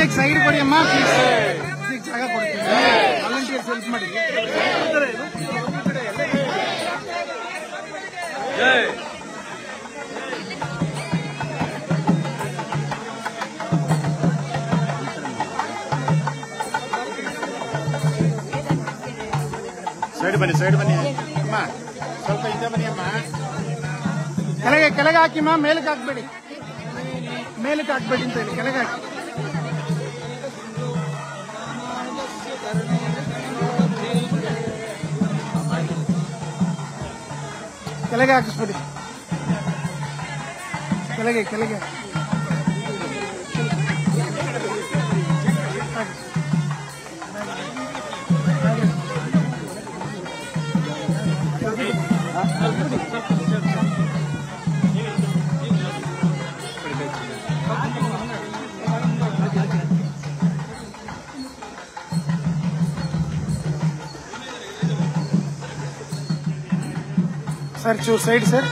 एक साइड पड़ी अम्मा प्लीज जगह पड़ती वालंटियर्स हेल्प ಮಾಡಿ जय ಸೈಡ್ ಬನ್ನಿ ಅಮ್ಮ ಸ್ವಲ್ಪ ಹಿಂದೆ ಬನ್ನಿ ಅಮ್ಮ ಕೆಳಗೆ ಹಾಕಿ ಅಮ್ಮ ಮೇಲಕ್ಕೆ ಹಾಕಬೇಡಿ ಅಂತ ಹೇಳಿ ಕೆಳಗೆ ಹಾಕಿ ಕೆಳಗೆ ಹಾಕಿಸ್ಬಿಡಿ ಕೆಳಗೆ सर चूर साइड सर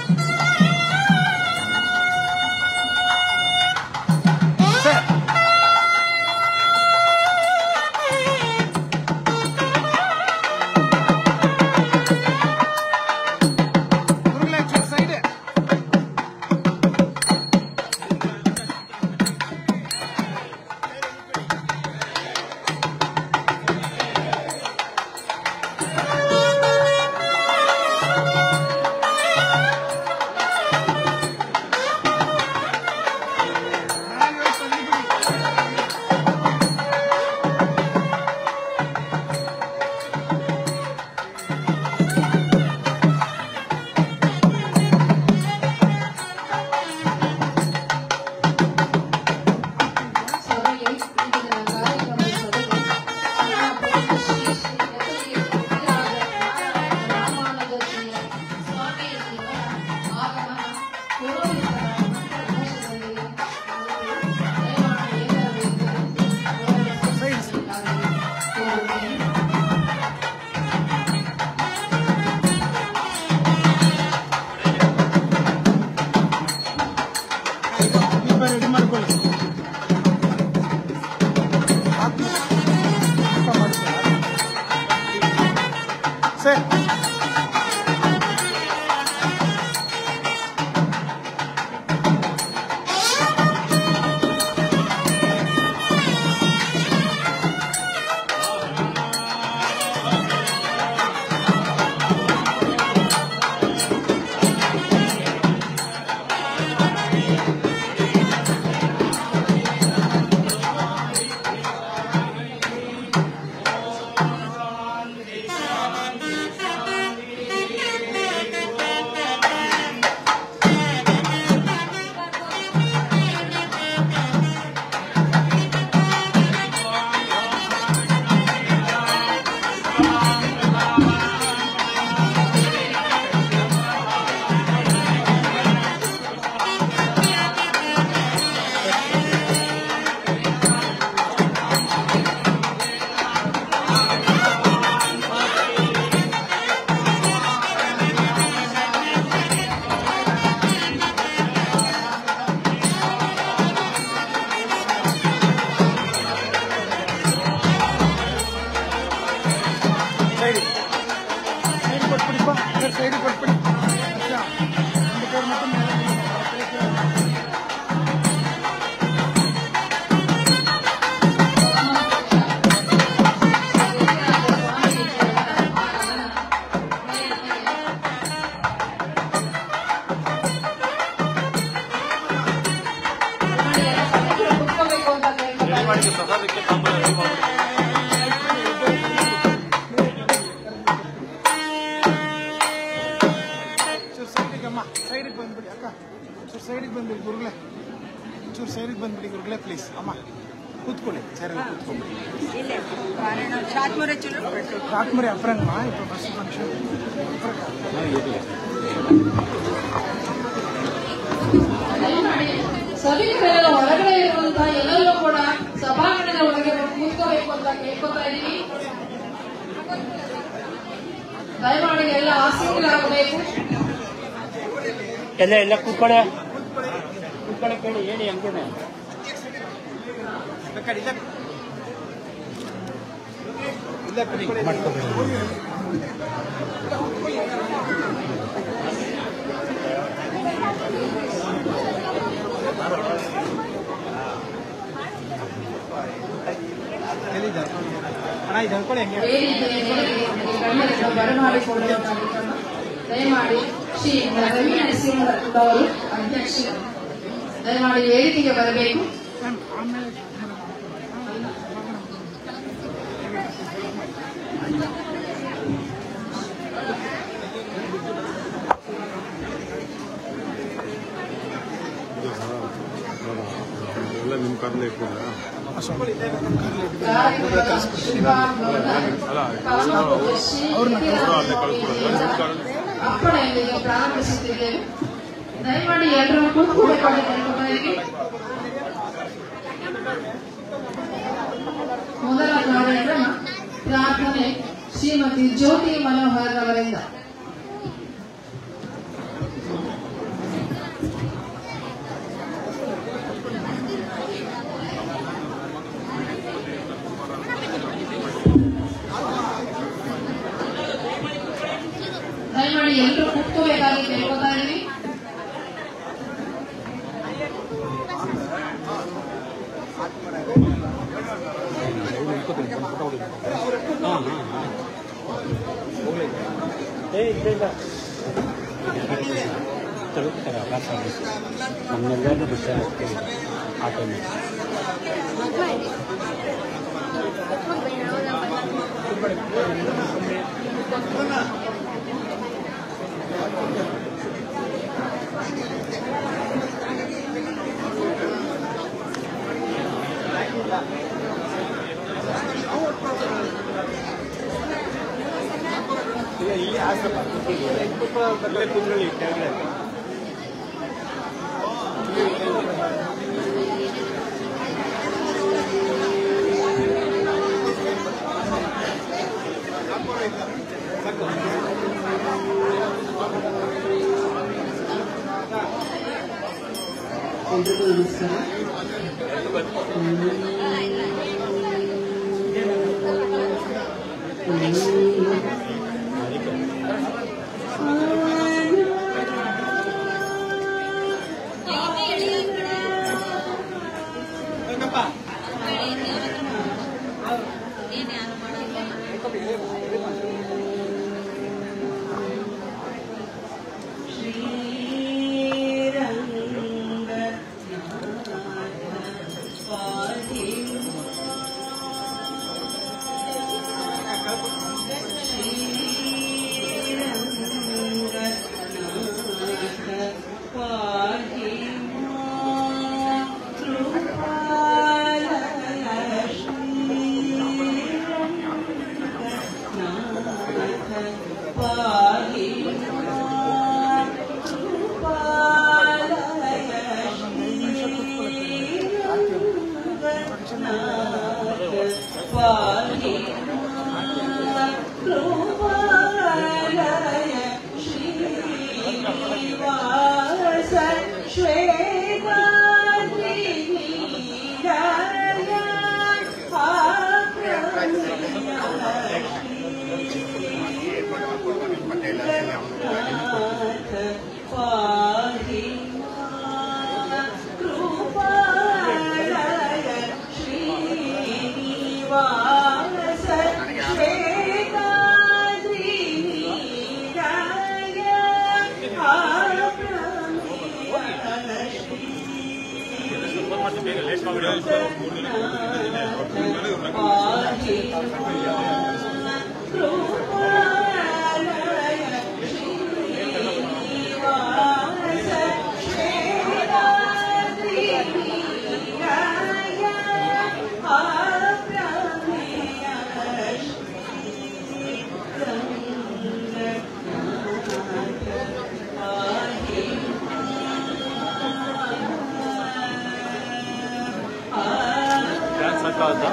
ದಯಮಾಡಿ ಪ್ರಸಾದಕ್ಕೆ ತಾಂಬೂಲ ಸೈಡಿಗೆ ಬಂದ್ಬಿಡಿ ಅಕ್ಕ, ಚೂರು ಸೈಡಿಗೆ ಬಂದ್ಬಿಡಿ ಗುರುಗಳೇ, ಚೂರು ಸೈಡಿಗೆ ಬಂದ್ಬಿಡಿ ಗುರುಗಳೇ ಪ್ಲೀಸ್. ಅಮ್ಮ ಕೂತ್ಕೊಳ್ಳಿ, ಸರಿ ಕೂತ್ಕೊಳ್ಳಿ. ಕಾಟ್ಮುರಿ ಅಪ್ರಂಗಮ್ಮ இப்போ ஃபர்ஸ்ட் ஃபங்க்ஷன் ಸಭಿಕರೆಲ್ಲ ಹೊರಗಡೆ ಇರುವಂತಹ ಎಲ್ಲರೂ ಕೂಡ ಸಭಾಂಗಣದ ಒಳಗೆ ಕೂತ್ಕೋಬೇಕು ಅಂತ ಕೇಳ್ಕೊತಾ ಇದೀವಿ. ದಯಮಾಡಿ ಎಲ್ಲ ಆಸೀನರಾಗಬೇಕು. ಎಲ್ಲ ಕೂತ್ಕೊಳ್ಳೆ ಕೇಳಿ ಹೇಳಿ ಹಂಗೇನೆ ದಯಮಾಡಿ ಶ್ರೀ ರವಿ ನರಸಿಂಹರವರು ಅಧ್ಯಕ್ಷರು ದಯಮಾಡಿ ವೇದಿಕೆಗೆ ಬರಬೇಕು. ನಿಮ್ಮ ಕಾರ್ಲೆ ಅಪ್ಪಣೆಯೊಂದಿಗೆ ಪ್ರಾರಂಭಿಸುತ್ತಿದ್ದೇವೆ. ದಯಮಾಡಿ ಎಲ್ಲರೂ ಕೂತ್ಕೊಳ್ಬೇಕಾಗಿ ಕೇಳ್ಕೊತಾ ಇದ್ದೀವಿ. ಮೊದಲ ಕಾರ್ಯಕ್ರಮ ಪ್ರಾರ್ಥನೆ ಶ್ರೀಮತಿ ಜ್ಯೋತಿ ಮನೋಹರ್ ಅವರಿಂದ. ದಯಮಾಡಿ ಎಲ್ಲರೂ ಕೂತ್ಕೋಬೇಕಾಗಿ ಕೇಳ್ಕೊತಾ ಇದ್ದೀವಿ. ನಮ್ಮೆಲ್ಲರೂ ಬಿಟ್ಟು ಆ ಟೈಮ್ ಇಲ್ಲಿ ಆಸಪ್ಪ ತಿಂಗಳು ಕೆಳಗಡೆ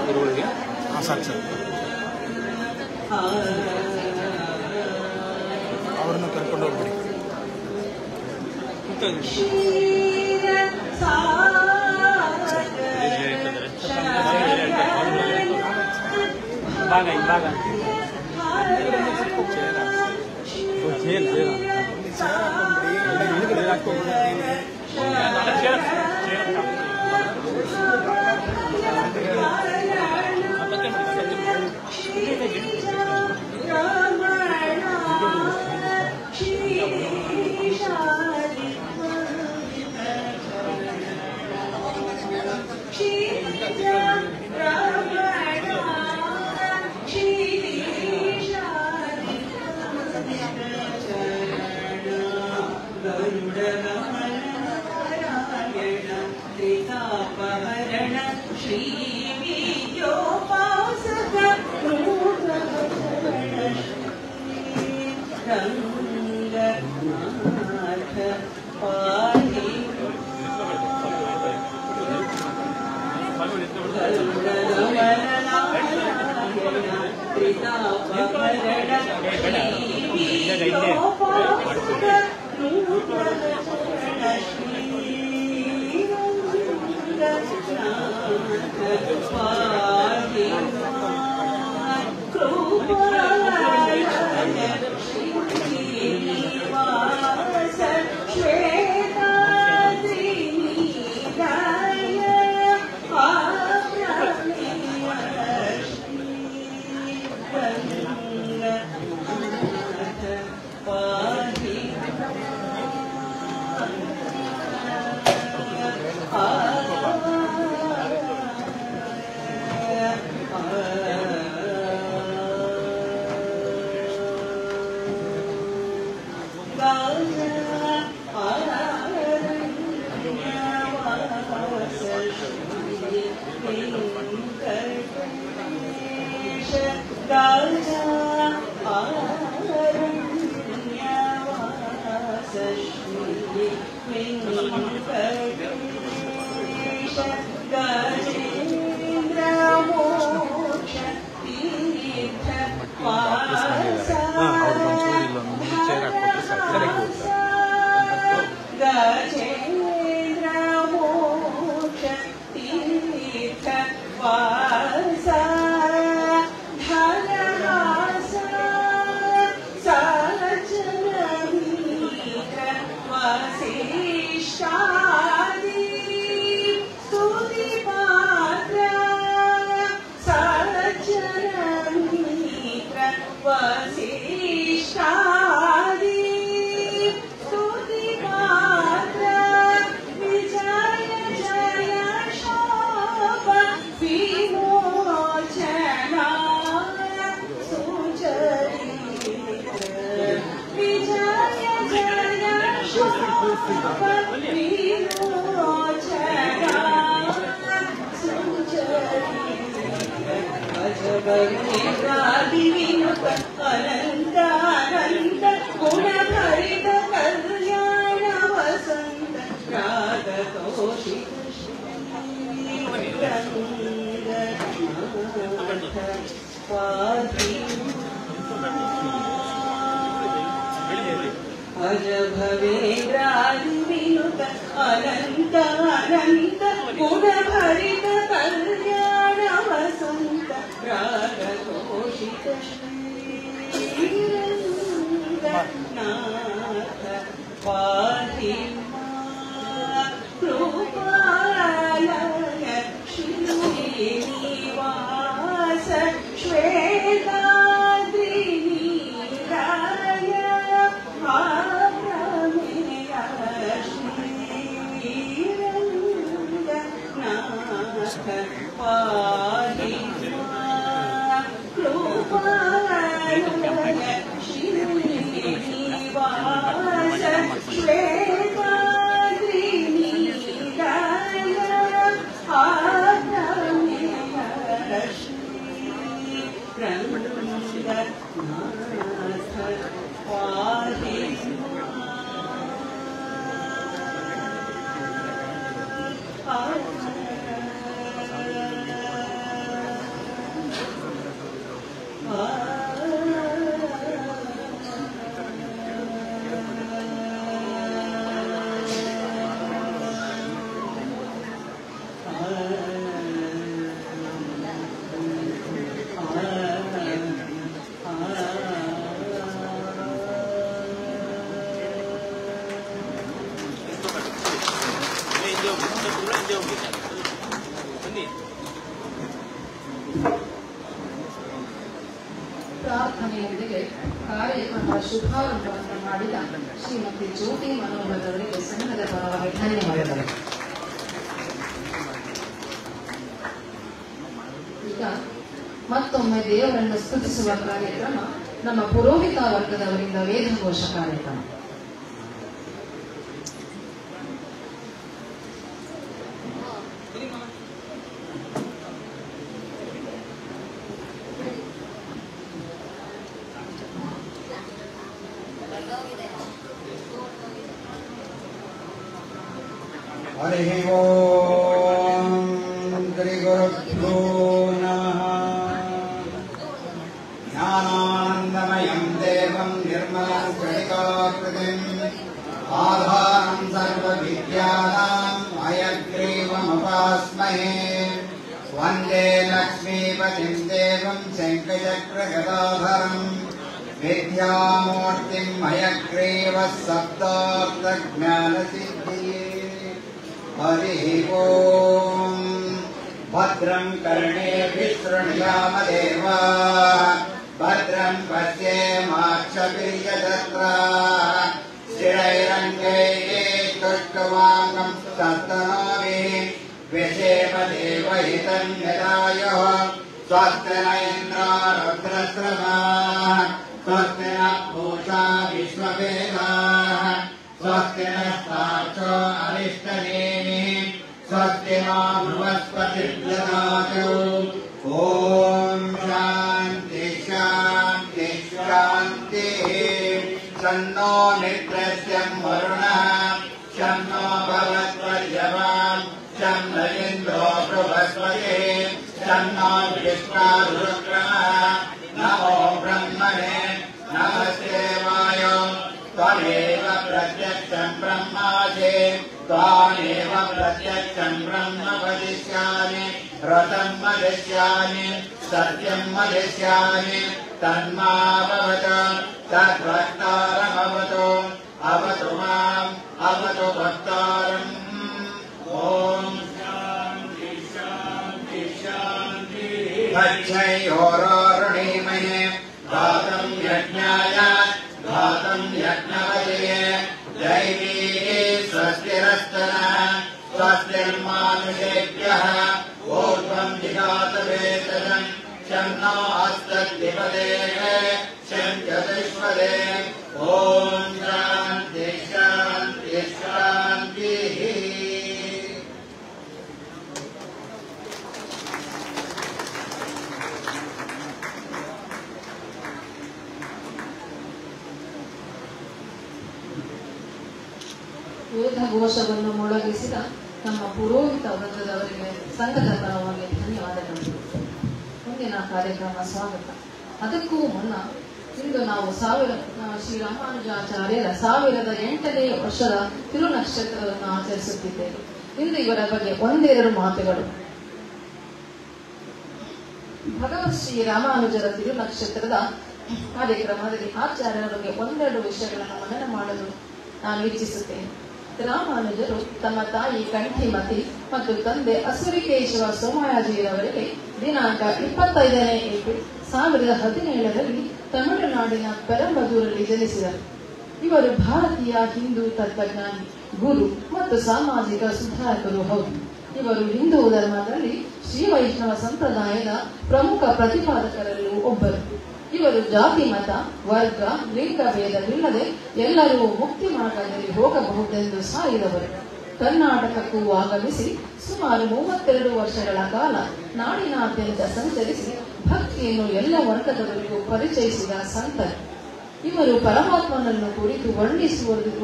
ಗುರುಗಳಿಗೆ ಸಾಕು ಸರ್ ಅವ್ರನ್ನ ಕರ್ಕೊಂಡು ಹೋಗ್ಬಿಡಿ. Nah. ಹಿಂದೆ ಹೋಗಿ ಹಿಂದೆ ಹೋಗಿ ಬನ್ನಿ. ಪ್ರಾರ್ಥನೆಯೊಂದಿಗೆ ಕಾರ್ಯಕ್ರಮದ ಶುಭಾರಂಭವನ್ನು ಮಾಡಿದ ಶ್ರೀಮತಿ ಜ್ಯೋತಿ ಮನೋಹರ್ ಅವರಿಗೆ ಸಂಘದ ಪರವಾಗಿ ಧನ್ಯವಾದಗಳು. ಈಗ ಮತ್ತೊಮ್ಮೆ ದೇವರನ್ನು ಸ್ತುತಿಸುವ ಕಾರ್ಯಕ್ರಮ, ನಮ್ಮ ಪುರೋಹಿತ ವರ್ಗದವರಿಂದ ವೇದಘೋಷ ಕಾರ್ಯಕ್ರಮ. हरिः ओम् श्री गुरुभ्यो नमः। ज्ञानानन्दमयं देवं निर्मलं क्षणिकाकृतिम् आधारं सर्वविद्यानां हयग्रीवमुपास्महे। वन्दे लक्ष्मीपतिं देवं शङ्खचक्रगदाधरम् विद्यामूर्तिं हयग्रीवः सप्तार्थज्ञानसिद्धिये। हरिः ओम् भद्रं कर्णेभिः शृणुयामदेवाः भद्रं पश्येमाक्षभिर्यजत्राः स्थिरैरङ्गैः तुष्टुवाङ्गं सस्तनोभिः विषेम देवहितं यदायुः स्वस्ति न इन्द्रो रुद्रस्रवाः स्वस्ति न पूषा विश्ववेदाः स्वस्ति नस्तार्चो अरिष्टनेमिः स्वस्ति नो बृहस्पतिर्दधातु। ॐ शान्ति शान्ति शान्तिः। शन्नो मित्रस्यं वरुणः शन्नो भवत्वर्यवां शन्न इन्द्रो बृहस्पतिः शन्नो विष्णुरुक्रमः। नमो ब्रह्मणे नमस्ते वायो त्वमेव प्रत्यक्षं ब्रह्मासि त्वामेव प्रत्यक्षं ब्रह्म वदिष्यामि व्रतं वदिष्यामि सत्यं वदिष्यामि तन्माभवतु तद्वक्तारमवतु अवतु माम् अवतु वक्तारम्। ॐ शान्ति शान्ति शान्तिः। गच्छयोरोरुणीमहे गातं यज्ञाय गातं यज्ञवदये दैवी स्वस्तिरस्तनः स्वस्तिर्मानुषेभ्यः ऊर्ध्वं जिगातवेतनं शन्नो हस्तद्विपदे शङ्खचतुष्पदे। ॐ शान्ति शान्ति शान्तिः। ವೇದಘೋಷವನ್ನು ಮೊಳಗಿಸಿದ ನಮ್ಮ ಪುರೋಹಿತ ವೃಂದದವರಿಗೆ ಸಂಘದ ಪರವಾಗಿ ಧನ್ಯವಾದಗಳು. ಮುಂದಿನ ಕಾರ್ಯಕ್ರಮ ಸ್ವಾಗತ. ಅದಕ್ಕೂ ಮುನ್ನ ಇಂದು ನಾವು ಶ್ರೀರಾಮಾನುಜಾಚಾರ್ಯರ 1008ನೇ ವರ್ಷದ ತಿರುನಕ್ಷತ್ರವನ್ನು ಆಚರಿಸುತ್ತಿದ್ದೇವೆ. ಇಂದು ಇವರ ಬಗ್ಗೆ ಒಂದೆರಡು ಮಾತುಗಳು. ಭಗವತ್ ಶ್ರೀರಾಮಾನುಜರ ತಿರುನಕ್ಷತ್ರದ ಕಾರ್ಯಕ್ರಮದಲ್ಲಿ ಆಚಾರ್ಯರ ಬಗ್ಗೆ ಒಂದೆರಡು ವಿಷಯಗಳನ್ನು ಮನನ ಮಾಡಲು ನಾನು ಇಚ್ಛಿಸುತ್ತೇನೆ. ರಾಮಾನುಜರು ತಮ್ಮ ತಾಯಿ ಕಂಠಿಮತಿ ಮತ್ತು ತಂದೆ ಅಸುರಿಕೇಶವ ಸೋಮಯಾಜಿಯವರಿಗೆ ದಿನಾಂಕ 25ನೇ ಏಪ್ರಿಲ್ 1017ರಲ್ಲಿ ತಮಿಳುನಾಡಿನ ಪೆರಂಬದೂರಲ್ಲಿ ಜನಿಸಿದರು. ಇವರು ಭಾರತೀಯ ಹಿಂದೂ ತತ್ವಜ್ಞಾನಿ, ಗುರು ಮತ್ತು ಸಾಮಾಜಿಕ ಸುಧಾರಕರು ಹೌದು. ಇವರು ಹಿಂದೂ ಧರ್ಮದಲ್ಲಿ ಶ್ರೀ ವೈಷ್ಣವ ಸಂಪ್ರದಾಯದ ಪ್ರಮುಖ ಪ್ರತಿಪಾದಕರಲ್ಲೂ ಒಬ್ಬರು. ಇವರು ಜಾತಿ ಮತ ವರ್ಗ ಲಿಂಗ ಭೇದವಿಲ್ಲದೆ ಎಲ್ಲರೂ ಮುಕ್ತಿ ಮಾರ್ಗದಲ್ಲಿ ಹೋಗಬಹುದೆಂದು ಸಾರಿದವರು. ಕರ್ನಾಟಕಕ್ಕೂ ಆಗಮಿಸಿ ಸುಮಾರು 32 ವರ್ಷಗಳ ಕಾಲ ನಾಡಿನಾದ್ಯಂತ ಸಂಚರಿಸಿ ಭಕ್ತಿಯನ್ನು ಎಲ್ಲ ವರ್ಗದವರಿಗೂ ಪರಿಚಯಿಸಿದ ಸಂತರು. ಇವರು ಪರಮಾತ್ಮನನ್ನು ಕುರಿತು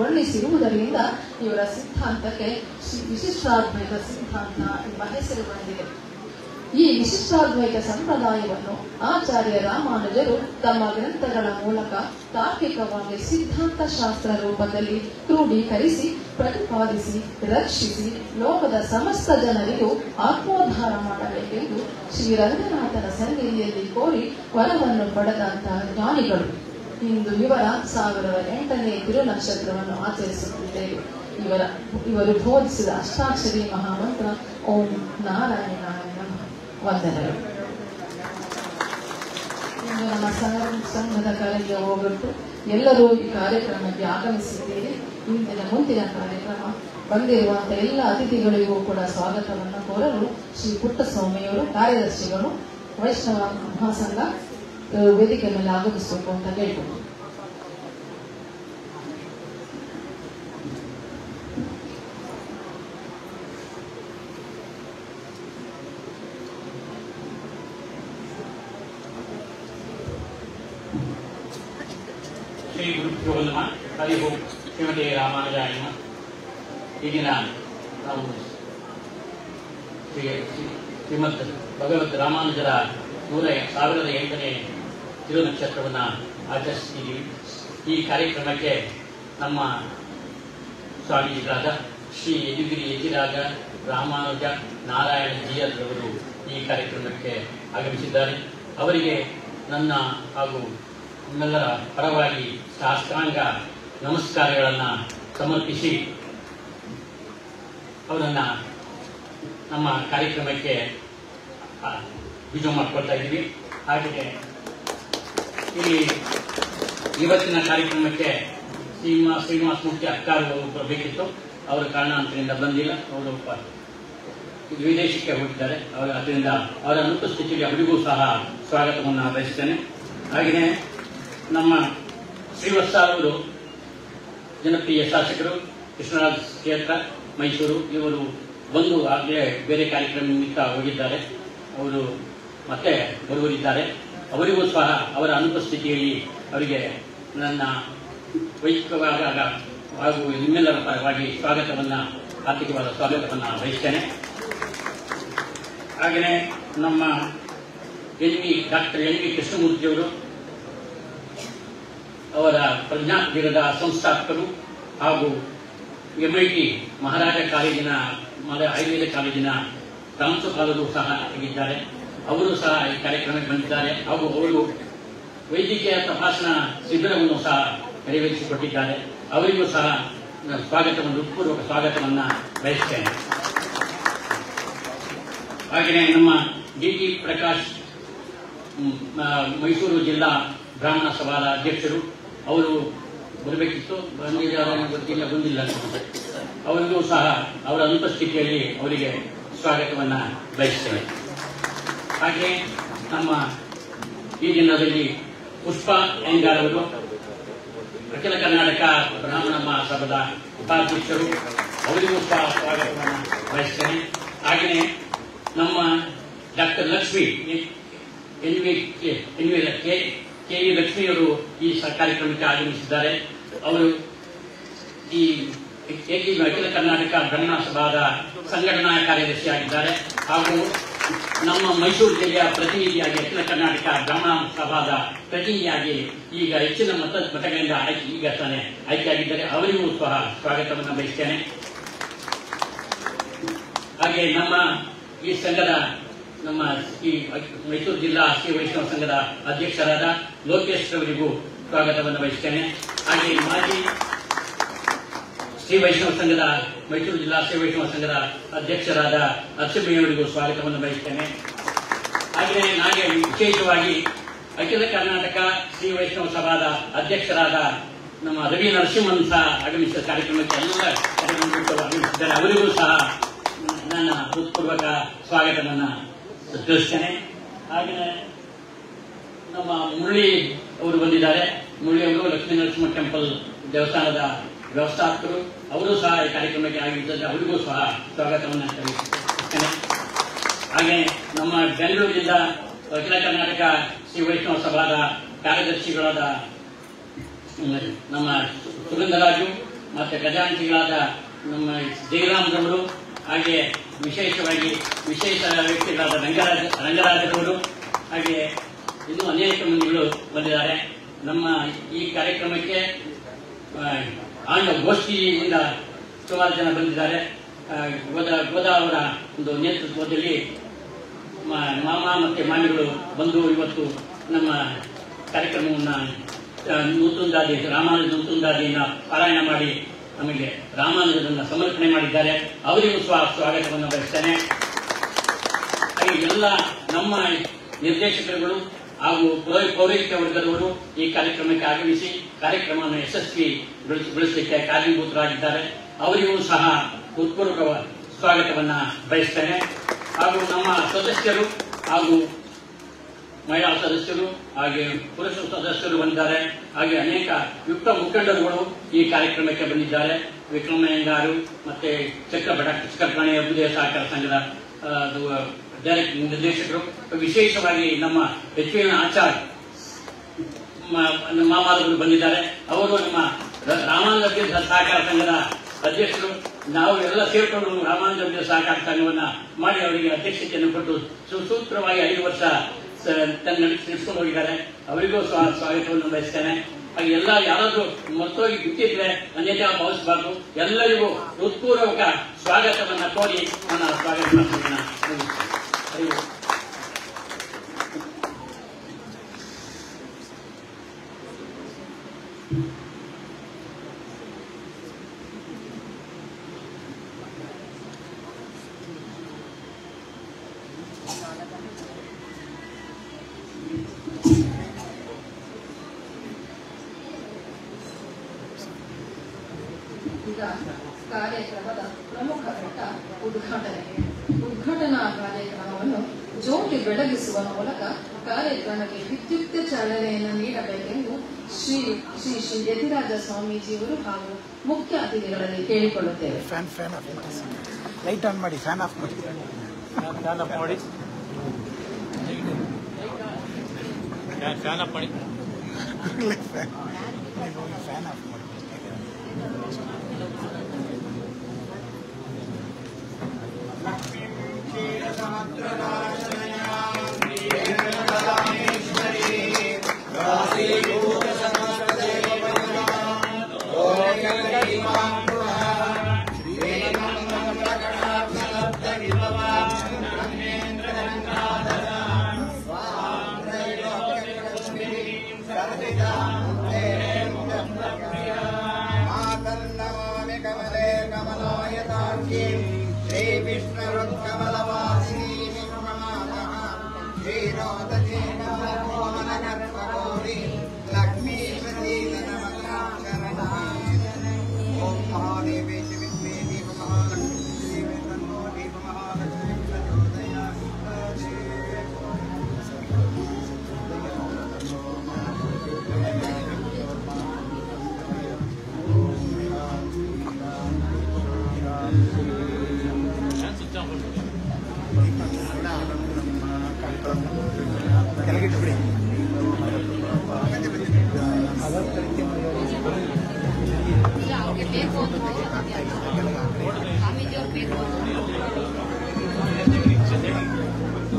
ವರ್ಣಿಸಿರುವುದರಿಂದ ಇವರ ಸಿದ್ಧಾಂತಕ್ಕೆ ವಿಶಿಷ್ಟಾದ್ವೈತ ಸಿದ್ಧಾಂತ ಎಂಬ ಹೆಸರು ಬಂದಿದೆ. ಈ ವಿಶಿಷ್ಟಾದ್ವೈತ ಸಂಪ್ರದಾಯವನ್ನು ಆಚಾರ್ಯ ರಾಮಾನುಜರು ತಮ್ಮ ಗ್ರಂಥಗಳ ಮೂಲಕ ತಾರ್ಕಿಕವಾಗಿ ಸಿದ್ಧಾಂತ ಶಾಸ್ತ್ರ ರೂಪದಲ್ಲಿ ಕ್ರೋಢೀಕರಿಸಿ ಪ್ರತಿಪಾದಿಸಿ ರಕ್ಷಿಸಿ ಲೋಕದ ಸಮಸ್ತ ಜನರಿಗೂ ಆತ್ಮೋದ್ಧಾರ ಮಾಡಬೇಕೆಂದು ಶ್ರೀರಂಗನಾಥನ ಸನ್ನಿಧಿಯಲ್ಲಿ ಕೋರಿ ವರವನ್ನು ಪಡೆದಂತಹ ಜ್ಞಾನಿಗಳು. ಇಂದು ಇವರ 1008ನೇ ತಿರುನಕ್ಷತ್ರವನ್ನು ಆಚರಿಸುತ್ತಿದ್ದೇವೆ. ಇವರು ಬೋಧಿಸಿದ ಅಷ್ಟಾಕ್ಷರಿ ಮಹಾಮಂತ್ರ ಓಂ ನಾರಾಯಣಾಯ ನಮಃ. ವಂದನೆಗಳು. ಇಂದು ನಮ್ಮ ಸಂಘದ ಕರೆಗೆ ಹೋಗ್ಬಿಟ್ಟು ಎಲ್ಲರೂ ಈ ಕಾರ್ಯಕ್ರಮಕ್ಕೆ ಆಗಮಿಸಿದ್ದೀರಿ. ಇಂದಿನ ಮುಂದಿನ ಕಾರ್ಯಕ್ರಮ ಬಂದಿರುವಂತಹ ಎಲ್ಲ ಅತಿಥಿಗಳಿಗೂ ಕೂಡ ಸ್ವಾಗತವನ್ನು ಕೋರಲು ಶ್ರೀ ಪುಟ್ಟಸ್ವಾಮಿಯವರು ಕಾರ್ಯದರ್ಶಿಗಳು ವೈಷ್ಣವ ಮಹಾಸಂಘ ವೇದಿಕೆ ಮೇಲೆ ಆಗಮಿಸಬೇಕು ಅಂತ ಹೇಳ್ಬೋದು. ಶ್ರೀ ಗುರುಭ್ಯೋ ನಮಃ. ಹರಿ ಓಂ. ಶ್ರೀಮತಿ ರಾಮಾನುಜಾಯ ನಮಃ. ಈಗಿನ ನಾವು ಶ್ರೀಮದ್ ಭಗವದ್ ರಾಮಾನುಜರ 1008ನೇ ತಿರುನಕ್ಷತ್ರವನ್ನು ಆಚರಿಸ್ತೀವಿ. ಈ ಕಾರ್ಯಕ್ರಮಕ್ಕೆ ನಮ್ಮ ಸ್ವಾಮೀಜಿಗಳಾದ ಶ್ರೀ ಯದುಗಿರಿ ಯತಿರಾಜ ರಾಮಾನುಜ ನಾರಾಯಣ ಜಿಯರವರು ಈ ಕಾರ್ಯಕ್ರಮಕ್ಕೆ ಆಗಮಿಸಿದ್ದಾರೆ. ಅವರಿಗೆ ನನ್ನ ಹಾಗೂ ನಿಮ್ಮೆಲ್ಲರ ಪರವಾಗಿ ಶಾಸ್ತ್ರಾಂಗ ನಮಸ್ಕಾರಗಳನ್ನು ಸಮರ್ಪಿಸಿ ಅವರನ್ನು ನಮ್ಮ ಕಾರ್ಯಕ್ರಮಕ್ಕೆ ಬಿಜು ಮಾಡಿಕೊಳ್ತಾ ಇದ್ದೀವಿ. ಹಾಗೆಯೇ ಇಲ್ಲಿ ಇವತ್ತಿನ ಕಾರ್ಯಕ್ರಮಕ್ಕೆ ಶ್ರೀನಿವಾಸ ಮೂರ್ತಿ ಅಕ್ಕಾರು ಬರಬೇಕಿತ್ತು. ಅವರ ಕಾರಣಾಂತರದಿಂದ ಬಂದಿಲ್ಲ. ಅವರು ವಿದೇಶಕ್ಕೆ ಹೋಗಿದ್ದಾರೆ. ಅದರಿಂದ ಅವರ ಅನುಪಸ್ಥಿತಿಗೆ ಅವರಿಗೂ ಸಹ ಸ್ವಾಗತವನ್ನು ಬಯಸ್ತೇನೆ. ಹಾಗೆಯೇ ನಮ್ಮ ಶ್ರೀವತ್ಸಾರವರು ಜನಪ್ರಿಯ ಶಾಸಕರು, ಕೃಷ್ಣರಾಜ ಕ್ಷೇತ್ರ ಮೈಸೂರು, ಇವರು ಬಂದು ಆಗಲೇ ಬೇರೆ ಕಾರ್ಯಕ್ರಮ ನಿಮಿತ್ತ ಹೋಗಿದ್ದಾರೆ. ಅವರು ಮತ್ತೆ ಬರುವರಿದ್ದಾರೆ. ಅವರಿಗೂ ಸಹ ಅವರ ಅನುಪಸ್ಥಿತಿಯಲ್ಲಿ ಅವರಿಗೆ ನನ್ನ ವೈಯಕ್ತಿಕವಾದ ಹಾಗೂ ನಿಮ್ಮೆಲ್ಲರ ಪರವಾಗಿ ಆರ್ಥಿಕವಾದ ಸ್ವಾಗತವನ್ನು ಬಯಸ್ತೇನೆ. ಹಾಗೆಯೇ ನಮ್ಮ ಡಾಕ್ಟರ್ ಎನ್ ವಿ ಕೃಷ್ಣಮೂರ್ತಿಯವರು ಅವರ ಪ್ರಜ್ಞಾಪೀಠದ ಸಂಸ್ಥಾಪಕರು ಹಾಗೂ MIT ಮಹಾರಾಜ ಕಾಲೇಜಿನ ಆಯುರ್ವೇದ ಕಾಲೇಜಿನ ಪ್ರಾಂಶುಪಾಲರು ಸಹ ಆಗಿದ್ದಾರೆ. ಅವರು ಸಹ ಈ ಕಾರ್ಯಕ್ರಮಕ್ಕೆ ಬಂದಿದ್ದಾರೆ. ಹಾಗೂ ಅವರು ವೈದ್ಯಕೀಯ ತಪಾಸಣಾ ಶಿಬಿರವನ್ನು ಸಹ ನೆರವೇರಿಸಿಕೊಟ್ಟಿದ್ದಾರೆ. ಅವರಿಗೂ ಸಹ ಹೃತ್ಪೂರ್ವಕ ಸ್ವಾಗತವನ್ನು ಬಯಸ್ತೇನೆ. ಹಾಗೆಯೇ ನಮ್ಮ DT ಪ್ರಕಾಶ್ ಮೈಸೂರು ಜಿಲ್ಲಾ ಬ್ರಾಹ್ಮಣ ಸಭಾದ ಅಧ್ಯಕ್ಷರು, ಅವರು ಬರಬೇಕಿತ್ತು, ಬಂದಿಲ್ಲ. ಅವರಿಗೂ ಸಹ ಅವರ ಅನುಪಸ್ಥಿತಿಯಲ್ಲಿ ಅವರಿಗೆ ಸ್ವಾಗತವನ್ನು ಬಯಸ್ತೇವೆ. ಹಾಗೆ ನಮ್ಮ ಈ ದಿನದಲ್ಲಿ ಪುಷ್ಪ ಅಯ್ಯಂಗಾರ್ ಅವರು ಅಖಿಲ ಕರ್ನಾಟಕ ಬ್ರಾಹ್ಮಣ ಮಹಾಸಭಾದ ಉಪಾಧ್ಯಕ್ಷರು, ಅವರಿಗೂ ಸಹ ಸ್ವಾಗತವನ್ನು ಬಯಸ್ತೇನೆ. ಹಾಗೆಯೇ ನಮ್ಮ ಡಾಕ್ಟರ್ ಲಕ್ಷ್ಮಿ KV ಲಕ್ಷ್ಮಿಯವರು ಈ ಕಾರ್ಯಕ್ರಮಕ್ಕೆ ಆಗಮಿಸಿದ್ದಾರೆ. ಅವರು ಈ ಅಖಿಲ ಕರ್ನಾಟಕ ಬ್ರಾಹ್ಮಣ ಸಭಾದ ಸಂಘಟನಾ ಕಾರ್ಯದರ್ಶಿಯಾಗಿದ್ದಾರೆ. ಹಾಗೂ ನಮ್ಮ ಮೈಸೂರು ಜಿಲ್ಲೆಯ ಪ್ರತಿನಿಧಿಯಾಗಿ ಅಖಿಲ ಕರ್ನಾಟಕ ಬ್ರಾಹ್ಮಣ ಸಭಾದ ಪ್ರತಿನಿಧಿಯಾಗಿ ಈಗ ಹೆಚ್ಚಿನ ಮತಗಳಿಂದ ಈಗ ತಾನೇ ಆಯ್ಕೆಯಾಗಿದ್ದಾರೆ. ಅವರಿಗೂ ಸಹ ಸ್ವಾಗತವನ್ನು ಬಯಸ್ತೇನೆ. ಹಾಗೆ ನಮ್ಮ ಈ ಸಂಘದ ಈ ಮೈಸೂರು ಜಿಲ್ಲಾ ಶ್ರೀ ವೈಷ್ಣವ ಸಂಘದ ಅಧ್ಯಕ್ಷರಾದ ಲೋಕೇಶ್ ಅವರಿಗೂ ಸ್ವಾಗತವನ್ನು ಬಯಸ್ತೇನೆ. ಹಾಗೆ ಮಾಜಿ ಮೈಸೂರು ಜಿಲ್ಲಾ ಶ್ರೀ ವೈಷ್ಣವ ಸಂಘದ ಅಧ್ಯಕ್ಷರಾದ ಅರ್ಚಮೆಯವರಿಗೂ ಸ್ವಾಗತವನ್ನು ಬಯಸ್ತೇನೆ. ಹಾಗೆ ವಿಶೇಷವಾಗಿ ಅಖಿಲ ಕರ್ನಾಟಕ ಶ್ರೀ ವೈಷ್ಣವ ಸಭಾದ ಅಧ್ಯಕ್ಷರಾದ ನಮ್ಮ ರವಿ ನರಸಿಂಹನ್ ಸಹ ಆಗಮಿಸಿದ ಕಾರ್ಯಕ್ರಮಕ್ಕೆ ಎಲ್ಲ ಆಗಮಿಸಿದ್ದಾರೆ. ಅವರಿಗೂ ಸಹ ನನ್ನ ಹೃತ್ಪೂರ್ವಕ ಸ್ವಾಗತವನ್ನು ತಿಳಿಸ್ತೇನೆ. ಹಾಗೆಯೇ ನಮ್ಮ ಮುರಳಿ ಅವರು ಬಂದಿದ್ದಾರೆ. ಮುರಳಿ ಅವರು ಲಕ್ಷ್ಮೀ ನರಸಿಂಹ ಟೆಂಪಲ್ ದೇವಸ್ಥಾನದ ವ್ಯವಸ್ಥಾಪಕರು, ಅವರು ಸಹ ಈ ಕಾರ್ಯಕ್ರಮಕ್ಕೆ ಆಗಿದ್ದಾರೆ. ಅವರಿಗೂ ಸಹ ಸ್ವಾಗತವನ್ನು ತಿಳಿಸ್ತೇನೆ. ಹಾಗೆ ನಮ್ಮ ಬೆಂಗಳೂರಿನಿಂದ ಅಖಿಲ ಕರ್ನಾಟಕ ಶ್ರೀ ವೈಷ್ಣವ ಸಭಾದ ಕಾರ್ಯದರ್ಶಿಗಳಾದ ನಮ್ಮ ಸುಗಂಧರಾಜು ಮತ್ತು ಖಜಾಂಚಿಗಳಾದ ನಮ್ಮ ಜಯರಾಮ್ರವರು, ಹಾಗೆ ವಿಶೇಷ ವ್ಯಕ್ತಿಗಳಾದ ರಂಗರಾಜರವರು, ಹಾಗೆ ಇನ್ನೂ ಅನೇಕ ಮಂದಿಗಳು ಬಂದಿದ್ದಾರೆ. ನಮ್ಮ ಈ ಕಾರ್ಯಕ್ರಮಕ್ಕೆ ಗೋಷ್ಠಿಯಿಂದ ಸುಮಾರು ಜನ ಬಂದಿದ್ದಾರೆ. ಗೋದಾ ಅವರ ಒಂದು ನೇತೃತ್ವದಲ್ಲಿ ಮಾಮ ಮತ್ತು ಮಾಮಿಗಳು ಬಂದು ಇವತ್ತು ನಮ್ಮ ಕಾರ್ಯಕ್ರಮವನ್ನು ರಾಮಾನುಜ ನೂತುಂದಾದಿಯನ್ನು ಪಾರಾಯಣ ಮಾಡಿ ನಮಗೆ ರಾಮಾನುಜರನ್ನ ಸಮರ್ಪಣೆ ಮಾಡಿದ್ದಾರೆ. ಅವರಿಗೂ ಸ್ವಾಗತವನ್ನು ಬಯಸ್ತೇನೆ. ಎಲ್ಲ ನಮ್ಮ ನಿರ್ದೇಶಕರುಗಳು ಹಾಗೂ ಪೌರಾಣಿಕ ವರ್ಗದವರು ಈ ಕಾರ್ಯಕ್ರಮಕ್ಕೆ ಆಗಮಿಸಿ ಕಾರ್ಯಕ್ರಮವನ್ನು ಯಶಸ್ವಿಗೊಳಿಸಲಿಕ್ಕೆ ಕಾರಣೀಭೂತರಾಗಿದ್ದಾರೆ. ಅವರಿಗೂ ಸಹ ಹೃತ್ಪೂರ್ವಕ ಸ್ವಾಗತವನ್ನ ಬಯಸ್ತೇನೆ. ಹಾಗೂ ನಮ್ಮ ಸದಸ್ಯರು ಹಾಗೂ ಮಹಿಳಾ ಸದಸ್ಯರು ಹಾಗೆ ಪುರುಷ ಸದಸ್ಯರು ಬಂದಿದ್ದಾರೆ. ಹಾಗೆ ಅನೇಕ ಯುಕ್ತ ಮುಖಂಡರುಗಳು ಈ ಕಾರ್ಯಕ್ರಮಕ್ಕೆ ಬಂದಿದ್ದಾರೆ. ವಿಕ್ರಮಯ್ಯಂಗಾರು ಮತ್ತೆ ಚಕ್ರಪಾಣಿ ಅಭ್ಯುದಯ ಸಹಕಾರ ಸಂಘದ ನಿರ್ದೇಶಕರು, ವಿಶೇಷವಾಗಿ ನಮ್ಮ ಹೆಚ್ಚಿನ ಆಚಾರ್ಯ ಮಾಮಾದವರು ಬಂದಿದ್ದಾರೆ. ಅವರು ನಮ್ಮ ರಾಮಾನುಜ ಸಹಕಾರ ಸಂಘದ ಅಧ್ಯಕ್ಷರು. ನಾವು ಎಲ್ಲ ಸೇರ್ಕೊಂಡು ರಾಮಾನುಜ ಸಹಕಾರ ಸಂಘವನ್ನ ಮಾಡಿ ಅವರಿಗೆ ಅಧ್ಯಕ್ಷತೆಯನ್ನು ಕೊಟ್ಟು ಸುಸೂತ್ರವಾಗಿ 5 ವರ್ಷ ನಡೆಸಿಕೊಂಡು ಹೋಗಿದ್ದಾರೆ. ಅವರಿಗೂ ಸ್ವಾಗತವನ್ನು ಬಯಸ್ತೇನೆ. ಹಾಗೆ ಎಲ್ಲ ಯಾರಾದ್ರೂ ಮತ್ತೋಗಿ ಬಿಟ್ಟಿದ್ರೆ ಅನ್ಯತಾ ಭಾವಿಸಬಾರ್ದು. ಎಲ್ಲರಿಗೂ ಹೃತ್ಪೂರ್ವಕ ಸ್ವಾಗತವನ್ನ ಕೋರಿ ನನ್ನ ಸ್ವಾಗತ ಈಗ ಕಾರ್ಯಕ್ರಮದ ಪ್ರಮುಖ ಘಟ್ಟ ಉದ್ಘಾಟನೆ. ಉದ್ಘಾಟನಾ ಕಾರ್ಯಕ್ರಮವನ್ನು ಜ್ಯೋತಿ ಬೆಳಗಿಸುವ ಮೂಲಕ ಕಾರ್ಯಕ್ರಮಕ್ಕೆ ವಿದ್ಯುಕ್ತ ಚಾಲನೆಯನ್ನು ನೀಡಬೇಕೆಂದು ಶ್ರೀ ಶ್ರೀ ಶ್ರೀ ಯತಿರಾಜ ಸ್ವಾಮೀಜಿಯವರು ಹಾಗೂ ಮುಖ್ಯ ಅತಿಥಿಗಳಲ್ಲಿ ಕೇಳಿಕೊಳ್ಳುತ್ತೇವೆ. ಫ್ಯಾನ್ ಆಫ್ ಲೈಟ್ ಆನ್ ಮಾಡಿ, ಫ್ಯಾನ್ ಆಫ್ ಮಾಡಿ, ಫ್ಯಾನ್ ಆಫ್ ಮಾಡಿ, ಫ್ಯಾನ್ ಆಫ್ ಮಾಡಿ, ಫ್ಯಾನ್ ಆಫ್ ಮಾಡಿ.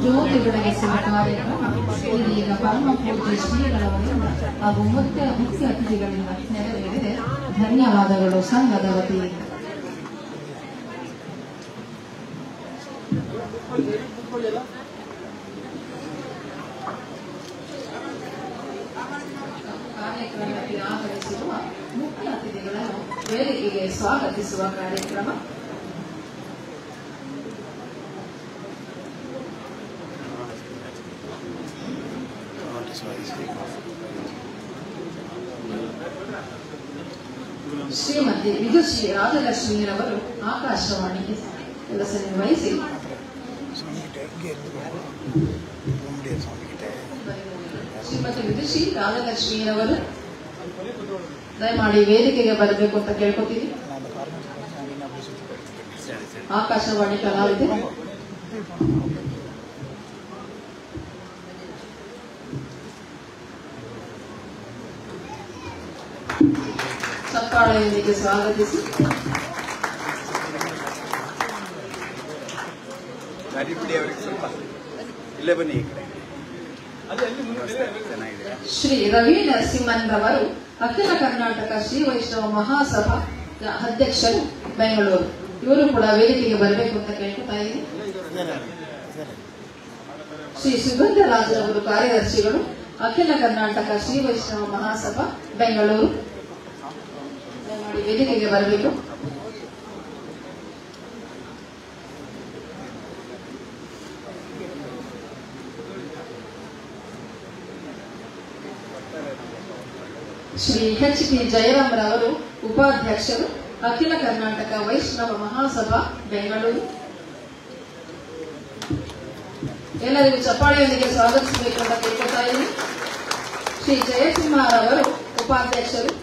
ಜ್ಯೋತಿ ಬೆಳಗಿಸುವ ಕಾರ್ಯಕ್ರಮ ಈಗ ಪರಮ ಪೂಜ್ಯ ಶ್ರೀಗಳವರಿಂದ ಹಾಗೂ ಮುಖ್ಯ ಅತಿಥಿಗಳಿಂದ ನೆರವೇರಿದೆ. ಧನ್ಯವಾದಗಳು ಸಂಘದ ವತಿಯಿಂದ. ಕಾರ್ಯಕ್ರಮಕ್ಕೆ ಆಗಮಿಸಿರುವ ಮುಖ್ಯ ಅತಿಥಿಗಳನ್ನು ವೇದಿಕೆಗೆ ಸ್ವಾಗತಿಸುವ ಕಾರ್ಯಕ್ರಮ. ಶ್ರೀಮತಿ ವಿದುಶ್ರೀ ರಾಜಲಕ್ಷ್ಮೀರವರು ಆಕಾಶವಾಣಿಗೆ ಕೆಲಸ ನಿರ್ವಹಿಸಿ ಶ್ರೀಮತಿ ವಿದುಶ್ರೀ ರಾಜಲಕ್ಷ್ಮೀರವರು ದಯಮಾಡಿ ವೇದಿಕೆಗೆ ಬರಬೇಕು ಅಂತ ಕೇಳ್ಕೊತೀವಿ. ಆಕಾಶವಾಣಿ ಕಲಾವಿದೆ ಚಪ್ಪಾಳೆಯೊಂದಿಗೆ ಸ್ವಾಗತಿಸಿ. ಶ್ರೀ ರವಿ ನರಸಿಂಹನ್ ರವರು ಅಖಿಲ ಕರ್ನಾಟಕ ಶ್ರೀ ವೈಷ್ಣವ ಮಹಾಸಭಾ ಅಧ್ಯಕ್ಷರು, ಬೆಂಗಳೂರು. ಇವರು ಕೂಡ ವೇದಿಕೆಗೆ ಬರಬೇಕು ಅಂತ ಕೇಳ್ಕೊತಾ ಇದ್ದೀನಿ. ಶ್ರೀ ಸುಗಂಧರಾಜರವರು ಕಾರ್ಯದರ್ಶಿಗಳು, ಅಖಿಲ ಕರ್ನಾಟಕ ಶ್ರೀ ವೈಷ್ಣವ ಮಹಾಸಭಾ, ಬೆಂಗಳೂರು. ದಯಮಾಡಿ ವೇದಿಕೆಗೆ ಬರಬೇಕು. ಶ್ರೀ ಎಚ್ ಪಿ ಜಯರಾಮ್ ರವರು ಉಪಾಧ್ಯಕ್ಷರು, ಅಖಿಲ ಕರ್ನಾಟಕ ವೈಷ್ಣವ ಮಹಾಸಭಾ, ಬೆಂಗಳೂರು. ಎಲ್ಲರಿಗೂ ಚಪ್ಪಾಳೆಯೊಂದಿಗೆ ಸ್ವಾಗತಿಸಬೇಕು ಅಂತ ಕೇಳ್ಕೊತಾ ಇದ್ದೀನಿ. ಶ್ರೀ ಜಯಸಿಂಹರವರು ಉಪಾಧ್ಯಕ್ಷರು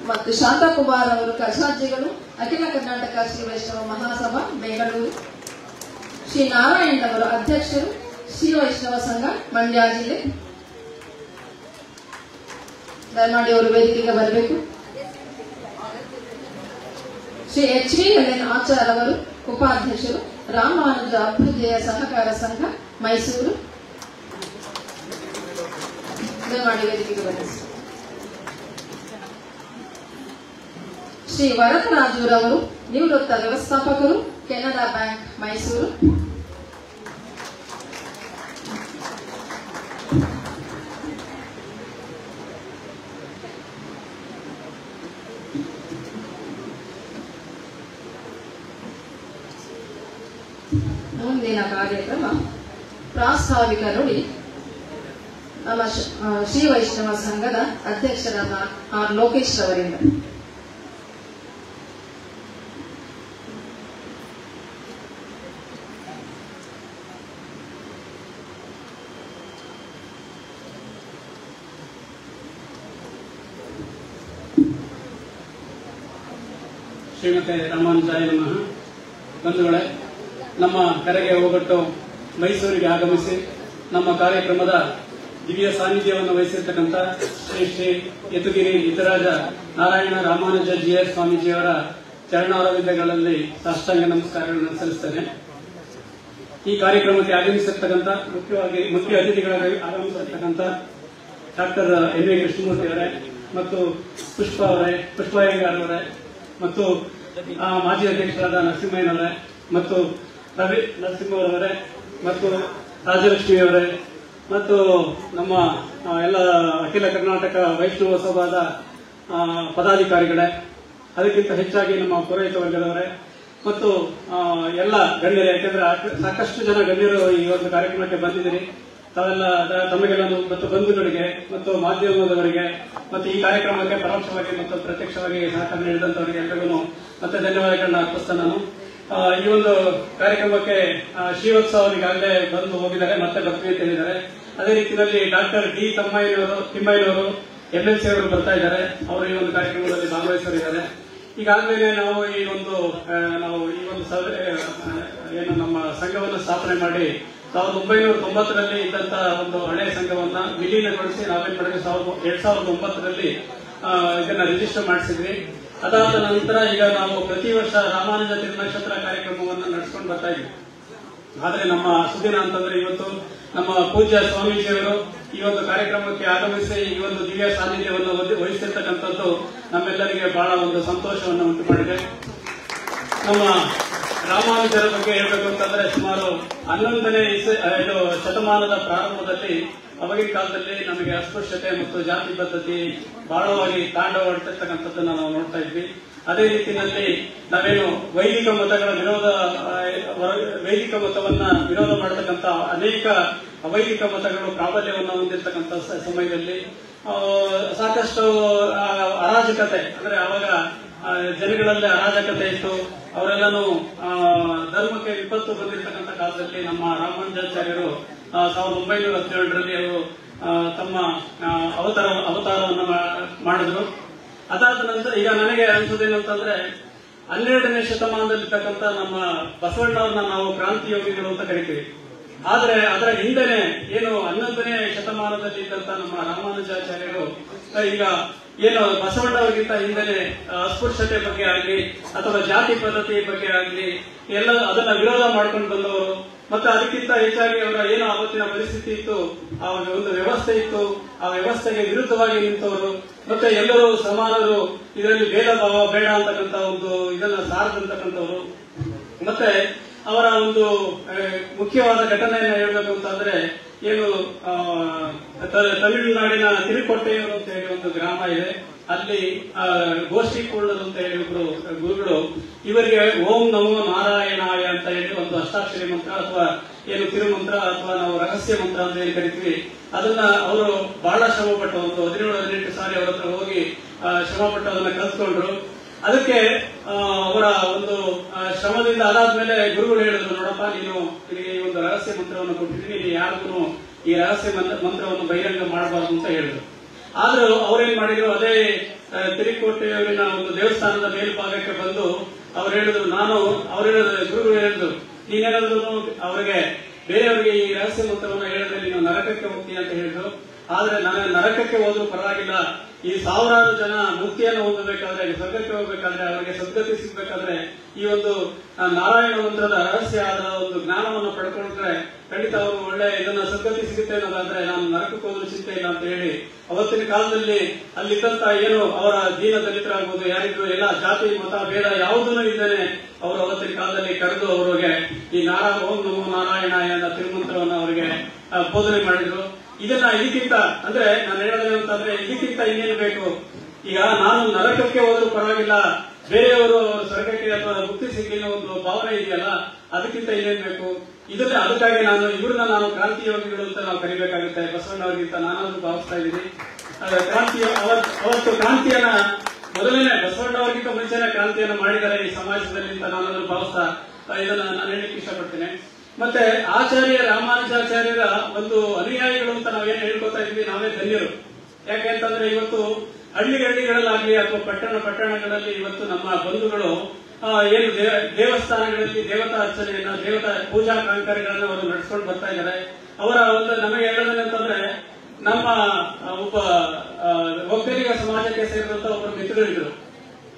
ಮತ್ತು ಶಾಂತಕುಮಾರ್ ಅವರು ಖಜಾಂಚಿಗಳು, ಅಖಿಲ ಕರ್ನಾಟಕ ಶ್ರೀ ವೈಷ್ಣವ ಮಹಾಸಭಾ, ಬೆಂಗಳೂರು. ಶ್ರೀ ನಾರಾಯಣ್ ಅವರು ಅಧ್ಯಕ್ಷರು, ಶ್ರೀ ವೈಷ್ಣವ ಸಂಘ, ಮಂಡ್ಯ ಜಿಲ್ಲೆ. ದಯಮಾಡಿ ಅವರು ವೇದಿಕೆಗೆ ಬರಬೇಕು. Shri H V L Achar ಅವರು ಉಪಾಧ್ಯಕ್ಷರು, ರಾಮಾನುಜ ಅಭ್ಯುದಯ ಸಹಕಾರ ಸಂಘ, ಮೈಸೂರು. ದಯಮಾಡಿ ವೇದಿಕೆಗೆ ಬರಬೇಕು. ಶ್ರೀ ವರದರಾಜುರವರು ನಿವೃತ್ತ ವ್ಯವಸ್ಥಾಪಕರು, ಕೆನರಾ ಬ್ಯಾಂಕ್, ಮೈಸೂರು. ಮುಂದಿನ ಕಾರ್ಯಕ್ರಮ ಪ್ರಾಸ್ತಾವಿಕ ನುಡಿ ನಮ್ಮ ಶ್ರೀ ವೈಷ್ಣವ ಸಂಘದ ಅಧ್ಯಕ್ಷರಾದ ಆರ್ ಲೋಕೇಶ್ ಅವರಿಂದ. ಶ್ರೀಮತಿ ರಾಮಾನುಜಾಯ ನಮಃ. ಬಂಧುಗಳೇ, ನಮ್ಮ ಕರೆಗೆ ಹೋಗೊಟ್ಟು ಮೈಸೂರಿಗೆ ಆಗಮಿಸಿ ನಮ್ಮ ಕಾರ್ಯಕ್ರಮದ ದಿವ್ಯ ಸಾನ್ನಿಧ್ಯವನ್ನು ವಹಿಸಿರ್ತಕ್ಕಂಥ ಶ್ರೀ ಶ್ರೀ ಯತುಗಿರಿ ಹಿತರಾಜ ನಾರಾಯಣ ರಾಮಾನುಜ ಜಿಆರ್ ಸ್ವಾಮೀಜಿಯವರ ಚರಣಾರವಿಂದಗಳಲ್ಲಿ ಸಾಷ್ಟಾಂಗ ನಮಸ್ಕಾರಗಳನ್ನು ಸಲ್ಲಿಸುತ್ತೇನೆ. ಈ ಕಾರ್ಯಕ್ರಮಕ್ಕೆ ಆಗಮಿಸಿರ್ತಕ್ಕಂಥ ಮುಖ್ಯ ಅತಿಥಿಗಳಾಗಿ ಆಗಮಿಸಿರ್ತಕ್ಕಂಥ ಡಾಕ್ಟರ್ ಎನ್ ವಿ ಕೃಷ್ಣಮೂರ್ತಿ ಅವರೇ ಮತ್ತು ಪುಷ್ಪಯ್ಯಂಗಾರ್ ಮತ್ತು ಮಾಜಿ ಅಧ್ಯಕ್ಷರಾದ ನರಸಿಂಹಯ್ಯನವರೇ ಮತ್ತು ರವಿ ನರಸಿಂಹರವರೇ ಮತ್ತು ರಾಜಲಕ್ಷ್ಮಿಯವರೇ ಮತ್ತು ನಮ್ಮ ಎಲ್ಲ ಅಖಿಲ ಕರ್ನಾಟಕ ವೈಷ್ಣವ ಸಭಾದ ಪದಾಧಿಕಾರಿಗಳೇ, ಅದಕ್ಕಿಂತ ಹೆಚ್ಚಾಗಿ ನಮ್ಮ ಪುರೋಹಿತ ವರ್ಗದವರೇ ಮತ್ತು ಎಲ್ಲ ಗಣ್ಯರೇ, ಯಾಕೆಂದ್ರೆ ಸಾಕಷ್ಟು ಜನ ಗಣ್ಯರು ಈ ಒಂದು ಕಾರ್ಯಕ್ರಮಕ್ಕೆ ಬಂದಿದ್ದೀರಿ. ತಾವೆಲ್ಲ ತಮಗೆಲ್ಲ ಮತ್ತು ಬಂಧುಗಳಿಗೆ ಮತ್ತು ಮಾಧ್ಯಮದವರಿಗೆ ಮತ್ತು ಈ ಕಾರ್ಯಕ್ರಮಕ್ಕೆ ಪರೋಕ್ಷವಾಗಿ ಮತ್ತು ಪ್ರತ್ಯಕ್ಷವಾಗಿ ಸಹಕಾರ ನೀಡಿದಂತವರಿಗೆ ಎಲ್ಲರಿಗೂ ಮತ್ತೆ ಧನ್ಯವಾದಗಳನ್ನ ಅರ್ಪಿಸ್ತೇನೆ. ನಾನು ಈ ಒಂದು ಕಾರ್ಯಕ್ರಮಕ್ಕೆ ಶ್ರೀವತ್ಸವ ಈಗಾಗಲೇ ಬಂದು ಹೋಗಿದ್ದಾರೆ, ಮತ್ತೆ ಬರ್ತೀವಿ ಅಂತ ಹೇಳಿದ್ದಾರೆ. ಅದೇ ರೀತಿಯಲ್ಲಿ ಡಾಕ್ಟರ್ ಡಿ ತಿಮ್ಮಯ್ಯನವರು MLC ಅವರು ಬರ್ತಾ ಇದ್ದಾರೆ. ಅವರು ಈ ಒಂದು ಕಾರ್ಯಕ್ರಮದಲ್ಲಿ ಭಾಗವಹಿಸಲಿದ್ದಾರೆ. ಈಗಾಗಲೇ ನಾವು ಈ ಒಂದು ಏನು ನಮ್ಮ ಸಂಘವನ್ನು ಸ್ಥಾಪನೆ ಮಾಡಿ 1990ರಲ್ಲಿ ಇದ್ದಂತಹ ಒಂದು ಹಳೆಯ ಸಂಘವನ್ನ ವಿಲೀನಗೊಳಿಸಿ ನಾವೇನ್ ಮಾಡಿದ್ವಿ 2009ರಲ್ಲಿ ಇದನ್ನ ರಿಜಿಸ್ಟರ್ ಮಾಡಿಸಿದ್ವಿ. ಅದಾದ ನಂತರ ಈಗ ನಾವು ಪ್ರತಿ ವರ್ಷ ರಾಮಾನುಜ ತಿರುನಕ್ಷತ್ರ ಕಾರ್ಯಕ್ರಮವನ್ನು ನಡೆಸ್ಕೊಂಡು ಬರ್ತಾ ಇದ್ವಿ. ಆದ್ರೆ ನಮ್ಮ ಸುದಿನ ಅಂತಂದ್ರೆ ಇವತ್ತು ನಮ್ಮ ಪೂಜ್ಯ ಸ್ವಾಮೀಜಿಯವರು ಈ ಒಂದು ಕಾರ್ಯಕ್ರಮಕ್ಕೆ ಆಗಮಿಸಿ ಈ ಒಂದು ದಿವ್ಯ ಸಾನ್ನಿಧ್ಯವನ್ನು ವಹಿಸಿರ್ತಕ್ಕಂಥದ್ದು ನಮ್ಮೆಲ್ಲರಿಗೆ ಬಹಳ ಒಂದು ಸಂತೋಷವನ್ನು ಉಂಟು ಮಾಡಿದೆ. ನಮ್ಮ ರಾಮಾನುಜರ ಬಗ್ಗೆ ಹೇಳಬೇಕು ಅಂತಂದ್ರೆ ಸುಮಾರು 11ನೇ ಶತಮಾನದ ಪ್ರಾರಂಭದಲ್ಲಿ ಅವಾಗಿನ ಕಾಲದಲ್ಲಿ ನಮಗೆ ಅಸ್ಪೃಶ್ಯತೆ ಮತ್ತು ಜಾತಿ ಪದ್ಧತಿ ಬಹಳವಾಗಿ ತಾಂಡವಡ್ತಿರ್ತಕ್ಕಂಥದ್ದನ್ನು ನಾವು ನೋಡ್ತಾ ಇದ್ವಿ. ಅದೇ ರೀತಿಯಲ್ಲಿ ನಾವೇನು ವೈದಿಕ ಮತವನ್ನ ವಿರೋಧ ಮಾಡತಕ್ಕಂಥ ಅನೇಕ ಅವೈದಿಕ ಮತಗಳು ಪ್ರಾಬಲ್ಯವನ್ನು ಹೊಂದಿರತಕ್ಕಂಥ ಸಮಯದಲ್ಲಿ ಸಾಕಷ್ಟು ಅರಾಜಕತೆ, ಅಂದ್ರೆ ಅವಾಗ ಜನಗಳಲ್ಲಿ ಅರಾಜಕತೆ ಇತ್ತು. ಅವರೆಲ್ಲನೂ ಧರ್ಮಕ್ಕೆ ವಿಪತ್ತು ಬಂದಿರತಕ್ಕಂಥ ಕಾಲದಲ್ಲಿ ನಮ್ಮ ರಾಮಾನುಜಾಚಾರ್ಯರು 1917ರಲ್ಲಿ ಅವರು ತಮ್ಮ ಅವತಾರವನ್ನು ಮಾಡಿದ್ರು. ಅದಾದ ನಂತರ ಈಗ ನನಗೆ ಅನಿಸೋದೇನಂತಂದ್ರೆ 12ನೇ ಶತಮಾನದಲ್ಲಿರ್ತಕ್ಕಂಥ ನಮ್ಮ ಬಸವಣ್ಣವ್ರನ್ನ ನಾವು ಕ್ರಾಂತಿ ಯೋಗಿಗಳು ಅಂತ ಕರಿತೀವಿ. ಆದ್ರೆ ಅದರ ಹಿಂದೆನೆ ಏನು 11ನೇ ಶತಮಾನದಲ್ಲಿ ಇದ್ದಂತ ನಮ್ಮ ರಾಮಾನುಜಾಚಾರ್ಯರು ಈಗ ಏನು ಬಸವಣ್ಣವರಿಗಿಂತ ಹಿಂದೆನೆ ಅಸ್ಪೃಶ್ಯತೆ ಬಗ್ಗೆ ಆಗಲಿ ಅಥವಾ ಜಾತಿ ಪದ್ಧತಿ ಬಗ್ಗೆ ಆಗಲಿ ಎಲ್ಲ ಅದನ್ನ ವಿರೋಧ ಮಾಡ್ಕೊಂಡು ಬಂದವರು. ಮತ್ತೆ ಅದಕ್ಕಿಂತ ಹೆಚ್ಚಾಗಿ ಅವರ ಏನು ಆವತ್ತಿನ ಪರಿಸ್ಥಿತಿ ಇತ್ತು, ಆ ಒಂದು ವ್ಯವಸ್ಥೆ ಇತ್ತು, ಆ ವ್ಯವಸ್ಥೆಗೆ ವಿರುದ್ಧವಾಗಿ ನಿಂತವರು. ಮತ್ತೆ ಎಲ್ಲರೂ ಸಮಾನರು, ಇದರಲ್ಲಿ ಭೇದ ಭಾವ ಬೇಡ ಅಂತಕ್ಕಂಥ ಒಂದು ಇದನ್ನ ಸಾರದಂತಕ್ಕಂಥವ್ರು. ಮತ್ತೆ ಅವರ ಒಂದು ಮುಖ್ಯವಾದ ಘಟನೆಯನ್ನು ಹೇಳಬೇಕು ಅಂತಂದ್ರೆ ಏನು ತಮಿಳುನಾಡಿನ ತಿರುಕೊಟ್ಟೆಯೂರು ಅಂತ ಹೇಳಿ ಒಂದು ಗ್ರಾಮ ಇದೆ. ಅಲ್ಲಿ ಗೋಷ್ಠಿ ಪೂರ್ಣರು ಅಂತ ಹೇಳಿ ಒಬ್ರು ಗುರುಗಳು ಇವರಿಗೆ ಓಂ ನಮೋ ನಾರಾಯಣಾಯ ಅಂತ ಹೇಳಿ ಒಂದು ಅಷ್ಟಾಕ್ಷರಿ ಮಂತ್ರ ಅಥವಾ ಏನು ತಿರುಮಂತ್ರ ಅಥವಾ ನಾವು ರಹಸ್ಯ ಮಂತ್ರ ಅಂತ ಹೇಳಿ ಕರಿತೀವಿ. ಅದನ್ನ ಅವರು ಬಹಳ ಶ್ರಮ ಪಟ್ಟು ಒಂದು 17-18 ಸಾರಿ ಅವರ ಹತ್ರ ಹೋಗಿ ಶ್ರಮ ಪಟ್ಟು ಅದನ್ನ ಕಲ್ತ್ಕೊಂಡ್ರು. ಅದಕ್ಕೆ ಅವರ ಒಂದು ಶ್ರಮದಿಂದ ಅದಾದ್ಮೇಲೆ ಗುರುಗಳು ಹೇಳಿದ್ರು, ನೋಡಪ್ಪ ನೀನು ನಿನಗೆ ಈ ಒಂದು ರಹಸ್ಯ ಮಂತ್ರವನ್ನು ಕೊಟ್ಟಿದ್ದೀನಿ, ನೀನು ಯಾರಿಗೂ ಈ ರಹಸ್ಯ ಮಂತ್ರವನ್ನು ಬಹಿರಂಗ ಮಾಡಬಾರ್ದು ಅಂತ ಹೇಳಿದ್ರು. ಆದ್ರೂ ಅವ್ರೇನ್ ಮಾಡಿದ್ರು, ಅದೇ ತಿರುಕೋಟೆಯವರಿನ ಒಂದು ದೇವಸ್ಥಾನದ ಮೇಲ್ಭಾಗಕ್ಕೆ ಬಂದು ಅವ್ರು ಹೇಳಿದ್ರು, ಗುರುಗಳು ಹೇಳಿದ್ರು, ನೀನೇನಾದ್ರೂ ಅವರಿಗೆ ಬೇರೆಯವರಿಗೆ ಈ ರಹಸ್ಯ ಮಂತ್ರವನ್ನು ಹೇಳಿದ್ರೆ ನೀನು ನರಕಕ್ಕೆ ಹೋಗ್ತೀಯ ಅಂತ ಹೇಳಿದ್ರು. ಆದ್ರೆ ನಾನು ನರಕಕ್ಕೆ ಹೋದ್ರೂ ಪರವಾಗಿಲ್ಲ, ಈ ಸಾವಿರಾರು ಜನ ಮುಕ್ತಿಯನ್ನು ಹೊಂದಬೇಕಾದ್ರೆ, ಸ್ವರ್ಗಕ್ಕೆ ಹೋಗ್ಬೇಕಾದ್ರೆ, ಅವರಿಗೆ ಸದ್ಗತಿ ಸಿಗ್ಬೇಕಾದ್ರೆ ಈ ಒಂದು ನಾರಾಯಣ ಮಂತ್ರದ ರಹಸ್ಯ ಆದ ಒಂದು ಜ್ಞಾನವನ್ನು ಪಡ್ಕೊಂಡ್ರೆ ಖಂಡಿತ ಅವರು ಒಳ್ಳೆ ಇದನ್ನ ಸದ್ಗತಿ ಸಿಗುತ್ತೆ ಅನ್ನೋದಾದ್ರೆ ನಾನು ನರಕಕ್ಕೆ ಹೋದ್ರೂ ಚಿಂತೆ ಇಲ್ಲ ಅಂತ ಹೇಳಿ ಅವತ್ತಿನ ಕಾಲದಲ್ಲಿ ಅಲ್ಲಿದ್ದಂತ ಏನು ಅವರ ದೀನ ದಲಿತರಾಗ್ಬೋದು, ಯಾರಿಗೂ ಎಲ್ಲ ಜಾತಿ ಮತ ಭೇದ ಯಾವುದೂ ಇದ್ದೇನೆ ಅವರು ಅವತ್ತಿನ ಕಾಲದಲ್ಲಿ ಕರೆದು ಅವರಿಗೆ ಈ ಓಂ ನಮೋ ನಾರಾಯಣ ಎಂಬ ತಿರುಮಂತ್ರವನ್ನು ಅವರಿಗೆ ಬೋಧನೆ ಮಾಡಿದ್ರು. ಇದಕ್ಕಿಂತ ಅಂದ್ರೆ ನಾನು ಹೇಳೋದೇನು ಅಂತಂದ್ರೆ, ಇದಕ್ಕಿಂತ ಇನ್ನೇನು ಬೇಕು? ಈಗ ನಾನು ನರಕಕ್ಕೆ ಹೋದ್ರೂ ಪರವಾಗಿಲ್ಲ, ಬೇರೆಯವರು ಸ್ವರ್ಗಕ್ಕೆ ಅಥವಾ ಮುಕ್ತಿ ಸಿಗಲಿನ ಒಂದು ಭಾವನೆ ಇದೆಯಲ್ಲ, ಅದಕ್ಕಿಂತ ಇನ್ನೇನ್ ಬೇಕು? ಅದಕ್ಕಾಗಿ ಇವ್ರನ್ನ ನಾನು ಕ್ರಾಂತಿ ಯೋಗಿಗಳು ಅಂತ ನಾವು ಕರಿಬೇಕಾಗುತ್ತೆ. ಬಸವಣ್ಣವರಿಗಿಂತ ನಾನಾದ್ರೂ ಭಾವಿಸ್ತಾ ಇದ್ದೀನಿ. ಅವತ್ತು ಕ್ರಾಂತಿಯನ್ನ ಮೊದಲನೇ ಬಸವಣ್ಣವರಿಗಿಂತ ಮುಂಚೆನೆ ಕ್ರಾಂತಿಯನ್ನ ಮಾಡಿದ್ದಾರೆ ಈ ಸಮಾಜದಲ್ಲಿ ಅಂತ ನಾನಾದ್ರೂ ಭಾವಿಸ್ತಾ ಇದನ್ನ ನಾನು ಹೇಳಲಿಕ್ಕೆ ಇಷ್ಟಪಡ್ತೇನೆ. ಮತ್ತೆ ಆಚಾರ್ಯ ರಾಮಾನುಜಾಚಾರ್ಯರ ಒಂದು ಅನುಯಾಯಿಗಳು ಅಂತ ನಾವೇನು ಹೇಳ್ಕೊತಾ ಇದ್ವಿ, ನಾವೇ ಧನ್ಯರು. ಯಾಕೆಂತಂದ್ರೆ ಇವತ್ತು ಹಳ್ಳಿಗಳಲ್ಲಾಗ್ಲಿ ಅಥವಾ ಪಟ್ಟಣಗಳಲ್ಲಿ ಇವತ್ತು ನಮ್ಮ ಬಂಧುಗಳು ಏನು ದೇವಸ್ಥಾನಗಳಲ್ಲಿ ದೇವತಾ ಅರ್ಚನೆಯನ್ನ, ದೇವತಾ ಪೂಜಾ ಕಾಂಕರ್ಯಗಳನ್ನ ಅವರು ನಡೆಸ್ಕೊಂಡು ಬರ್ತಾ ಇದ್ದಾರೆ. ಅವರ ಒಂದು ನಮಗೆ ಹೇಳೋದೇನಂತಂದ್ರೆ, ನಮ್ಮ ಒಬ್ಬ ಒಕ್ಕಲಿಗ ಸಮಾಜಕ್ಕೆ ಸೇರಿದಂತ ಒಬ್ಬರು ಮಿತ್ರರಿದ್ರು.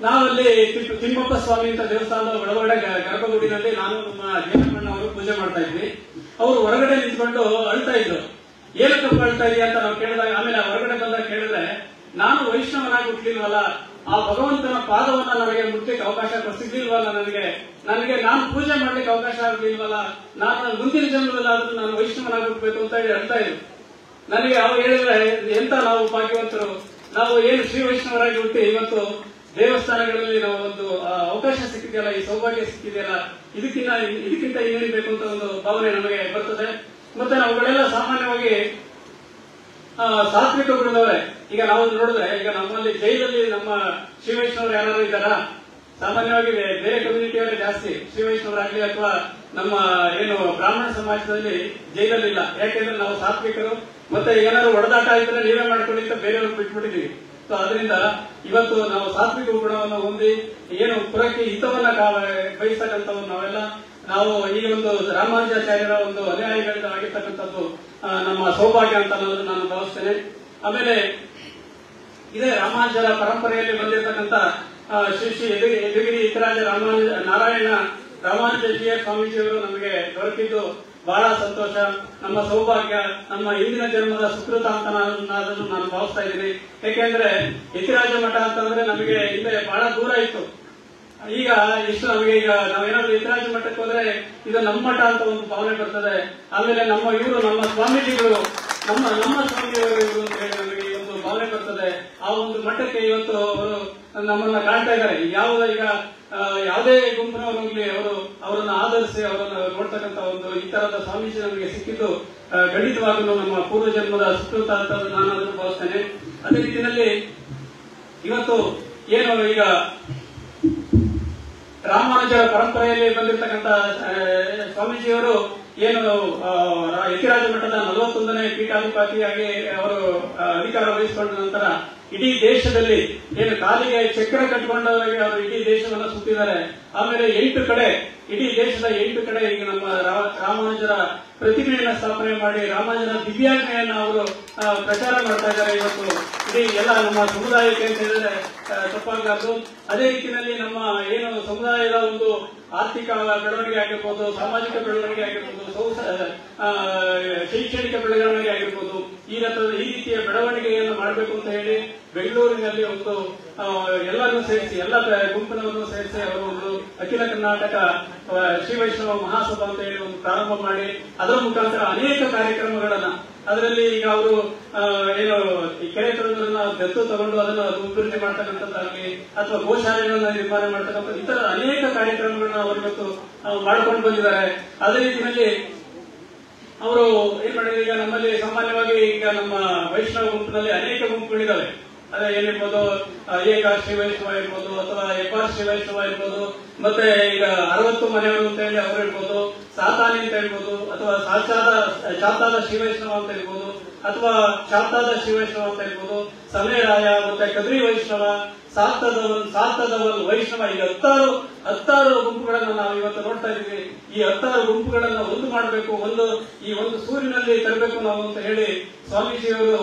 ನಾವಲ್ಲಿ ತಿಮ್ಮಪ್ಪ ಸ್ವಾಮಿ ಅಂತ ದೇವಸ್ಥಾನದ ಒಳಗಡೆ ಗರ್ಭಗುಡಿನಲ್ಲಿ ನಾನು ನಮ್ಮ ಜೇನಮ್ಮಣ್ಣ ಅವರು ಪೂಜೆ ಮಾಡ್ತಾ ಇದ್ವಿ. ಅವರು ಹೊರಗಡೆ ನಿಂತ್ಕೊಂಡು ಅಳ್ತಾ ಇದ್ರು. ಏನಕ್ಕಪ್ಪ ಅಳ್ತಾ ಇದೆಯಾ ಅಂತ ನಾವು ಕೇಳಿದಾಗ, ಆಮೇಲೆ ಹೊರಗಡೆ ಬಂದಾಗ ಕೇಳಿದ್ರೆ, ನಾನು ವೈಷ್ಣವನಾಗಿ ಹುಟ್ಟಲಿಲ್ವಲ್ಲ, ಆ ಭಗವಂತನ ಪಾದವನ್ನ ನನಗೆ ಮುಟ್ಲಿಕ್ಕೆ ಅವಕಾಶ ಸಿಗ್ಲಿಲ್ವಲ್ಲ, ನನಗೆ ನಾನು ಪೂಜೆ ಮಾಡ್ಲಿಕ್ಕೆ ಅವಕಾಶ ಆಗ್ಲಿಲ್ವಲ್ಲ, ನಾನು ಮುಂದಿನ ಜನ್ಮದಲ್ಲಾದ್ರೂ ನಾನು ವೈಷ್ಣವನಾಗಿ ಹುಟ್ಟಬೇಕು ಅಂತ ಹೇಳಿ ಅಳ್ತಾ ಇದ್ರು. ನನಗೆ ಅವ್ರು ಹೇಳಿದ್ರೆ, ಎಂತ ನಾವು ಭಾಗ್ಯವಂತರು, ನಾವು ಏನು ಶ್ರೀ ವೈಷ್ಣವರಾಗಿ ಹುಟ್ಟಿ ಇವತ್ತು ದೇವಸ್ಥಾನಗಳಲ್ಲಿ ನಾವು ಒಂದು ಅವಕಾಶ ಸಿಕ್ಕಿದೆಯಲ್ಲ, ಈ ಸೌಭಾಗ್ಯ ಸಿಕ್ಕಿದೆಯಲ್ಲ, ಇದಕ್ಕಿಂತ ಇನ್ನೇನು ಬೇಕು ಅಂತ ಒಂದು ಭಾವನೆ ನಮಗೆ ಬರ್ತದೆ. ಮತ್ತೆ ನಾವುಗಳೆಲ್ಲ ಸಾಮಾನ್ಯವಾಗಿ ಸಾತ್ವಿಕ ಗುಣದವರೇ. ಈಗ ನಾವು ನೋಡಿದ್ರೆ, ಈಗ ನಮ್ಮಲ್ಲಿ ಜೈಲಲ್ಲಿ ನಮ್ಮ ಶ್ರೀ ವೈಷ್ಣವರು ಯಾರು ಇದ್ದಾರಾ? ಸಾಮಾನ್ಯವಾಗಿ ಬೇರೆ ಕಮ್ಯುನಿಟಿಯವರೇ ಜಾಸ್ತಿ ಶ್ರೀ ವೈಷ್ಣವರಾಗ್ಲಿ ಅಥವಾ ನಮ್ಮ ಏನು ಬ್ರಾಹ್ಮಣ ಸಮಾಜದಲ್ಲಿ ಜೈಲಲ್ಲಿಲ್ಲ. ಯಾಕೆಂದ್ರೆ ನಾವು ಸಾತ್ವಿಕರು. ಮತ್ತೆ ಏನಾದ್ರು ಹೊಡೆದಾಟ ಇದ್ರೆ ನೀವೇ ಮಾಡ್ಕೊಳ್ಳಿ ಅಂತ ಬೇರೆಯವ್ರಿಗೆ ಬಿಟ್ಬಿಟ್ಟಿದೀವಿ. ಸೊ ಅದರಿಂದ ಇವತ್ತು ನಾವು ಸಾತ್ವಿಕ ಗುಣವನ್ನು ಹೊಂದಿ ಏನು ಪುರಕ್ಕೆ ಹಿತವನ್ನ ಬಯಸ್ತಕ್ಕಂಥವ್ರು ನಾವು ಈ ಒಂದು ರಾಮಾನುಜಾಚಾರ್ಯರ ಒಂದು ಅನುಯಾಯಿಗಳಾಗಿರ್ತಕ್ಕಂಥದ್ದು ನಮ್ಮ ಸೌಭಾಗ್ಯ ಅಂತ ನಾನು ಭಾವಿಸ್ತೇನೆ. ಆಮೇಲೆ ಇದೇ ರಾಮಾನುಜರ ಪರಂಪರೆಯಲ್ಲಿ ಬಂದಿರತಕ್ಕಂಥ ಶ್ರೀ ಯದುಗಿರಿ ಇತರಾಜ ನಾರಾಯಣ ರಾಮಾನುಜೀಯ ಸ್ವಾಮೀಜಿಯವರು ನಮಗೆ ದೊರಕಿದ್ದು ಬಹಳ ಸಂತೋಷ, ನಮ್ಮ ಸೌಭಾಗ್ಯ, ನಮ್ಮ ಹಿಂದಿನ ಜನ್ಮದ ಸುಕೃತ ಅಂತ ನಾನು ಭಾವಿಸ್ತಾ ಇದ್ದೀನಿ. ಯಾಕೆಂದ್ರೆ ಯತಿರಾಜ ಮಠ ಅಂತಂದ್ರೆ ನಮಗೆ ಹಿಂದೆ ಬಹಳ ದೂರ ಇತ್ತು. ಈಗ ಇಷ್ಟು ನಮಗೆ ಈಗ ನಾವೇನಾದ್ರೂ ಯತಿರಾಜ ಮಠಕ್ಕೆ ಹೋದ್ರೆ ಇದು ನಮ್ಮ ಮಠ ಅಂತ ಒಂದು ಭಾವನೆ ಬರ್ತದೆ. ಆಮೇಲೆ ನಮ್ಮ ಸ್ವಾಮೀಜಿಗಳು ನಮ್ಮ ಸ್ವಾಮಿಯವರು ಇವರು ಅಂತ ಹೇಳಿ ನಮಗೆ ಈ ಒಂದು ಭಾವನೆ ಬರ್ತದೆ. ಆ ಒಂದು ಮಠಕ್ಕೆ ಇವತ್ತು ಅವರು ನಮ್ಮನ್ನ ಕಾಣ್ತಾ ಇದ್ದಾರೆ. ಈಗ ಯಾವುದೇ ಗುಂಪಿನವರಾಗ್ಲಿ ಅವರನ್ನು ಆಧರಿಸಿ ಅವರನ್ನು ನೋಡ್ತಕ್ಕಂಥ ಒಂದು ಈ ತರದ ಸ್ವಾಮೀಜಿ ನಮಗೆ ಸಿಕ್ಕಿದ್ದು ಖಂಡಿತವಾಗಲೂ ನಮ್ಮ ಪೂರ್ವ ಜನ್ಮದ ಸುಕೃತ ಅಂತ ನಾನು ಅದನ್ನು ಭಾವಿಸ್ತೇನೆ. ಅದೇ ರೀತಿಯಲ್ಲಿ ಇವತ್ತು ಏನು ಈಗ ರಾಮಾನುಜರ ಪರಂಪರೆಯಲ್ಲಿ ಬಂದಿರತಕ್ಕಂಥ ಸ್ವಾಮೀಜಿಯವರು ಏನು ಯತಿರಾಜ ಮಠದ 41ನೇ ಪೀಠಾಧಿಪತಿಯಾಗಿ ಅವರು ಅಧಿಕಾರ ವಹಿಸಿಕೊಂಡ ನಂತರ ಇಡೀ ದೇಶದಲ್ಲಿ ಏನು ಕಾಲಿಗೆ ಚಕ್ರ ಕಟ್ಟಿಕೊಂಡವರಿಗೆ ಅವರು ಇಡೀ ದೇಶವನ್ನು ಸುತ್ತಿದ್ದಾರೆ. ಆಮೇಲೆ 8 ಕಡೆ ಇಡೀ ದೇಶದ 8 ಕಡೆ ಈಗ ನಮ್ಮ ರಾಮಾನುಜರ ಪ್ರತಿಮೆಯನ್ನು ಸ್ಥಾಪನೆ ಮಾಡಿ ರಾಮಾನುಜರ ದಿವ್ಯಾಜ್ಞೆಯನ್ನು ಅವರು ಪ್ರಚಾರ ಮಾಡ್ತಾ ಇದ್ದಾರೆ. ಇವತ್ತು ಇಡೀ ಎಲ್ಲ ನಮ್ಮ ಸಮುದಾಯಕ್ಕೆ ಅಂತ ಹೇಳಿದ್ರೆ ತಪ್ಪಾಗಲಾರದು. ಅದೇ ರೀತಿಯಲ್ಲಿ ನಮ್ಮ ಏನು ಸಮುದಾಯದ ಒಂದು ಆರ್ಥಿಕ ಬೆಳವಣಿಗೆ ಆಗಿರ್ಬೋದು, ಸಾಮಾಜಿಕ ಬೆಳವಣಿಗೆ ಆಗಿರ್ಬೋದು, ಶೈಕ್ಷಣಿಕ ಬೆಳವಣಿಗೆ ಆಗಿರ್ಬೋದು, ಈ ರೀತಿಯ ಬೆಳವಣಿಗೆಯನ್ನು ಮಾಡಬೇಕು ಅಂತ ಹೇಳಿ ಬೆಂಗಳೂರಿನಲ್ಲಿ ಒಂದು ಎಲ್ಲರನ್ನು ಸೇರಿಸಿ ಎಲ್ಲ ಗುಂಪಿನವರನ್ನು ಸೇರಿಸಿ ಅವರು ಒಂದು ಅಖಿಲ ಕರ್ನಾಟಕ ಶ್ರೀ ವೈಷ್ಣವ ಮಹಾಸಭಾ ಅಂತ ಹೇಳಿ ಒಂದು ಪ್ರಾರಂಭ ಮಾಡಿ ಅದರ ಮುಖಾಂತರ ಅನೇಕ ಕಾರ್ಯಕ್ರಮಗಳನ್ನ ಅದರಲ್ಲಿ ಈಗ ಅವರು ಏನು ಈ ಕೆರೆ ತೊರೆಗಳನ್ನ ದತ್ತು ತಗೊಂಡು ಅದನ್ನು ಅಭಿವೃದ್ಧಿ ಮಾಡ್ತಕ್ಕಂಥದ್ದಾಗಲಿ ಅಥವಾ ಗೋಶಾಲೆಗಳನ್ನ ನಿರ್ಮಾಣ ಮಾಡ್ತಕ್ಕಂಥ ಇತರ ಅನೇಕ ಕಾರ್ಯಕ್ರಮಗಳನ್ನ ಅವರು ಇವತ್ತು ಮಾಡ್ಕೊಂಡು ಬಂದಿದ್ದಾರೆ. ಅದೇ ರೀತಿಯಲ್ಲಿ ಅವರು ಏನ್ ಮಾಡಿದ್ರೆ ಈಗ ನಮ್ಮಲ್ಲಿ ಸಾಮಾನ್ಯವಾಗಿ ಈಗ ನಮ್ಮ ವೈಷ್ಣವ ಗುಂಪಿನಲ್ಲಿ ಅನೇಕ ಗುಂಪುಗಳಿದಾವೆ. ಅದೇ ಏನಿರ್ಬೋದು ಏಕ ಶ್ರೀ ವೈಷ್ಣವ ಇರ್ಬೋದು ಅಥವಾ ಎಬ್ಬಾರ್ ಶ್ರೀ ವೈಷ್ಣವ ಇರ್ಬೋದು, ಮತ್ತೆ ಈಗ 60 ಮನೆಯವರು ಅಂತ ಹೇಳಿ ಅವರು ಇರ್ಬೋದು, ಸಾತಾನಿ ಅಂತ ಹೇಳ್ಬೋದು, ಅಥವಾ ಚಾತಾದ ಶ್ರೀ ವೈಷ್ಣವ ಅಂತ ಇರ್ಬೋದು, ಅಥವಾ ಚಾತಾದ ಶ್ರೀ ವೈಷ್ಣವ ಅಂತ ಇರ್ಬೋದು, ಸಮಯರಾಯ ಮತ್ತೆ ಕದ್ರಿ ವೈಷ್ಣವ, ಸಾತದವಲ್ ವೈಷ್ಣವ, ಈಗ 10 ಗುಂಪುಗಳನ್ನು ನಾವು ಇವತ್ತು ನೋಡ್ತಾ ಇದ್ದೀವಿ. ಈ 10 ಗುಂಪುಗಳನ್ನು ಒಂದು ಮಾಡಬೇಕು, ಈ ಒಂದು ಸೂರಿನಲ್ಲಿ ತರಬೇಕು ನಾವು ಅಂತ ಹೇಳಿ ಸ್ವಾಮೀಜಿಯವರು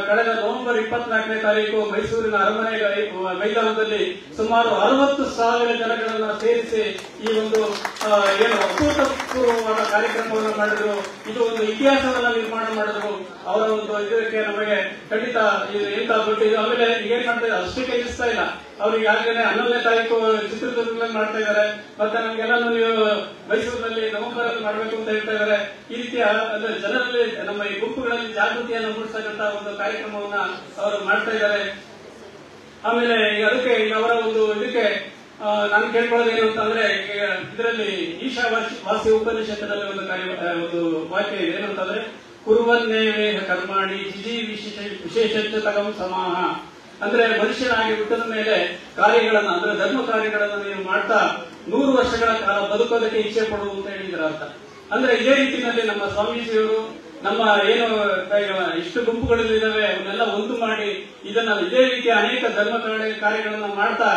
ಕಳೆದ ನವೆಂಬರ್ 24ನೇ ತಾರೀಕು ಮೈಸೂರಿನ ಅರಮನೆ ಮೈದಾನದಲ್ಲಿ ಸುಮಾರು 60,000 ಜನಗಳನ್ನ ಸೇರಿಸಿ ಈ ಒಂದು ಏನು ಅಭೂತಪೂರ್ವವಾದ ಕಾರ್ಯಕ್ರಮವನ್ನು ಮಾಡಿದ್ರು. ಇದು ಒಂದು ಇತಿಹಾಸವನ್ನ ನಿರ್ಮಾಣ ಮಾಡಿದ್ರು. ಅವರ ಒಂದು ಇದಕ್ಕೆ ನಮಗೆ ಖಂಡಿತ ಎಂತ ದೊಡ್ಡ ಇದು. ಆಮೇಲೆ ಏನ್ ಮಾಡ್ತಾ ಇದ್ದಾರೆ ಅಷ್ಟಕ್ಕೆ ನಿಲ್ಲಿಸ್ತಾ ಇಲ್ಲ. ಅವ್ರು ಈಗಾಗಲೇ 11ನೇ ತಾರೀಕು ಚಿತ್ರದುರ್ಗದಲ್ಲಿ ಮಾಡ್ತಾ ಇದ್ದಾರೆ. ಮತ್ತೆ ನಮ್ಗೆಲ್ಲಾನು ನೀವು ಮೈಸೂರಿನಲ್ಲಿ ನವೆಂಬರ್ ಅಲ್ಲಿ ಮಾಡಬೇಕು ಅಂತ ಹೇಳ್ತಾ ಇದ್ದಾರೆ. ಈ ರೀತಿಯ ಅಂದ್ರೆ ಜನರಲ್ಲಿ ನಮ್ಮ ಈ ಗುಂಪುಗಳಲ್ಲಿ ಜಾಗೃತಿಯನ್ನು ಮೂಡಿಸತಕ್ಕಂತ ಒಂದು ಕಾರ್ಯಕ್ರಮವನ್ನ ಅವರು ಮಾಡ್ತಾ ಇದ್ದಾರೆ. ಆಮೇಲೆ ಈಗ ಅದಕ್ಕೆ ಈಗ ಅವರ ಒಂದು ಇದಕ್ಕೆ ನಾನು ಕೇಳ್ಕೊಳ್ಳೋದು ಏನು ಅಂತಂದ್ರೆ, ಇದರಲ್ಲಿ ಈಶಾವಾಸ್ಯ ಉಪನಿಷತ್ತಿನಲ್ಲಿ ಒಂದು ವಾಕ್ಯ ಇದೆ. ಏನಂತಂದ್ರೆ ಕುರುವನ್ನೇವೇಹ ಕರ್ಮಾಣಿ ಜಿಜಿ ವಿಶೇಷತಗಂ ಸಮಾಹ, ಅಂದ್ರೆ ಮನುಷ್ಯನಾಗಿ ಹುಟ್ಟಿದ ಮೇಲೆ ಕಾರ್ಯಗಳನ್ನ ಅಂದ್ರೆ ಧರ್ಮ ಕಾರ್ಯಗಳನ್ನ ನೀವು ಮಾಡ್ತಾ 100 ವರ್ಷಗಳ ಕಾಲ ಬದುಕೋದಕ್ಕೆ ಇಚ್ಛೆ ಪಡುವುದು ಅಂತ ಹೇಳಿದ್ರ ಅರ್ಥ. ಅಂದ್ರೆ ಇದೇ ರೀತಿಯಲ್ಲಿ ನಮ್ಮ ಸ್ವಾಮೀಜಿಯವರು ನಮ್ಮ ಏನು ಇಷ್ಟು ಗುಂಪುಗಳಿದ್ದಾವೆ ಅವನ್ನೆಲ್ಲ ಒಂದು ಮಾಡಿ ಇದನ್ನ ಇದೇ ರೀತಿಯ ಅನೇಕ ಧರ್ಮ ಕಾರ್ಯಗಳನ್ನ ಮಾಡ್ತಾ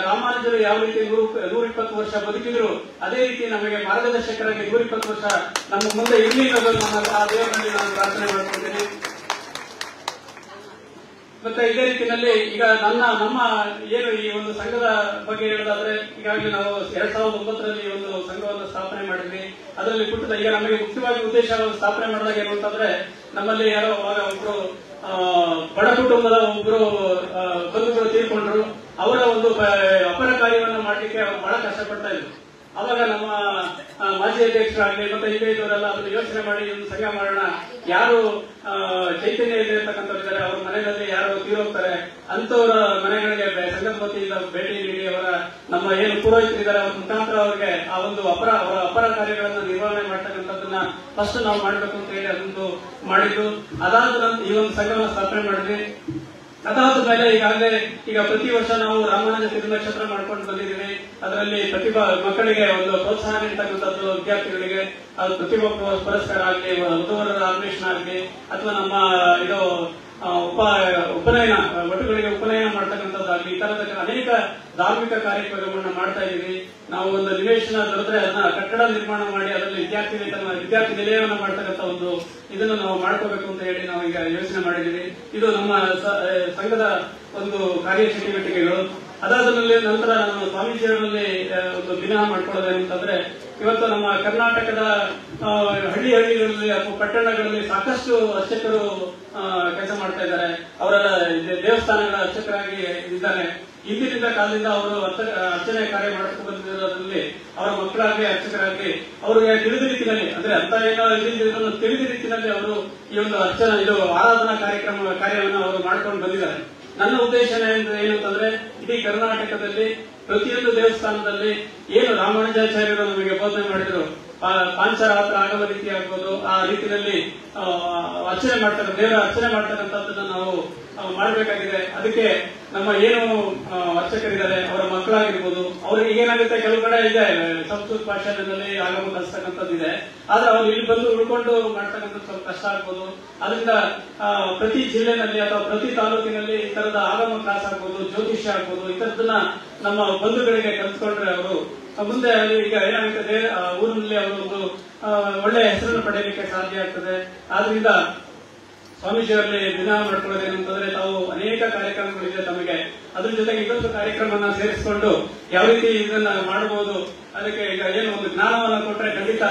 ರಾಮಾನುಜರು ಯಾವ ರೀತಿ 120 ವರ್ಷ ಬದುಕಿದ್ರು ಅದೇ ರೀತಿ ನಮಗೆ ಮಾರ್ಗದರ್ಶಕರಾಗಿ 120 ವರ್ಷ ನಮ್ಮ ಮುಂದೆ ಇರಲಿ ಅನ್ನೋದು ಆ ದೇವರಲ್ಲಿ ನಾನು ಪ್ರಾರ್ಥನೆ ಮಾಡ್ಕೊಳ್ತೇನೆ. ಮತ್ತೆ ಇದೇ ರೀತಿಯಲ್ಲಿ ಈಗ ನಮ್ಮ ಏನು ಈ ಒಂದು ಸಂಘದ ಬಗ್ಗೆ ಹೇಳೋದಾದ್ರೆ, ಈಗಾಗಲೇ ನಾವು 2009ರಲ್ಲಿ ಒಂದು ಸಂಘವನ್ನು ಸ್ಥಾಪನೆ ಮಾಡಿದ್ವಿ. ಅದರಲ್ಲಿ ಪುಟ್ಟದ ಈಗ ನಮಗೆ ಮುಖ್ಯವಾಗಿ ಉದ್ದೇಶ ಸ್ಥಾಪನೆ ಮಾಡಿದಾಗ ಏನು ಅಂತಂದ್ರೆ, ನಮ್ಮಲ್ಲಿ ಯಾರೋ ಅವಾಗ ಒಬ್ರು ಬಡ ಕುಟುಂಬದ ಒಬ್ರು ಬಂಧುಗಳು ತೀರ್ಕೊಂಡ್ರು. ಅವರ ಒಂದು ಅಪರ ಕಾರ್ಯವನ್ನು ಮಾಡ್ಲಿಕ್ಕೆ ಅವರು ಬಹಳ ಕಷ್ಟಪಡ್ತಾ ಇದ್ರು. ಅವಾಗ ನಮ್ಮ ಮಾಜಿ ಅಧ್ಯಕ್ಷರಾಗಲಿ ಮತ್ತೆ ಇವರೆಲ್ಲ ಅದನ್ನು ಯೋಚನೆ ಮಾಡಿ ಒಂದು ಸಂಘ ಮಾಡೋಣ, ಯಾರು ಚೈತನ್ಯ ಇರ್ತಕ್ಕಂಥವ್ರಿದ್ದಾರೆ ಅವ್ರ ಮನೆಯಲ್ಲಿ ಯಾರು ತೀರೋಗ್ತಾರೆ ಅಂತವರ ಮನೆಗಳಿಗೆ ಸಂಘದ ವತಿಯಿಂದ ಭೇಟಿ ನೀಡಿ ಅವರ ನಮ್ಮ ಏನು ಪುರೋಹಿತರಿದ್ದಾರೆ ಅವ್ರ ಮುಖಾಂತರ ಅವರಿಗೆ ಆ ಒಂದು ಅವರ ಅಪರ ಕಾರ್ಯಗಳನ್ನು ನಿರ್ವಹಣೆ ಮಾಡ್ತಕ್ಕಂಥದ್ದನ್ನ ಫಸ್ಟ್ ನಾವು ಮಾಡಬೇಕು ಅಂತ ಹೇಳಿ ಅದೊಂದು ಮಾಡಿದ್ದು. ಅದಾದ ನಂತರ ಈ ಒಂದು ಸಂಘವನ್ನು ಸ್ಥಾಪನೆ ಮಾಡಿದ್ವಿ. ಅದಾದ ಮೇಲೆ ಈಗ ಪ್ರತಿ ವರ್ಷ ನಾವು ರಾಮಾನುಜ ತಿರುನಕ್ಷತ್ರ ಮಾಡ್ಕೊಂಡು ಬಂದಿದ್ದೀವಿ. ಅದರಲ್ಲಿ ಪ್ರತಿಭಾ ಮಕ್ಕಳಿಗೆ ಒಂದು ಪ್ರೋತ್ಸಾಹ ನೀಡತಕ್ಕಂಥದ್ದು, ವಿದ್ಯಾರ್ಥಿಗಳಿಗೆ ಅದು ಪ್ರತಿಭಾ ಪುರಸ್ಕಾರ ಆಗಲಿ, ವಧುವರರ ಅನ್ವೇಷಣೆ ಆಗಲಿ, ಅಥವಾ ನಮ್ಮ ಇದು ಉಪನಯನ ವಟುಗಳಿಗೆ ಉಪನಯನ ಮಾಡ್ತಕ್ಕಂಥದ್ದಾಗಲಿ, ಈ ತರದ ಅನೇಕ ಧಾರ್ಮಿಕ ಕಾರ್ಯಕ್ರಮಗಳನ್ನ ಮಾಡ್ತಾ ಇದ್ದೀವಿ. ನಾವು ಒಂದು ನಿವೇಶನ ದೊರೆತರೆ ಅದನ್ನ ಕಟ್ಟಡ ನಿರ್ಮಾಣ ಮಾಡಿ ಅದರಲ್ಲಿ ವಿದ್ಯಾರ್ಥಿ ನಿಲಯವನ್ನು ಮಾಡ್ತಕ್ಕಂಥ ಒಂದು ಇದನ್ನು ನಾವು ಮಾಡ್ಕೋಬೇಕು ಅಂತ ಹೇಳಿ ನಾವು ಈಗ ಯೋಚನೆ ಮಾಡಿದ್ದೀವಿ. ಇದು ನಮ್ಮ ಸಂಘದ ಒಂದು ಕಾರ್ಯಚಟುವಟಿಕೆಗಳು. ಅದಾದ ನಂತರ ನಾನು ಸ್ವಾಮೀಜಿಯವರಲ್ಲಿ ಒಂದು ದಿನ ಮಾಡ್ಕೊಳ್ಳೋದೇನಂತಂದ್ರೆ, ಇವತ್ತು ನಮ್ಮ ಕರ್ನಾಟಕದ ಹಳ್ಳಿಗಳಲ್ಲಿ ಅಥವಾ ಪಟ್ಟಣಗಳಲ್ಲಿ ಸಾಕಷ್ಟು ಅರ್ಚಕರು ಕೆಲಸ ಮಾಡ್ತಾ ಇದ್ದಾರೆ. ಅವರೆಲ್ಲ ದೇವಸ್ಥಾನಗಳ ಅರ್ಚಕರಾಗಿ ಇದ್ದಾರೆ. ಹಿಂದಿನಿಂದ ಕಾಲದಿಂದ ಅವರು ಅರ್ಚನೆ ಕಾರ್ಯ ಮಾಡ್ಕೊಂಡು ಬಂದಿರೋದ್ರಲ್ಲಿ ಅವರ ಮಕ್ಕಳಾಗಿ ಅರ್ಚಕರಾಗಿ ಅವರಿಗೆ ತಿಳಿದ ರೀತಿಯಲ್ಲಿ ಅಂದ್ರೆ ಅಂತ ಏನೋ ತಿಳಿದ ರೀತಿಯಲ್ಲಿ ಅವರು ಈ ಒಂದು ಇದು ಆರಾಧನಾ ಕಾರ್ಯವನ್ನು ಅವರು ಮಾಡ್ಕೊಂಡು ಬಂದಿದ್ದಾರೆ. ನನ್ನ ಉದ್ದೇಶ ಏನು ಅಂತಂದ್ರೆ, ಇಡೀ ಕರ್ನಾಟಕದಲ್ಲಿ ಪ್ರತಿಯೊಂದು ದೇವಸ್ಥಾನದಲ್ಲಿ ಏನು ರಾಮಾನುಜಾಚಾರ್ಯರು ನಮಗೆ ಬೋಧನೆ ಮಾಡಿದ್ರು, ಪಾಂಚರಾತ್ರ ಆಗಮ ರೀತಿ ಆಗ್ಬೋದು, ಆ ರೀತಿಯಲ್ಲಿ ಅರ್ಚನೆ ಮಾಡ್ತಾರೆ, ದೇವರ ಅರ್ಚನೆ ಮಾಡ್ತಕ್ಕಂಥದ್ದನ್ನ ನಾವು ಮಾಡಬೇಕಾಗಿದೆ. ಅದಕ್ಕೆ ನಮ್ಮ ಏನು ಅರ್ಚಕರಿದ್ದಾರೆ ಅವರ ಮಕ್ಕಳಾಗಿರ್ಬೋದು, ಅವ್ರಿಗೆ ಏನಾಗುತ್ತೆ, ಕೆಲವು ಕಡೆ ಇದೆ ಸಂಸ್ಕೃತ ಭಾಷೆಯಲ್ಲಿ ಆಗಮ ಕಲಿಸ್ತಕ್ಕಂಥದ್ದಿದೆ, ಆದ್ರೆ ಅವ್ರು ಇಲ್ಲಿ ಬಂದು ಉಳ್ಕೊಂಡು ಮಾಡ್ತಕ್ಕಂಥದ್ದು ಸ್ವಲ್ಪ ಕಷ್ಟ ಆಗ್ಬೋದು. ಅದರಿಂದ ಪ್ರತಿ ಜಿಲ್ಲೆನಲ್ಲಿ ಅಥವಾ ಪ್ರತಿ ತಾಲೂಕಿನಲ್ಲಿ ಈ ತರದ ಆಗಮ ಕ್ಲಾಸ್ ಆಗ್ಬೋದು, ಜ್ಯೋತಿಷ್ಯ ಆಗ್ಬೋದು, ಈ ತರದನ್ನ ನಮ್ಮ ಬಂಧುಗಳಿಗೆ ಕಲಿಸ್ಕೊಂಡ್ರೆ ಅವರು ಮುಂದೆ ಅಲ್ಲಿ ಈಗ ಏನಾಗುತ್ತದೆ, ಊರಿನಲ್ಲಿ ಅವರು ಒಂದು ಒಳ್ಳೆಯ ಹೆಸರನ್ನು ಪಡೆಯಲಿಕ್ಕೆ ಸಾಧ್ಯ ಆಗ್ತದೆ. ಆದ್ರಿಂದ ಸ್ವಾಮೀಜಿಯವರಲ್ಲಿ ದಿನ ಮಾಡ್ಕೊಳ್ಳೋದೇನು ಅಂತಂದ್ರೆ, ತಾವು ಅನೇಕ ಕಾರ್ಯಕ್ರಮಗಳಿದೆ ತಮಗೆ, ಅದ್ರ ಜೊತೆಗೆ ಇನ್ನೊಂದು ಕಾರ್ಯಕ್ರಮನ ಸೇರಿಸಿಕೊಂಡು ಯಾವ ರೀತಿ ಇದನ್ನ ಮಾಡಬಹುದು, ಅದಕ್ಕೆ ಈಗ ಏನು ಒಂದು ಜ್ಞಾನವನ್ನು ಕೊಟ್ಟರೆ ಖಂಡಿತ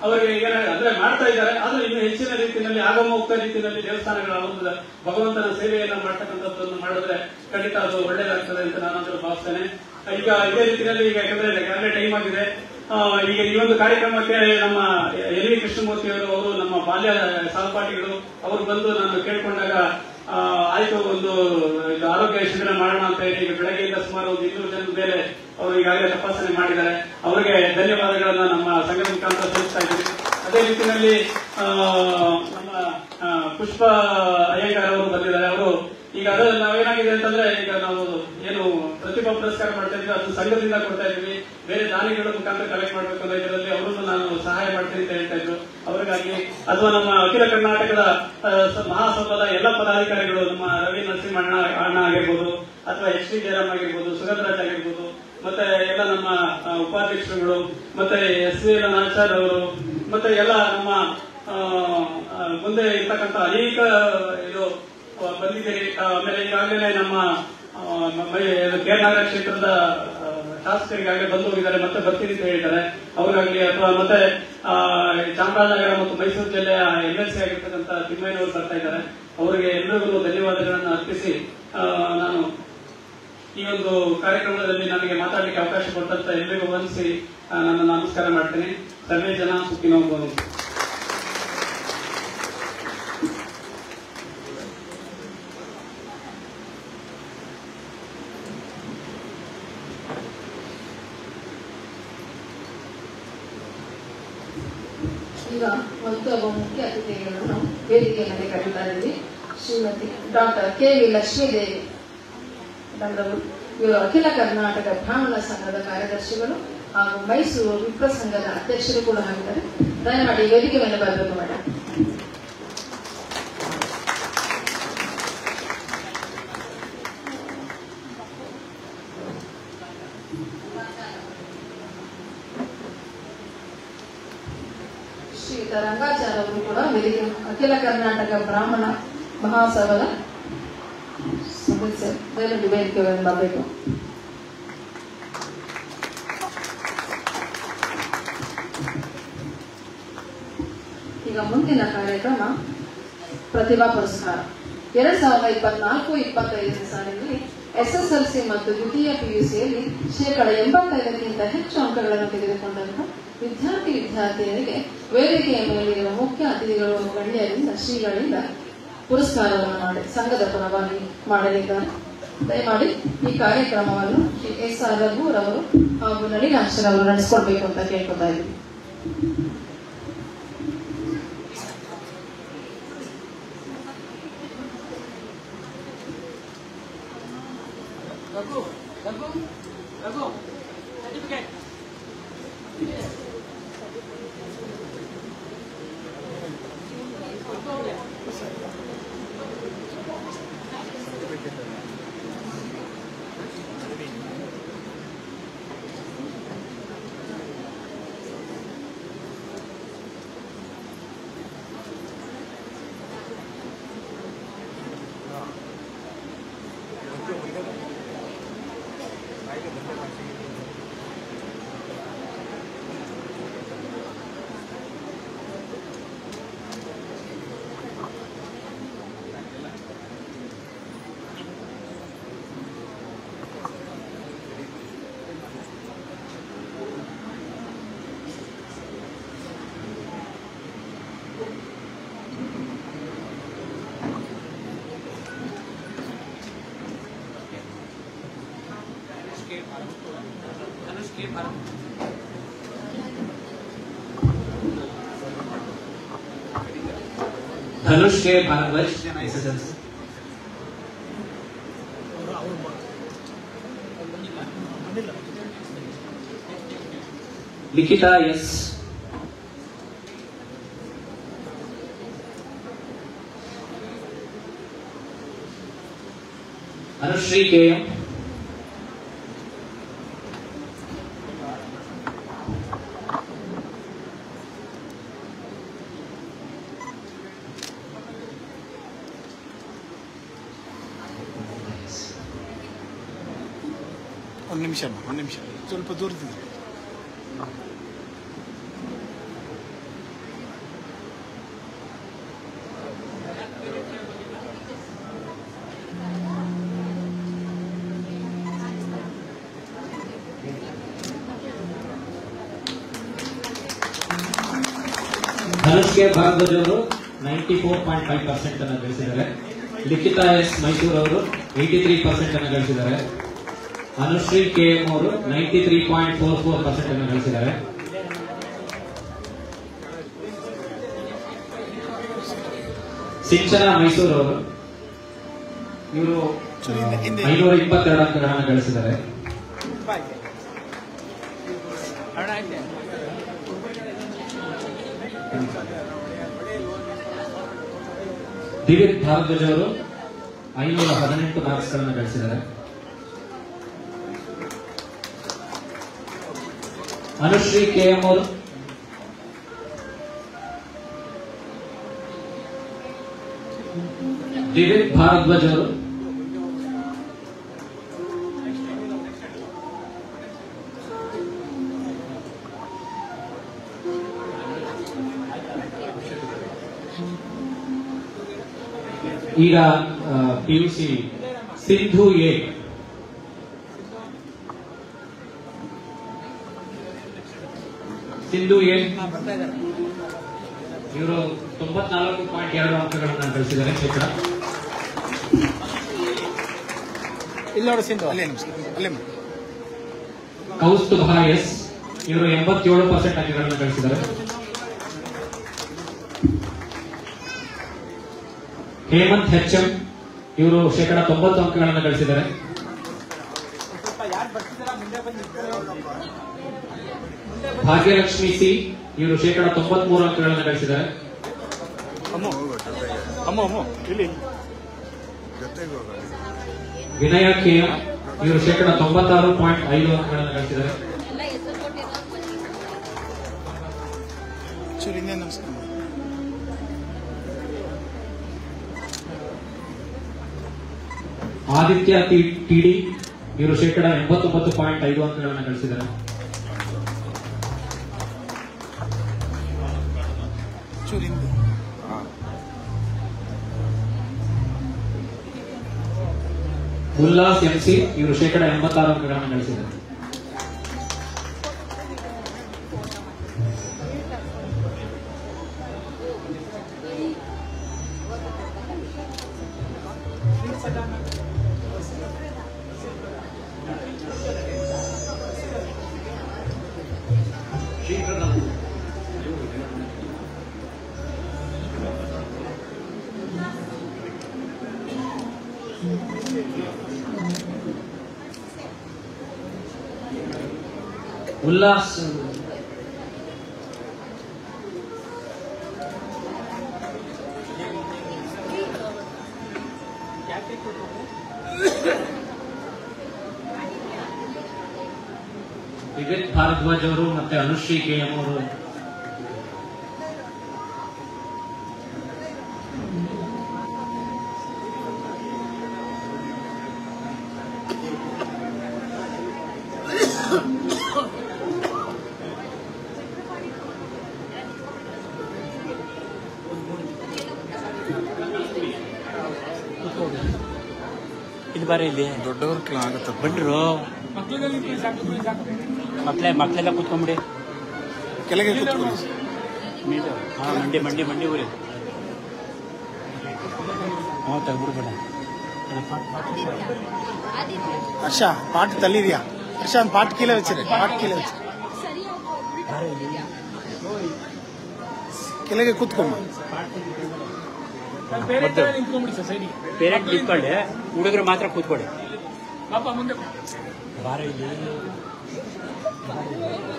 ಅವರಿಗೆ ಅಂದ್ರೆ ಮಾಡ್ತಾ ಇದ್ದಾರೆ, ಆದ್ರೆ ಇನ್ನು ಹೆಚ್ಚಿನ ರೀತಿಯಲ್ಲಿ ಆಗಮೋಕ್ತ ರೀತಿಯಲ್ಲಿ ದೇವಸ್ಥಾನಗಳ ಒಂದು ಭಗವಂತನ ಸೇವೆಯನ್ನು ಮಾಡ್ತಕ್ಕಂಥದ್ದನ್ನು ಮಾಡಿದ್ರೆ ಖಂಡಿತ ಅದು ಒಳ್ಳೇದಾಗ್ತದೆ ಅಂತ ನಾನಂತೂ ಭಾವಿಸ್ತೇನೆ. ಈಗ ಇದೇ ರೀತಿಯಲ್ಲಿ ಈಗ ಯಾಕಂದ್ರೆ ಟೈಮ್ ಆಗಿದೆ. ಈಗ ಈ ಒಂದು ಕಾರ್ಯಕ್ರಮಕ್ಕೆ ನಮ್ಮ ಎಲ್ ವಿ ಕೃಷ್ಣಮೂರ್ತಿ ಅವರು ನಮ್ಮ ಬಾಲ್ಯ ಸಹಪಾಠಿಗಳು ಅವರು ಬಂದು ನಾನು ಕೇಳ್ಕೊಂಡಾಗ ಆಯ್ತು ಒಂದು ಆರೋಗ್ಯ ಶಿಬಿರ ಮಾಡೋಣ ಅಂತ ಹೇಳಿ ಈಗ ಬೆಳಗ್ಗೆಯಿಂದ ಸುಮಾರು ಒಂದು 200 ಜನದ ಮೇಲೆ ಅವರು ಈಗಾಗಲೇ ತಪಾಸಣೆ ಮಾಡಿದ್ದಾರೆ. ಅವರಿಗೆ ಧನ್ಯವಾದಗಳನ್ನ ನಮ್ಮ ಸಂಘದ ಮುಖಾಂತರ ಸಲ್ಲಿಸ್ತಾ ಇದ್ದೀವಿ. ಅದೇ ರೀತಿಯಲ್ಲಿ ನಮ್ಮ ಪುಷ್ಪ ಅಯ್ಯಂಗಾರ್ ಅವರು ಬಂದಿದ್ದಾರೆ. ಅವರು ಈಗ ಅದು ನಾವೇನಾಗಿದೆ ಅಂತಂದ್ರೆ ಈಗ ನಾವು ಏನು ಪ್ರತಿಭಾ ಪುರಸ್ಕಾರ ಮಾಡ್ತಾ ಇದ್ವಿ ಅದು ಸಂಘದಿಂದ ಕೊಡ್ತಾ ಇದ್ವಿ. ಬೇರೆ ದಾನಿಗಳ ಮುಖಾಂತರ ಕಲೆಕ್ಟ್ ಮಾಡಬೇಕು ಅನ್ನೋ ಇದರಲ್ಲಿ ಅವರನ್ನು ನಾನು ಸಹಾಯ ಮಾಡ್ತೀನಿ ಅಂತ ಹೇಳ್ತಾ ಇದ್ರು. ಅವರಿಗಾಗಿ ಅಥವಾ ನಮ್ಮ ಅಖಿಲ ಕರ್ನಾಟಕದ ಮಹಾಸಭಾದ ಎಲ್ಲ ಪದಾಧಿಕಾರಿಗಳು ನಮ್ಮ ರವಿ ನರಸಿಂಹಣ್ಣ ಅಣ್ಣ ಆಗಿರ್ಬೋದು ಅಥವಾ ಎಚ್ ಡಿ ಜಯರಾಮ್ ಆಗಿರ್ಬೋದು, ಸುಗಂಧರಾಜ್ ಆಗಿರ್ಬೋದು, ಮತ್ತೆ ಎಲ್ಲ ನಮ್ಮ ಉಪಾಧ್ಯಕ್ಷರುಗಳು, ಮತ್ತೆ ಎಸ್ ವಿ ನಾಚಾರ್ ಅವರು, ಮತ್ತೆ ಎಲ್ಲ ನಮ್ಮ ಮುಂದೆ ಇರ್ತಕ್ಕಂಥ ಅನೇಕ ಇದು ಬಂದಿದ್ದೀರಿ. ಆಮೇಲೆ ಈಗಾಗಲೇ ನಮ್ಮ ಕೇರಳ ಕ್ಷೇತ್ರದ ಶಾಸಕರಿಗಾಗಲೇ ಬಂದು ಹೋಗಿದ್ದಾರೆ, ಮತ್ತೆ ಬರ್ತೀನಿ ಅಂತ ಹೇಳಿದ್ದಾರೆ. ಅವ್ರಿಗಾಗಲಿ ಅಥವಾ ಮತ್ತೆ ಚಾಮರಾಜನಗರ ಮತ್ತು ಮೈಸೂರು ಜಿಲ್ಲೆಯ MLC ಆಗಿರ್ತಕ್ಕಂಥ ತಿಮ್ಮಯ್ಯನವರು ಬರ್ತಾ ಇದ್ದಾರೆ. ಅವರಿಗೆ ಎಲ್ಲರಿಗೂ ಧನ್ಯವಾದಗಳನ್ನು ಅರ್ಪಿಸಿ ನಾನು ಈ ಒಂದು ಕಾರ್ಯಕ್ರಮದಲ್ಲಿ ನನಗೆ ಮಾತಾಡಲಿಕ್ಕೆ ಅವಕಾಶ ಕೊಟ್ಟಂತ ಎಲ್ಲರಿಗೂ ವಂದಿಸಿ ನನ್ನ ನಮಸ್ಕಾರ ಮಾಡ್ತೇನೆ. ಸರ್ವೇ ಜನ ಸುಖಿನೋ ಭವಂತು. ಈಗ ಮತ್ತೊಬ್ಬ ಮುಖ್ಯ ಅತಿಥಿಗಳನ್ನು ವೇದಿಕೆ ಮೇಲೆ ಕರೀತಾ ಇದ್ದೀವಿ. ಶ್ರೀಮತಿ ಡಾಕ್ಟರ್ KV ಲಕ್ಷ್ಮೀದೇವಿ ಇವರು ಅಖಿಲ ಕರ್ನಾಟಕ ಬ್ರಾಹ್ಮಣ ಸಂಘದ ಕಾರ್ಯದರ್ಶಿಗಳು ಹಾಗೂ ಮೈಸೂರು ವಿಪ್ರ ಸಂಘದ ಅಧ್ಯಕ್ಷರು ಕೂಡ ಆಗಿದ್ದಾರೆ. ದಯಮಾಡಿ ವೇದಿಕೆ ಮೇಲೆ ಬರಬೇಕು ಮೇಡಮ್. ಶ್ರೀಯುತ ರಂಗಾಚಾರ್ಯ ಅವರು ಕೂಡ ವೇದಿಕೆ ಅಖಿಲ ಕರ್ನಾಟಕ ಬ್ರಾಹ್ಮಣ ಮಹಾಸಭಾದ ಸದಸ್ಯರು. ದಯವಿಟ್ಟು ವೇದಿಕೆ ಮೇಲೆ ಬರಬೇಕು. ಈಗ ಮುಂದಿನ ಕಾರ್ಯಕ್ರಮ ಪ್ರತಿಭಾ ಪುರಸ್ಕಾರ. 2024-25 ಸಾಲಿನಲ್ಲಿ SSLC ಮತ್ತು ದ್ವಿತೀಯ PUCಯಲ್ಲಿ 85%ಕ್ಕಿಂತ ಹೆಚ್ಚು ಅಂಕಗಳನ್ನು ತೆಗೆದುಕೊಂಡಂತಹ ವಿದ್ಯಾರ್ಥಿನಿಯರಿಗೆ ವೇದಿಕೆಯ ಮೇಲಿರುವ ಮುಖ್ಯ ಅತಿಥಿಗಳು ಗಣ್ಯರಿಂದ ಶ್ರೀಗಳಿಂದ ಪುರಸ್ಕಾರವನ್ನು ಮಾಡಿ ಸಂಘದ ಪರವಾಗಿ ಮಾಡಲಿದ್ದಾರೆ. ದಯಮಾಡಿ ಈ ಕಾರ್ಯಕ್ರಮವನ್ನು ಶ್ರೀ SR ರಘುರವರು ಹಾಗೂ ನಳಿನಾಕ್ಷರವರು ನಡೆಸಿಕೊಡ್ಬೇಕು ಅಂತ ಕೇಳ್ಕೊತಾ ಇದ್ದೀವಿ. धनुष के वरिष्ठ SSLC लिखिता S, अनुश्री KM, ಒಂದು ನಿಮಿಷ ಸ್ವಲ್ಪ ದೂರದಿಂದ ಧನುಷ್ಗೆ ಭಾರದ್ವಾಜ್ ಅವರು 94.5% ಅನ್ನು ಗಳಿಸಿದ್ದಾರೆ. ಲಿಖಿತಾ ಎಸ್ ಮೈಸೂರು ಅವರು 83% ಅನ್ನು ಗಳಿಸಿದ್ದಾರೆ. ಅನುಶ್ರೀ KM ಅವರು 93.44% ಅನ್ನು ಗಳಿಸಿದ್ದಾರೆ. ಸಿಂಚನ ಮೈಸೂರು ಅವರು ಇವರು 522 ಅಂಕಗಳನ್ನು ಗಳಿಸಿದ್ದಾರೆ. ದಿವ್ಯಕ್ ಭಾರದ್ವಾಜ್ ಅವರು 518 ಮಾರ್ಕ್ಸ್ಗಳನ್ನು ಗಳಿಸಿದ್ದಾರೆ. ಅನುಶ್ರೀ KM ಅವರು ದಿವ್ಯಕ್ ಭಾರದ್ವಾಜ್ ಅವರು ಈಗ PUC ಸಿಂಧು ಎ ಇವರು 94.2 ಅಂಕಗಳನ್ನು ಗಳಿಸಿದ್ದಾರೆ. ಶೇಕಡ ಕೌಸ್ತುಭ ಎಸ್ ಇವರು 87% ಅಂಕಗಳನ್ನು ಗಳಿಸಿದ್ದಾರೆ. ಹೇಮಂತ್ HM ಇವರು ಶೇಕಡ 90 ಅಂಕಗಳನ್ನು ಗಳಿಸಿದ್ದಾರೆ. ಭಾಗ್ಯಲಕ್ಷ್ಮಿ ಸಿ ಇವರು ಶೇಕಡ 93 ಅಂಕಗಳನ್ನು ಗಳಿಸಿದ್ದಾರೆ. ವಿನಯ KM ಇವರು ಶೇಕಡ 96.5 ಅಂಕಗಳನ್ನು ಗಳಿಸಿದ್ದಾರೆ. ಆದಿತ್ಯ TD ಇವರು ಶೇಕಡ 89.5 ಅಂಕಗಳನ್ನು ಗಳಿಸಿದ್ದಾರೆ. ಉಲ್ಲಾಸ್ MC ಇವರು ಶೇಕಡ 86 ಅಂಕಗಳನ್ನು ಗಳಿಸಿದ್ದಾರೆ. ಉಲ್ಲಾಸ್ ವಿವೇಕ್ ಭಾರದ್ವಾಜ್ ಅವರು ಮತ್ತೆ ಅನುಶ್ರೀ KM ಅವರು ಇಲ್ಲಿ ಬಾರ ಇಲ್ಲಿ ದೊಡ್ಡವ್ರ ಆಗುತ್ತೆ ಬಂದ್ರು ಮಕ್ಕಳೆಲ್ಲ ಕೂತ್ಕೊಂಡ್ಬಿಡಿ ಕೆಳಗೆ ಕೂತ್ಕೊಳ್ಳಿ. ಮಂಡಿ ಊರಿ ತೆಗ್ಬಿಡ್ಬೇಡ. ಹರ್ಷ ಪಾಟ್ ತಲ್ಲಿದ್ಯಾ? ಹರ್ಷ ಒಂದು ಪಾಟ್ ಕೀழே வச்சிரு. ಕೆಳಗೆ ಕೂತ್ಕೊಮ್ಮ. ಪೇರೆಂಟ್ ನಿಂತ್ಕೊಳ್ಳಿ, ಹುಡುಗರು ಮಾತ್ರ ಕೂತ್ಕೊಳ್ಳಿ.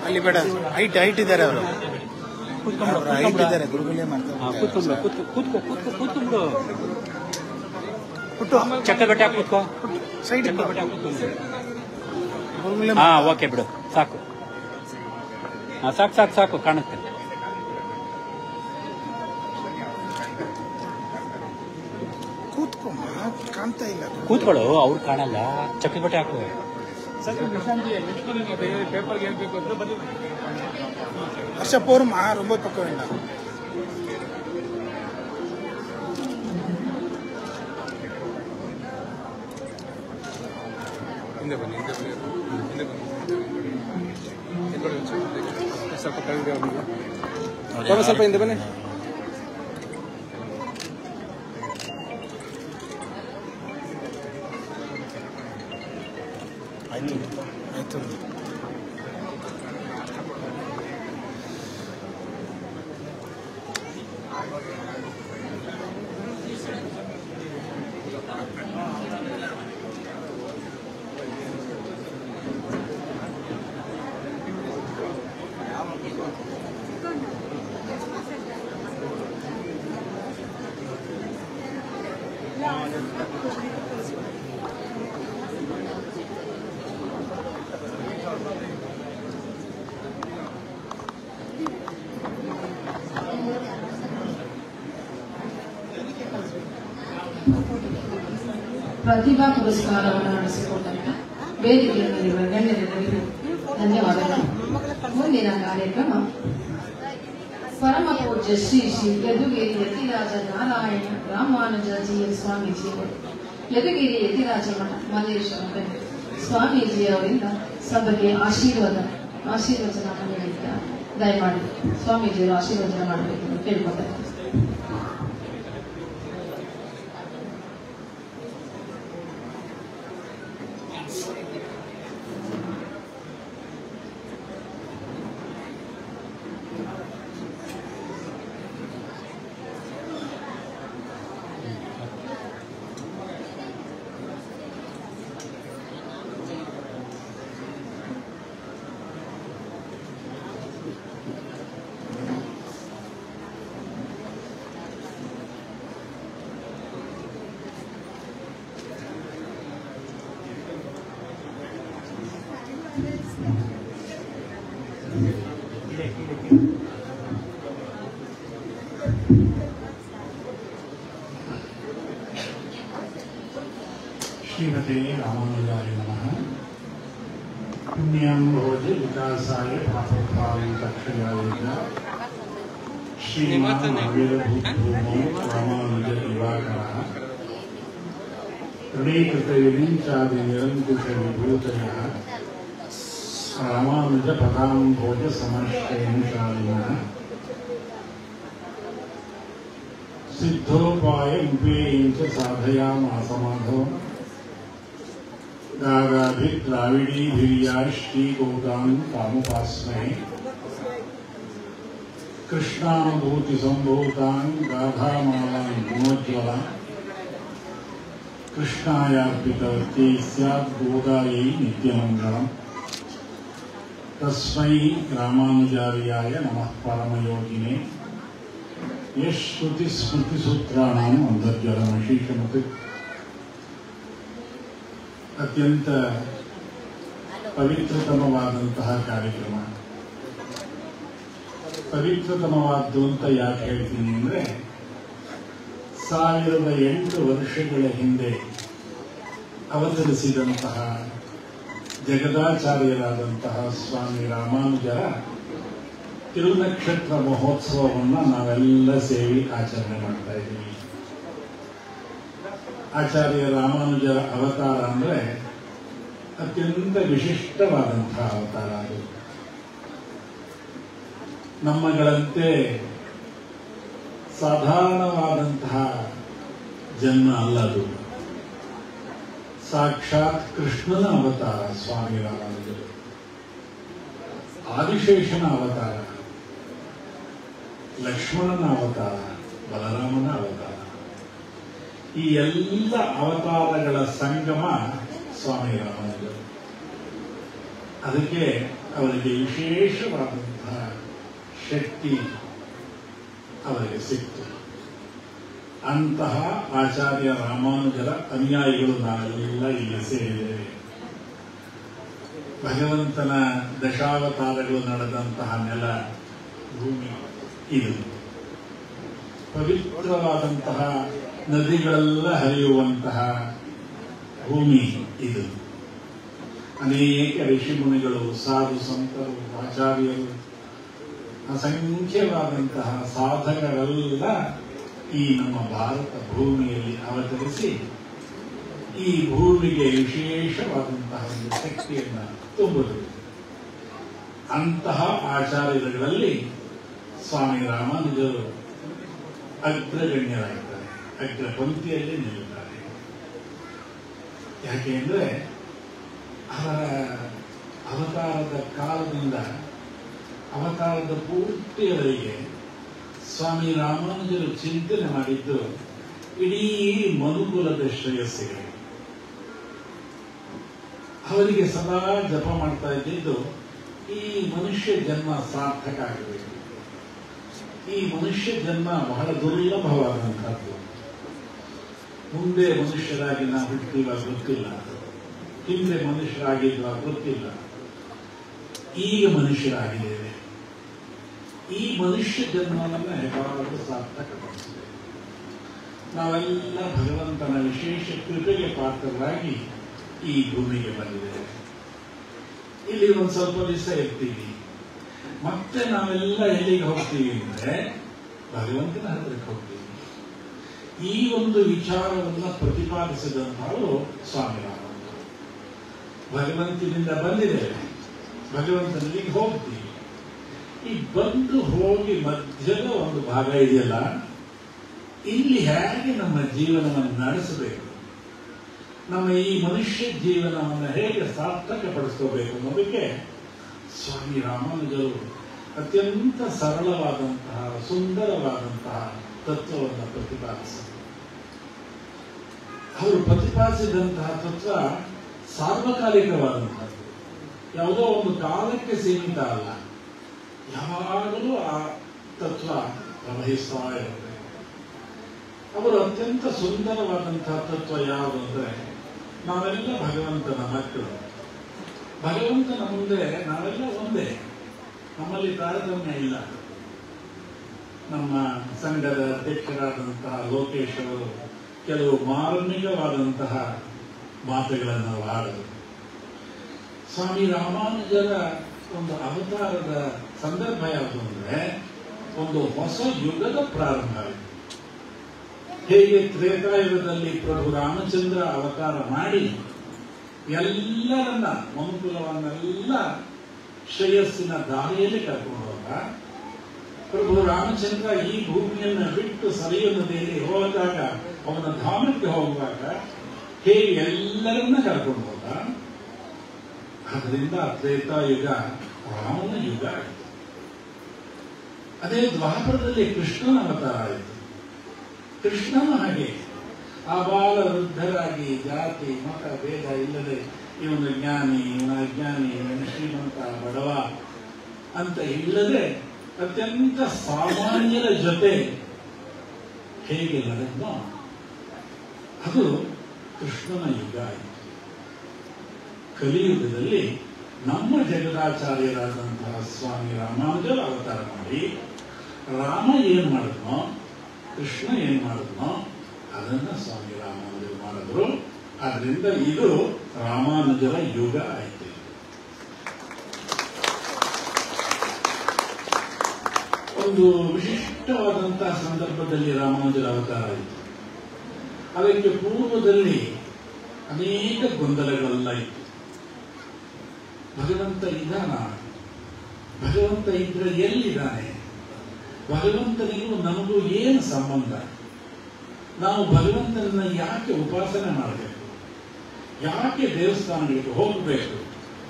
ಅಲ್ಲಿ ಬೇಡ, ಹೈಟ್ ಇದ್ದಾರೆ ಅವರು, ಹೈಟ್ ಇದ್ದಾರೆ, ಗುರುಗಳೇ ಮಾಡ್ತಾರೆ. ಕೂತ್ಕೊಂಡ್ಬಿಡು. ಚಕ್ಕ ಬೆಟ್ಟ ಕೂತ್ಕೋ, ಸೈಡ್ ಹಾ ಓಕೆ ಬಿಡು, ಸಾಕು ಸಾಕು ಕಾಣುತ್ತೆ. ಕೂತ್ಕೊಮ್ಮ, ಕಾಣ್ತಾ ಇಲ್ಲ. ಕೂತ್ಕೊಳ್ಳು, ಅವ್ರು ಕಾಣಲ್ಲ. ಚಕ್ಕ ಬೆಟ್ಟ ಹಾಕು. ಹರ್ಷ போருமா, ரொம்ப பக்கம் வேண்டாம். ಸ್ವಲ್ಪ ಹಿಂದೆ ಬನ್ನಿ. ಪ್ರತಿಭಾ ಪುರಸ್ಕಾರವನ್ನು ನಡೆಸಿಕೊಟ್ಟಂತ ವೇದಿಕೆಯ ಮೇಲಿರುವ ಗಣ್ಯರೆಲ್ಲರಿಗೂ ಧನ್ಯವಾದಗಳು. ಮುಂದಿನ ಕಾರ್ಯಕ್ರಮ ಪರಮ ಪೂಜ್ಯ ಶ್ರೀ ಶ್ರೀ ಯದುಗಿರಿ ಯತಿರಾಜ ನಾರಾಯಣ ರಾಮಾನುಜಾಚಾರ್ಯ ಸ್ವಾಮೀಜಿಯವರು ಯದುಗಿರಿ ಯತಿರಾಜ ಮಠ ಮಲ್ಲೇಶ್ವರ ಸ್ವಾಮೀಜಿಯವರಿಂದ ಸಭೆಗೆ ಆಶೀರ್ವಚನ ಮಾಡಲಿದ್ದಾರೆ. ದಯಮಾಡಿ ಸ್ವಾಮೀಜಿಯವರು ಆಶೀರ್ವಚನ ಮಾಡಬೇಕೆಂದು ಕೇಳಿಕೊಳ್ತಾರೆ. श्रीमते रामानुजाय नमः। पुण्यं भवति विकासाय पापोत्पादं दक्षयाय श्रीमान् आविर्भूतभूमौ रामानुज दिवाकरः ऋणीकृतविरिञ्चादिनिरङ्कुशविभूतयः रामानुजपदाम्भोजसमश्रयनुशालिनः सिद्धोपायमुपेयं च साधयामासमाधो गागाभिद्राविडीभिर्याष्टीगोदान् कामुपास्महे कृष्णानुभूतिसम्भूतान् गाधामालान् गुणोज्ज्वलान् कृष्णायार्पितवत्यै स्यात् गोदायै नित्यमङ्गलम्। तस्मै रामानुजार्याय नमः परमयोगिने यश्रुतिस्मृतिसूत्राणाम् अन्तर्जलमशीषमति। ಅತ್ಯಂತ ಪವಿತ್ರತಮವಾದಂತಹ ಕಾರ್ಯಕ್ರಮ. ಪವಿತ್ರತಮವಾದ್ದು ಅಂತ ಯಾಕೆ ಹೇಳ್ತೀನಿ ಅಂದರೆ 1008 ವರ್ಷಗಳ ಹಿಂದೆ ಅವತರಿಸಿದಂತಹ ಜಗದಾಚಾರ್ಯರಾದಂತಹ ಸ್ವಾಮಿ ರಾಮಾನುಜರ ತಿರುನಕ್ಷತ್ರ ಮಹೋತ್ಸವವನ್ನು ನಾವೆಲ್ಲ ಸೇರಿ ಆಚರಣೆ ಮಾಡ್ತಾ ಇದ್ದೀವಿ. ಆಚಾರ್ಯ ರಾಮಾನುಜರ ಅವತಾರ ಅಂದರೆ ಅತ್ಯಂತ ವಿಶಿಷ್ಟವಾದಂತಹ ಅವತಾರ. ಅದು ನಮ್ಮಗಳಂತೆ ಸಾಧಾರಣವಾದಂತಹ ಜನ್ಮ ಅಲ್ಲದು. ಸಾಕ್ಷಾತ್ ಕೃಷ್ಣನ ಅವತಾರ ಸ್ವಾಮಿ ರಾಮಾನುಜರು, ಆದಿಶೇಷನ ಅವತಾರ, ಲಕ್ಷ್ಮಣನ ಅವತಾರ, ಬಲರಾಮನ ಅವತಾರ. ಈ ಎಲ್ಲ ಅವತಾರಗಳ ಸಂಗಮ ಸ್ವಾಮಿ ರಾಮಾನುಜರು. ಅದಕ್ಕೆ ಅವರಿಗೆ ವಿಶೇಷವಾದಂತಹ ಶಕ್ತಿ ಅವರಿಗೆ ಸಿಕ್ತು. ಅಂತಹ ಆಚಾರ್ಯ ರಾಮಾನುಜರ ಅನುಯಾಯಿಗಳು ನಾವೆಲ್ಲ ಇಲ್ಲಿ ಸೇರಿದ್ದೇವೆ. ಭಗವಂತನ ದಶಾವತಾರಗಳು ನಡೆದಂತಹ ನೆಲ, ಭೂಮಿ ಇದು. ಪವಿತ್ರವಾದಂತಹ ನದಿಗಳೆಲ್ಲ ಹರಿಯುವಂತಹ ಭೂಮಿ ಇದು. ಅನೇಕ ಋಷಿಮುನಿಗಳು, ಸಾಧು ಸಂತರು, ಆಚಾರ್ಯರು, ಅಸಂಖ್ಯವಾದಂತಹ ಸಾಧಕರೆಲ್ಲ ಈ ನಮ್ಮ ಭಾರತ ಭೂಮಿಯಲ್ಲಿ ಅವತರಿಸಿ ಈ ಭೂಮಿಗೆ ವಿಶೇಷವಾದಂತಹ ಒಂದು ಶಕ್ತಿಯನ್ನು ತುಂಬುವುದು. ಅಂತಹ ಆಚಾರ್ಯರುಗಳಲ್ಲಿ ಸ್ವಾಮಿ ರಾಮಾನುಜರು ಅಗ್ರಗಣ್ಯರಾಗಿದ್ದಾರೆ, ಅಗ್ರ ಪಂಕ್ತಿಯಲ್ಲಿ ನಿಲ್ಲುತ್ತಾರೆ. ಯಾಕೆ ಅಂದರೆ ಅವರ ಅವತಾರದ ಕಾಲದಿಂದ ಅವತಾರದ ಪೂರ್ತಿಯವರೆಗೆ ಸ್ವಾಮಿ ರಾಮಾನುಜರು ಚಿಂತನೆ ಮಾಡಿದ್ದು ಇಡೀ ಮನುಕುಲದ ಶ್ರೇಯಸ್ಸಿಗೆ. ಅವರಿಗೆ ಸದಾ ಜಪ ಮಾಡ್ತಾ ಇದ್ದಿದ್ದು ಈ ಮನುಷ್ಯ ಜನ್ಮ ಸಾರ್ಥಕ ಆಗಬೇಕು, ಈ ಮನುಷ್ಯ ಜನ್ಮ ಬಹಳ ದುರ್ಲಭವಾದಂತಹದ್ದು, ಮುಂದೆ ಮನುಷ್ಯರಾಗಿ ನಾವು ಹುಟ್ಟುತ್ತೀವ ಗೊತ್ತಿಲ್ಲ, ಹಿಂದೆ ಮನುಷ್ಯರಾಗಿದ್ವ ಗೊತ್ತಿಲ್ಲ, ಈಗ ಮನುಷ್ಯರಾಗಿದ್ದೇವೆ. ಈ ಮನುಷ್ಯ ಜನ್ಮವನ್ನು ಯಾವಾಗಲೂ ಸಾರ್ಥಕಪಡಿಸಿದೆ. ನಾವೆಲ್ಲ ಭಗವಂತನ ವಿಶೇಷ ಕೃಪೆಗೆ ಪಾತ್ರರಾಗಿ ಈ ಭೂಮಿಗೆ ಬಂದಿದ್ದೇವೆ. ಇಲ್ಲಿ ಒಂದು ಸ್ವಲ್ಪ ದಿವಸ ಇರ್ತೀವಿ, ಮತ್ತೆ ನಾವೆಲ್ಲ ಎಲ್ಲಿಗೆ ಹೋಗ್ತೀವಿ ಅಂದ್ರೆ ಭಗವಂತನ ಹತ್ರಕ್ಕೆ ಹೋಗ್ತೀವಿ. ಈ ಒಂದು ವಿಚಾರವನ್ನು ಪ್ರತಿಪಾದಿಸಿದಂತಹವರು ಸ್ವಾಮಿ ರಾಮಾನುಜರು. ಭಗವಂತನಿಂದ ಬಂದಿದ್ದೇವೆ, ಭಗವಂತನಿಗೆ ಹೋಗ್ತೀವಿ. ಈ ಬಂದು ಹೋಗಿ ಮಧ್ಯದ ಒಂದು ಭಾಗ ಇದೆಯಲ್ಲ, ಇಲ್ಲಿ ಹೇಗೆ ನಮ್ಮ ಜೀವನವನ್ನು ನಡೆಸಬೇಕು, ನಮ್ಮ ಈ ಮನುಷ್ಯ ಜೀವನವನ್ನು ಹೇಗೆ ಸಾರ್ಥಕಪಡಿಸ್ಕೋಬೇಕು ಅನ್ನೋದಕ್ಕೆ ಸ್ವಾಮಿ ರಾಮಾನುಜರು ಅತ್ಯಂತ ಸರಳವಾದಂತಹ ಸುಂದರವಾದಂತಹ ತತ್ವವನ್ನು ಪ್ರತಿಪಾದಿಸಿದರು. ಅವರು ಪ್ರತಿಪಾದಿಸಿದಂತಹ ತತ್ವ ಸಾರ್ವಕಾಲಿಕವಾದಂಥದ್ದು, ಯಾವುದೋ ಒಂದು ಕಾಲಕ್ಕೆ ಸೀಮಿತ ಅಲ್ಲ, ಯಾವಾಗಲೂ ಆ ತತ್ವ ಪ್ರವಹಿಸ್ತಾ ಇರುತ್ತೆ. ಅವರು ಅತ್ಯಂತ ಸುಂದರವಾದಂತಹ ತತ್ವ ಯಾವುದು ಅಂದ್ರೆ, ನಾವೆಲ್ಲ ಭಗವಂತನ ಮಕ್ಕಳು, ಭಗವಂತನ ಮುಂದೆ ನಾವೆಲ್ಲ ಒಂದೇ, ನಮ್ಮಲ್ಲಿ ತಾರತಮ್ಯ ಇಲ್ಲ. ನಮ್ಮ ಸಂಘದ ಅಧ್ಯಕ್ಷರಾದಂತಹ ಲೋಕೇಶ್ ಅವರು ಕೆಲವು ಮಾರ್ಮಿಕವಾದಂತಹ ಮಾತುಗಳನ್ನು ಆಡಿದರು. ಸ್ವಾಮಿ ರಾಮಾನುಜರ ಒಂದು ಅವತಾರದ ಸಂದರ್ಭ ಯಾವುದು ಅಂದ್ರೆ, ಒಂದು ಹೊಸ ಯುಗದ ಪ್ರಾರಂಭ ಆಯಿತು. ಹೇಗೆ ತ್ರೇತಾಯುಗದಲ್ಲಿ ಪ್ರಭು ರಾಮಚಂದ್ರ ಅವತಾರ ಮಾಡಿ ಎಲ್ಲರನ್ನ ಮನುಕುಲವನ್ನೆಲ್ಲ ಶ್ರೇಯಸ್ಸಿನ ದಾರಿಯಲ್ಲಿ ಕರ್ಕೊಂಡು ಹೋದ, ಪ್ರಭು ರಾಮಚಂದ್ರ ಈ ಭೂಮಿಯನ್ನು ಬಿಟ್ಟು ಸರಿಯು ನದಿಯಲ್ಲಿ ಹೋದಾಗ, ಅವನ ಧಾಮಕ್ಕೆ ಹೋಗುವಾಗ ಹೇಗೆ ಎಲ್ಲರನ್ನ ಕರ್ಕೊಂಡು ಹೋದ, ಅದರಿಂದ ತ್ರೇತಾಯುಗ ರಾಮನ ಯುಗ ಆಯಿತು. ಅದೇ ದ್ವಾಪರದಲ್ಲಿ ಕೃಷ್ಣನ ಅವತಾರ ಆಯಿತು. ಕೃಷ್ಣನ ಹಾಗೆ ಆಬಾಲ ವೃದ್ಧರಾಗಿ ಜಾತಿ ಮತ ಭೇದ ಇಲ್ಲದೆ ಇವನು ಜ್ಞಾನಿ, ಇವನ ಅಜ್ಞಾನಿ, ಇವನ ಶ್ರೀಮಂತ ಬಡವ ಅಂತ ಇಲ್ಲದೆ ಅತ್ಯಂತ ಸಾಮಾನ್ಯರ ಜೊತೆ ಹೇಗೆ ನಡೆದೋ ಅದು ಕೃಷ್ಣನ ಯುಗ ಆಯಿತು. ಕಲಿಯುಗದಲ್ಲಿ ನಮ್ಮ ಜಗದಾಚಾರ್ಯರಾದಂತಹ ಸ್ವಾಮಿ ರಾಮಾನುಜರು ಅವತಾರ ಮಾಡಿ ರಾಮ ಏನ್ ಮಾಡಿದ್ನೋ, ಕೃಷ್ಣ ಏನ್ ಮಾಡಿದ್ನೋ ಅದನ್ನ ಸ್ವಾಮಿ ರಾಮಾನುಜರು ಮಾಡಿದ್ರು. ಆದ್ರಿಂದ ಇದು ರಾಮಾನುಜರ ಯುಗ ಆಯಿತು. ಒಂದು ವಿಶಿಷ್ಟವಾದಂತಹ ಸಂದರ್ಭದಲ್ಲಿ ರಾಮಾನುಜರ ಅವತಾರ ಆಯಿತು. ಅದಕ್ಕೆ ಪೂರ್ವದಲ್ಲಿ ಅನೇಕ ಗೊಂದಲಗಳೆಲ್ಲ ಇತ್ತು. ಭಗವಂತ ಇದ್ದಾನ, ಭಗವಂತ ಇದ್ರೆ ಎಲ್ಲಿದ್ದಾನೆ, ಭಗವಂತನಿಗೂ ನಮಗೂ ಏನು ಸಂಬಂಧ, ನಾವು ಭಗವಂತನನ್ನ ಯಾಕೆ ಉಪಾಸನೆ ಮಾಡಬೇಕು, ಯಾಕೆ ದೇವಸ್ಥಾನಗಳಿಗೆ ಹೋಗಬೇಕು,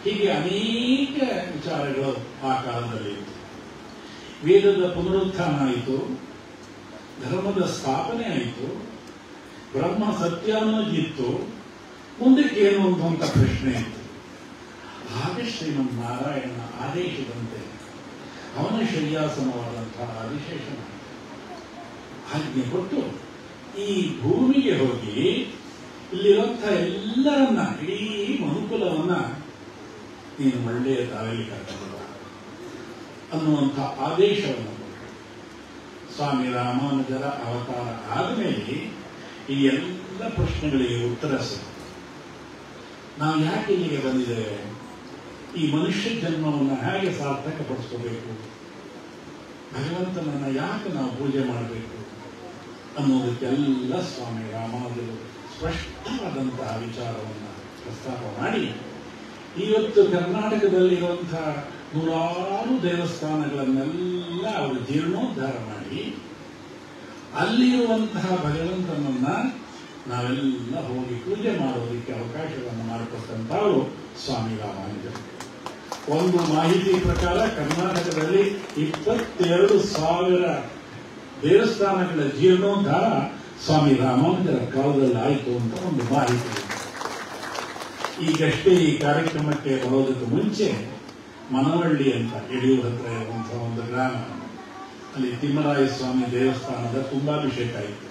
ಹೀಗೆ ಅನೇಕ ವಿಚಾರಗಳು ಆ ಕಾಲದಲ್ಲಿ ಇತ್ತು. ವೇದದ ಪುನರುತ್ಥಾನ ಆಯಿತು, ಧರ್ಮದ ಸ್ಥಾಪನೆ ಆಯಿತು, ಬ್ರಹ್ಮ ಸತ್ಯ ಅನ್ನೋದಿತ್ತು, ಮುಂದಕ್ಕೆ ಏನು ಅಂತ ಪ್ರಶ್ನೆ ಇತ್ತು. ಹಾಗೆ ಶ್ರೀಮನ್ ನಾರಾಯಣನ ಆದೇಶದಂತೆ ಅವನ ಶಯ್ಯಾಸನವಾದಂತಹ ಆದಿಶೇಷನ ಆಜ್ಞೆ ಕೊಟ್ಟು ಈ ಭೂಮಿಗೆ ಹೋಗಿ ಇಲ್ಲಿರುವಂತಹ ಎಲ್ಲರನ್ನ, ಇಡೀ ಮನುಕುಲವನ್ನ ನೀನು ಒಳ್ಳೆಯ ದಾರಿಯಲ್ಲಿ ಕರ್ಕೊಂಡು ಅನ್ನುವಂಥ ಆದೇಶವನ್ನು ಕೊಟ್ಟರು. ಸ್ವಾಮಿ ರಾಮಾನುಜರ ಅವತಾರ ಆದಮೇಲೆ ಈ ಎಲ್ಲ ಪ್ರಶ್ನೆಗಳಿಗೆ ಉತ್ತರ ಸಿಕ್ತು. ನಾವು ಯಾಕೆ ಇಲ್ಲಿಗೆ ಬಂದಿದ್ದೇವೆ, ಈ ಮನುಷ್ಯ ಜನ್ಮವನ್ನು ಹೇಗೆ ಸಾರ್ಥಕಪಡಿಸ್ಕೋಬೇಕು, ಭಗವಂತನನ್ನ ಯಾಕೆ ನಾವು ಪೂಜೆ ಮಾಡಬೇಕು ಅನ್ನೋದಕ್ಕೆಲ್ಲ ಸ್ವಾಮಿ ರಾಮಾನುಜರು ಸ್ಪಷ್ಟವಾದಂತಹ ವಿಚಾರವನ್ನು ಪ್ರಸ್ತಾಪ ಮಾಡಿ ಇವತ್ತು ಕರ್ನಾಟಕದಲ್ಲಿರುವಂತಹ ನೂರಾರು ದೇವಸ್ಥಾನಗಳನ್ನೆಲ್ಲ ಅವರು ಜೀರ್ಣೋದ್ಧಾರ ಮಾಡಿ ಅಲ್ಲಿರುವಂತಹ ಭಗವಂತನನ್ನ ನಾವೆಲ್ಲ ಹೋಗಿ ಪೂಜೆ ಮಾಡೋದಕ್ಕೆ ಅವಕಾಶವನ್ನು ಮಾಡಿಕೊಟ್ಟಂತವರು ಸ್ವಾಮಿ ರಾಮಾನುಜರು. ಒಂದು ಮಾಹಿತಿ ಪ್ರಕಾರ ಕರ್ನಾಟಕದಲ್ಲಿ 22,000 ದೇವಸ್ಥಾನಗಳ ಜೀರ್ಣೋದ್ಧಾರ ಸ್ವಾಮಿ ರಾಮಾನುಜರ ಕಾಲದಲ್ಲಿ ಆಯಿತು ಅಂತ ಒಂದು ಮಾಹಿತಿ. ಈಗಷ್ಟೇ ಈ ಕಾರ್ಯಕ್ರಮಕ್ಕೆ ಬರೋದಕ್ಕೆ ಮುಂಚೆ ಮನವಳ್ಳಿ ಅಂತ ಯಡಿಯೂರ ಹತ್ರ ಇರುವಂತಹ ಒಂದು ಗ್ರಾಮ, ಅಲ್ಲಿ ತಿಮ್ಮರಾಯ ಸ್ವಾಮಿ ದೇವಸ್ಥಾನದ ಕುಂಭಾಭಿಷೇಕ ಆಯಿತು.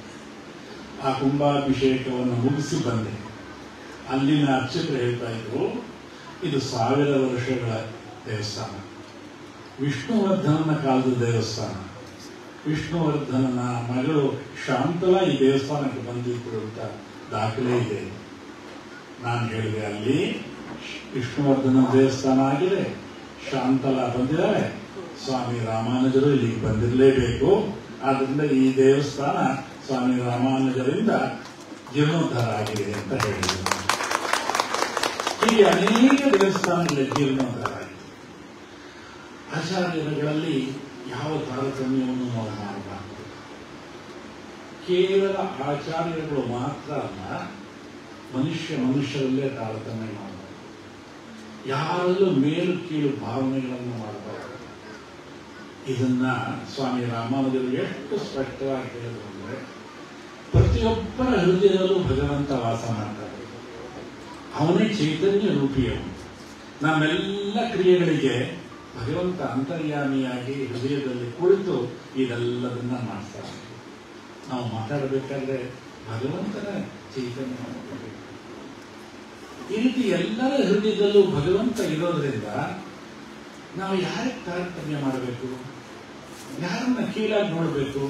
ಆ ಕುಂಭಾಭಿಷೇಕವನ್ನು ಮುಗಿಸಿ ಬಂದೆ. ಅಲ್ಲಿನ ಅರ್ಚಕರು ಹೇಳ್ತಾ ಇದ್ರು, ಇದು 1000 ವರ್ಷಗಳ ದೇವಸ್ಥಾನ, ವಿಷ್ಣುವರ್ಧನನ ಕಾಲದ ದೇವಸ್ಥಾನ. ವಿಷ್ಣುವರ್ಧನನ ಮಗಳು ಶಾಂತಲಾ ಈ ದೇವಸ್ಥಾನಕ್ಕೆ ಬಂದಿದ್ರು ಅಂತ ದಾಖಲೆ ಇದೆ. ನಾನು ಹೇಳಿದೆ, ಅಲ್ಲಿ ವಿಷ್ಣುವರ್ಧನ ದೇವಸ್ಥಾನ ಆಗಿದೆ, ಶಾಂತಲಾ ಬಂದಿದ್ದಾರೆ, ಸ್ವಾಮಿ ರಾಮಾನುಜರು ಇಲ್ಲಿಗೆ ಬಂದಿರಲೇಬೇಕು. ಆದ್ರಿಂದ ಈ ದೇವಸ್ಥಾನ ಸ್ವಾಮಿ ರಾಮಾನುಜರಿಂದ ಜೀರ್ಣೋದ್ಧಾರ ಆಗಿದೆ ಅಂತ ಹೇಳಿದ್ರು. ಹೀಗೆ ಅನೇಕ ದೇವಸ್ಥಾನಗಳ ಜೀರ್ಣೋದ್ಧಾರ ಆಗಿದೆ. ಆಚಾರ್ಯರುಗಳಲ್ಲಿ ಯಾವ ತಾರತಮ್ಯವನ್ನು ನಾವು ಮಾಡಬಾರದು. ಕೇವಲ ಆಚಾರ್ಯರುಗಳು ಮಾತ್ರ ಅಲ್ಲ, ಮನುಷ್ಯರಲ್ಲೇ ತಾರತಮ್ಯ ಮಾಡಬಾರದು. ಯಾರಲ್ಲೂ ಮೇಲು ಕೀಳು ಭಾವನೆಗಳನ್ನು ಮಾಡಬಾರದು. ಇದನ್ನ ಸ್ವಾಮಿ ರಾಮಾನುಜರು ಎಷ್ಟು ಸ್ಪಷ್ಟವಾಗಿ ಹೇಳಿದ್ರು ಅಂದ್ರೆ, ಪ್ರತಿಯೊಬ್ಬರ ಹೃದಯದಲ್ಲೂ ಭಗವಂತ ವಾಸ ಮಾಡ್ತಾರೆ. ಅವನೇ ಚೈತನ್ಯ ರೂಪಿಯವನು. ನಮ್ಮೆಲ್ಲ ಕ್ರಿಯೆಗಳಿಗೆ ಭಗವಂತ ಅಂತರ್ಯಾಮಿಯಾಗಿ ಹೃದಯದಲ್ಲಿ ಕುಳಿತು ಇದೆಲ್ಲದನ್ನ ಮಾಡ್ತಾರೆ. ನಾವು ಮಾತಾಡಬೇಕಾದ್ರೆ ಭಗವಂತನ ಚೈತನ್ಯ ಮಾಡಬೇಕು. ಈ ರೀತಿ ಎಲ್ಲರ ಹೃದಯದಲ್ಲೂ ಭಗವಂತ ಇರೋದ್ರಿಂದ ನಾವು ಯಾರಿಗೆ ತಾರತಮ್ಯ ಮಾಡಬೇಕು, ಯಾರನ್ನ ಕೀಳಾಗಿ ನೋಡಬೇಕು?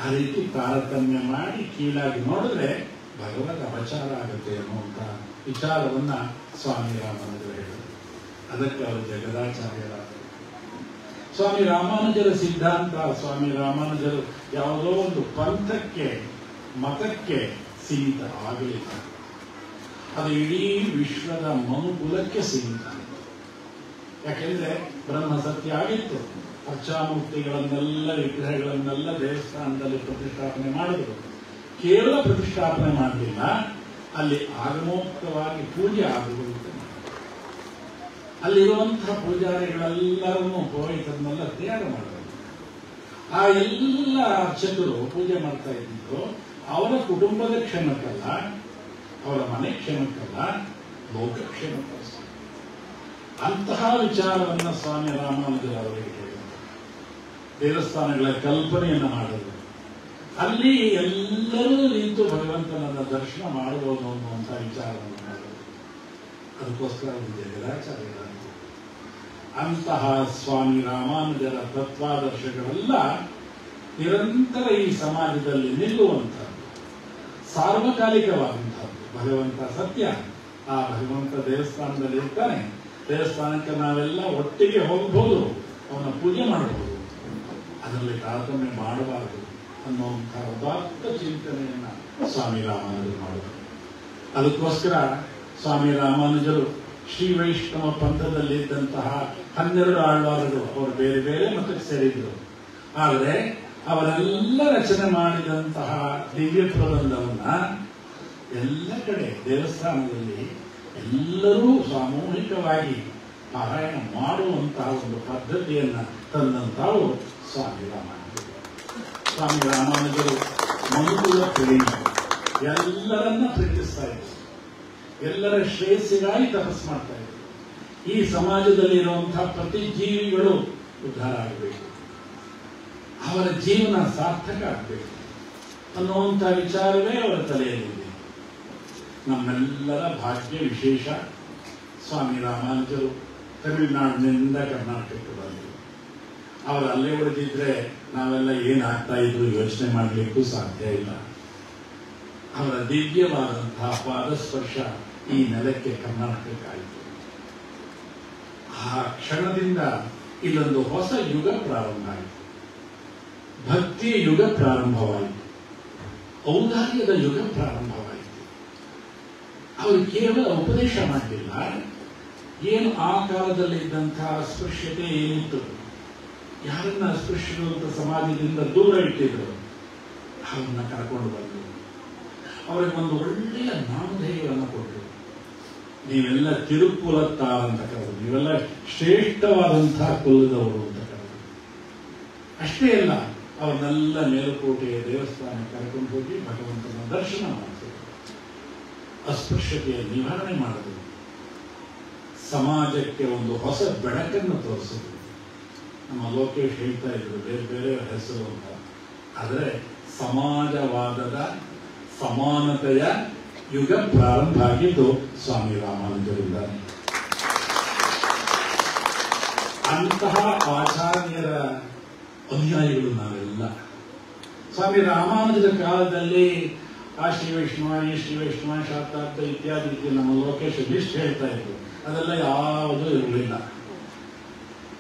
ಆ ರೀತಿ ತಾರತಮ್ಯ ಮಾಡಿ ಕೀಳಾಗಿ ನೋಡಿದ್ರೆ ಭಗವದ್ ಅಪಚಾರ ಆಗುತ್ತೆ ಅನ್ನುವಂಥ ವಿಚಾರವನ್ನ ಸ್ವಾಮಿ ರಾಮಾನುಜರು ಹೇಳಿದರು. ಅದಕ್ಕೆ ಅವರು ಜಗದಾಚಾರ್ಯರಾದರು. ಸ್ವಾಮಿ ರಾಮಾನುಜರ ಸಿದ್ಧಾಂತ, ಸ್ವಾಮಿ ರಾಮಾನುಜರು ಯಾವುದೋ ಒಂದು ಪಂಥಕ್ಕೆ ಮತಕ್ಕೆ ಸೀಮಿತ ಆಗಲಿಲ್ಲ. ಅದು ಇಡೀ ವಿಶ್ವದ ಮನುಕುಲಕ್ಕೆ ಸೀಮಿತ. ಯಾಕೆಂದ್ರೆ ಬ್ರಹ್ಮ ಸತ್ಯ ಆಗಿತ್ತು. ಅರ್ಚಾಮೂರ್ತಿಗಳನ್ನೆಲ್ಲ ವಿಗ್ರಹಗಳನ್ನೆಲ್ಲ ದೇವಸ್ಥಾನದಲ್ಲಿ ಪ್ರತಿಷ್ಠಾಪನೆ ಮಾಡಿದ್ರು. ಕೇವಲ ಪ್ರತಿಷ್ಠಾಪನೆ ಮಾಡಲಿಲ್ಲ, ಅಲ್ಲಿ ಆಗಮೋಕ್ತವಾಗಿ ಪೂಜೆ ಆಗುವಂತೆ ಅಲ್ಲಿರುವಂತಹ ಪೂಜಾರಿಗಳೆಲ್ಲರನ್ನೂ ಪುರೋಹಿತರನ್ನೆಲ್ಲ ತಯಾರು ಮಾಡಿದ್ರು. ಆ ಎಲ್ಲ ಅರ್ಚಕರು ಪೂಜೆ ಮಾಡ್ತಾ ಇದ್ದಿದ್ದು ಅವರ ಕುಟುಂಬದ ಕ್ಷೇಮಕ್ಕಲ್ಲ, ಅವರ ಮನೆ ಕ್ಷೇಮಕ್ಕಲ್ಲ, ಲೋಕಕ್ಷೇಮಕ್ಕೋಸ್ಕರ. ಅಂತಹ ವಿಚಾರವನ್ನ ಸ್ವಾಮಿ ರಾಮಾನುಜರು ಅವರಿಗೆ ಹೇಳಿದರು. ದೇವಸ್ಥಾನಗಳ ಕಲ್ಪನೆಯನ್ನು ಮಾಡಿದರು. ಅಲ್ಲಿ ಎಲ್ಲರೂ ನಿಂತು ಭಗವಂತನನ್ನ ದರ್ಶನ ಮಾಡಬಹುದು ಅನ್ನುವಂಥ ವಿಚಾರವನ್ನು ಮಾಡಿದರು. ಅದಕ್ಕೋಸ್ಕರ ಜಗದಾಚಾರ್ಯರಾದರು. ಅಂತಹ ಸ್ವಾಮಿ ರಾಮಾನುಜರ ತತ್ವಾದರ್ಶಗಳೆಲ್ಲ ನಿರಂತರ ಈ ಸಮಾಜದಲ್ಲಿ ನಿಲ್ಲುವಂಥದ್ದು, ಸಾರ್ವಕಾಲಿಕವಾದಂಥದ್ದು. ಭಗವಂತ ಸತ್ಯ, ಆ ಭಗವಂತ ದೇವಸ್ಥಾನದಲ್ಲಿ ಇರ್ತಾನೆ. ದೇವಸ್ಥಾನಕ್ಕೆ ನಾವೆಲ್ಲ ಒಟ್ಟಿಗೆ ಹೋಗಬಹುದು, ಅವನ ಪೂಜೆ ಮಾಡಬಹುದು, ಅದರಲ್ಲಿ ತಾರತಮ್ಯ ಮಾಡಬಾರದು ಅನ್ನುವಂಥ ಉದಾತ್ತ ಚಿಂತನೆಯನ್ನ ಸ್ವಾಮಿ ರಾಮಾನುಜರು ಮಾಡಿದರು. ಅದಕ್ಕೋಸ್ಕರ ಸ್ವಾಮಿ ರಾಮಾನುಜರು ಶ್ರೀ ವೈಷ್ಣವ ಪಂಥದಲ್ಲಿದ್ದಂತಹ 12 ಆಳ್ವಾರರು ಅವರು ಬೇರೆ ಬೇರೆ ಮತಕ್ಕೆ ಸೇರಿದ್ರು. ಆದರೆ ಅವರೆಲ್ಲ ರಚನೆ ಮಾಡಿದಂತಹ ದಿವ್ಯ ಪ್ರಬಂಧವನ್ನ ಎಲ್ಲ ಕಡೆ ದೇವಸ್ಥಾನದಲ್ಲಿ ಎಲ್ಲರೂ ಸಾಮೂಹಿಕವಾಗಿ ಪಾರಾಯಣ ಮಾಡುವಂತಹ ಒಂದು ಪದ್ಧತಿಯನ್ನ ತಂದಂತಾವು ಸ್ವಾಮಿ ರಾಮಾನುಜರು. ಸ್ವಾಮಿ ರಾಮಾನುಜರು ಮನುಕುಲ ಪ್ರೇಮಿ, ಎಲ್ಲರನ್ನ ಪ್ರೀತಿಸ್ತಾ ಇದ್ರು, ಎಲ್ಲರ ಶ್ರೇಯಸ್ಸಿಗಾಗಿ ತಪಸ್ ಮಾಡ್ತಾ ಇದ್ರು. ಈ ಸಮಾಜದಲ್ಲಿರುವಂತಹ ಪ್ರತಿ ಜೀವಿಗಳು ಉದ್ಧಾರ ಆಗಬೇಕು, ಅವರ ಜೀವನ ಸಾರ್ಥಕ ಆಗಬೇಕು ಅನ್ನುವಂಥ ವಿಚಾರವೇ ಅವರ ತಲೆಯಲ್ಲಿದೆ. ನಮ್ಮೆಲ್ಲರ ಭಾಗ್ಯ ವಿಶೇಷ. ಸ್ವಾಮಿ ರಾಮಾನುಜರು ತಮಿಳುನಾಡಿನಿಂದ ಕರ್ನಾಟಕಕ್ಕೆ ಬಂದರು. ಅವರು ಅಲ್ಲೇ ಉಳಿದಿದ್ರೆ ನಾವೆಲ್ಲ ಏನಾಗ್ತಾ ಇದ್ರು ಯೋಚನೆ ಮಾಡಲಿಕ್ಕೂ ಸಾಧ್ಯ ಇಲ್ಲ. ಅವರ ದಿವ್ಯವಾದಂತಹ ಪಾದಸ್ಪರ್ಶ ಈ ನೆಲಕ್ಕೆ ಕರ್ನಾಟಕಕ್ಕಾಯಿತು. ಆ ಕ್ಷಣದಿಂದ ಇಲ್ಲೊಂದು ಹೊಸ ಯುಗ ಪ್ರಾರಂಭ ಆಯಿತು. ಭಕ್ತಿಯ ಯುಗ ಪ್ರಾರಂಭವಾಯಿತು, ಔದಾರ್ಯದ ಯುಗ ಪ್ರಾರಂಭವಾಯಿತು. ಅವರು ಕೇವಲ ಉಪದೇಶ ಮಾಡಲಿಲ್ಲ, ಏನು ಆ ಕಾಲದಲ್ಲಿ ಇದ್ದಂತಹ ಅಸ್ಪೃಶ್ಯತೆ ಏನಿತ್ತು, ಯಾರನ್ನ ಅಸ್ಪೃಶ್ಯರು ಅಂತ ಸಮಾಜದಿಂದ ದೂರ ಇಟ್ಟಿದ್ರು, ಅವನ್ನ ಕರ್ಕೊಂಡು ಬಂದರು. ಅವರಿಗೆ ಒಂದು ಒಳ್ಳೆಯ ನಾಮಧೇಯವನ್ನು ಕೊಟ್ಟರು. ನೀವೆಲ್ಲ ತಿರುಕುಲತ್ತಾರ ಅಂತ ಕರೆದು, ನೀವೆಲ್ಲ ಶ್ರೇಷ್ಠವಾದಂತಹ ಕುಲದವರು ಅಂತ ಕರೆದು. ಅಷ್ಟೇ ಅಲ್ಲ, ಅವರನ್ನೆಲ್ಲ ಮೇಲುಕೋಟೆಯ ದೇವಸ್ಥಾನಕ್ಕೆ ಕರ್ಕೊಂಡು ಹೋಗಿ ಭಗವಂತನ ದರ್ಶನ ಮಾಡಿದ್ರು, ಅಸ್ಪೃಶ್ಯತೆಯ ನಿವಾರಣೆ ಮಾಡಿದ್ರು, ಸಮಾಜಕ್ಕೆ ಒಂದು ಹೊಸ ಬೆಳಕನ್ನು ತೋರಿಸಿದ್ರು. ನಮ್ಮ ಲೋಕೇಶ್ ಹೇಳ್ತಾ ಇದ್ರು ಬೇರೆ ಬೇರೆ ಹೆಸರು ಅಂತ. ಆದರೆ ಸಮಾಜವಾದದ ಸಮಾನತೆಯ ಯುಗ ಪ್ರಾರಂಭ ಆಗಿದ್ದು ಸ್ವಾಮಿ ರಾಮಾನುಜರಿಂದ. ಅಂತಹ ಆಚಾರ್ಯರ ಅನುಯಾಯಿಗಳು ನಾವೆಲ್ಲ. ಸ್ವಾಮಿ ರಾಮಾನುಜರ ಕಾಲದಲ್ಲಿ ಆ ಶ್ರೀ ವೈಷ್ಣವ, ಈ ಶ್ರೀ ವೈಷ್ಣವ, ಶಾಸ್ತ್ರಾರ್ಥ ಇತ್ಯಾದಿ ನಮ್ಮ ಲೋಕೇಶ್ ಲಿಸ್ಟ್ ಹೇಳ್ತಾ ಇದ್ರು. ಅದೆಲ್ಲ ಯಾವುದೂ ಇರಲಿಲ್ಲ.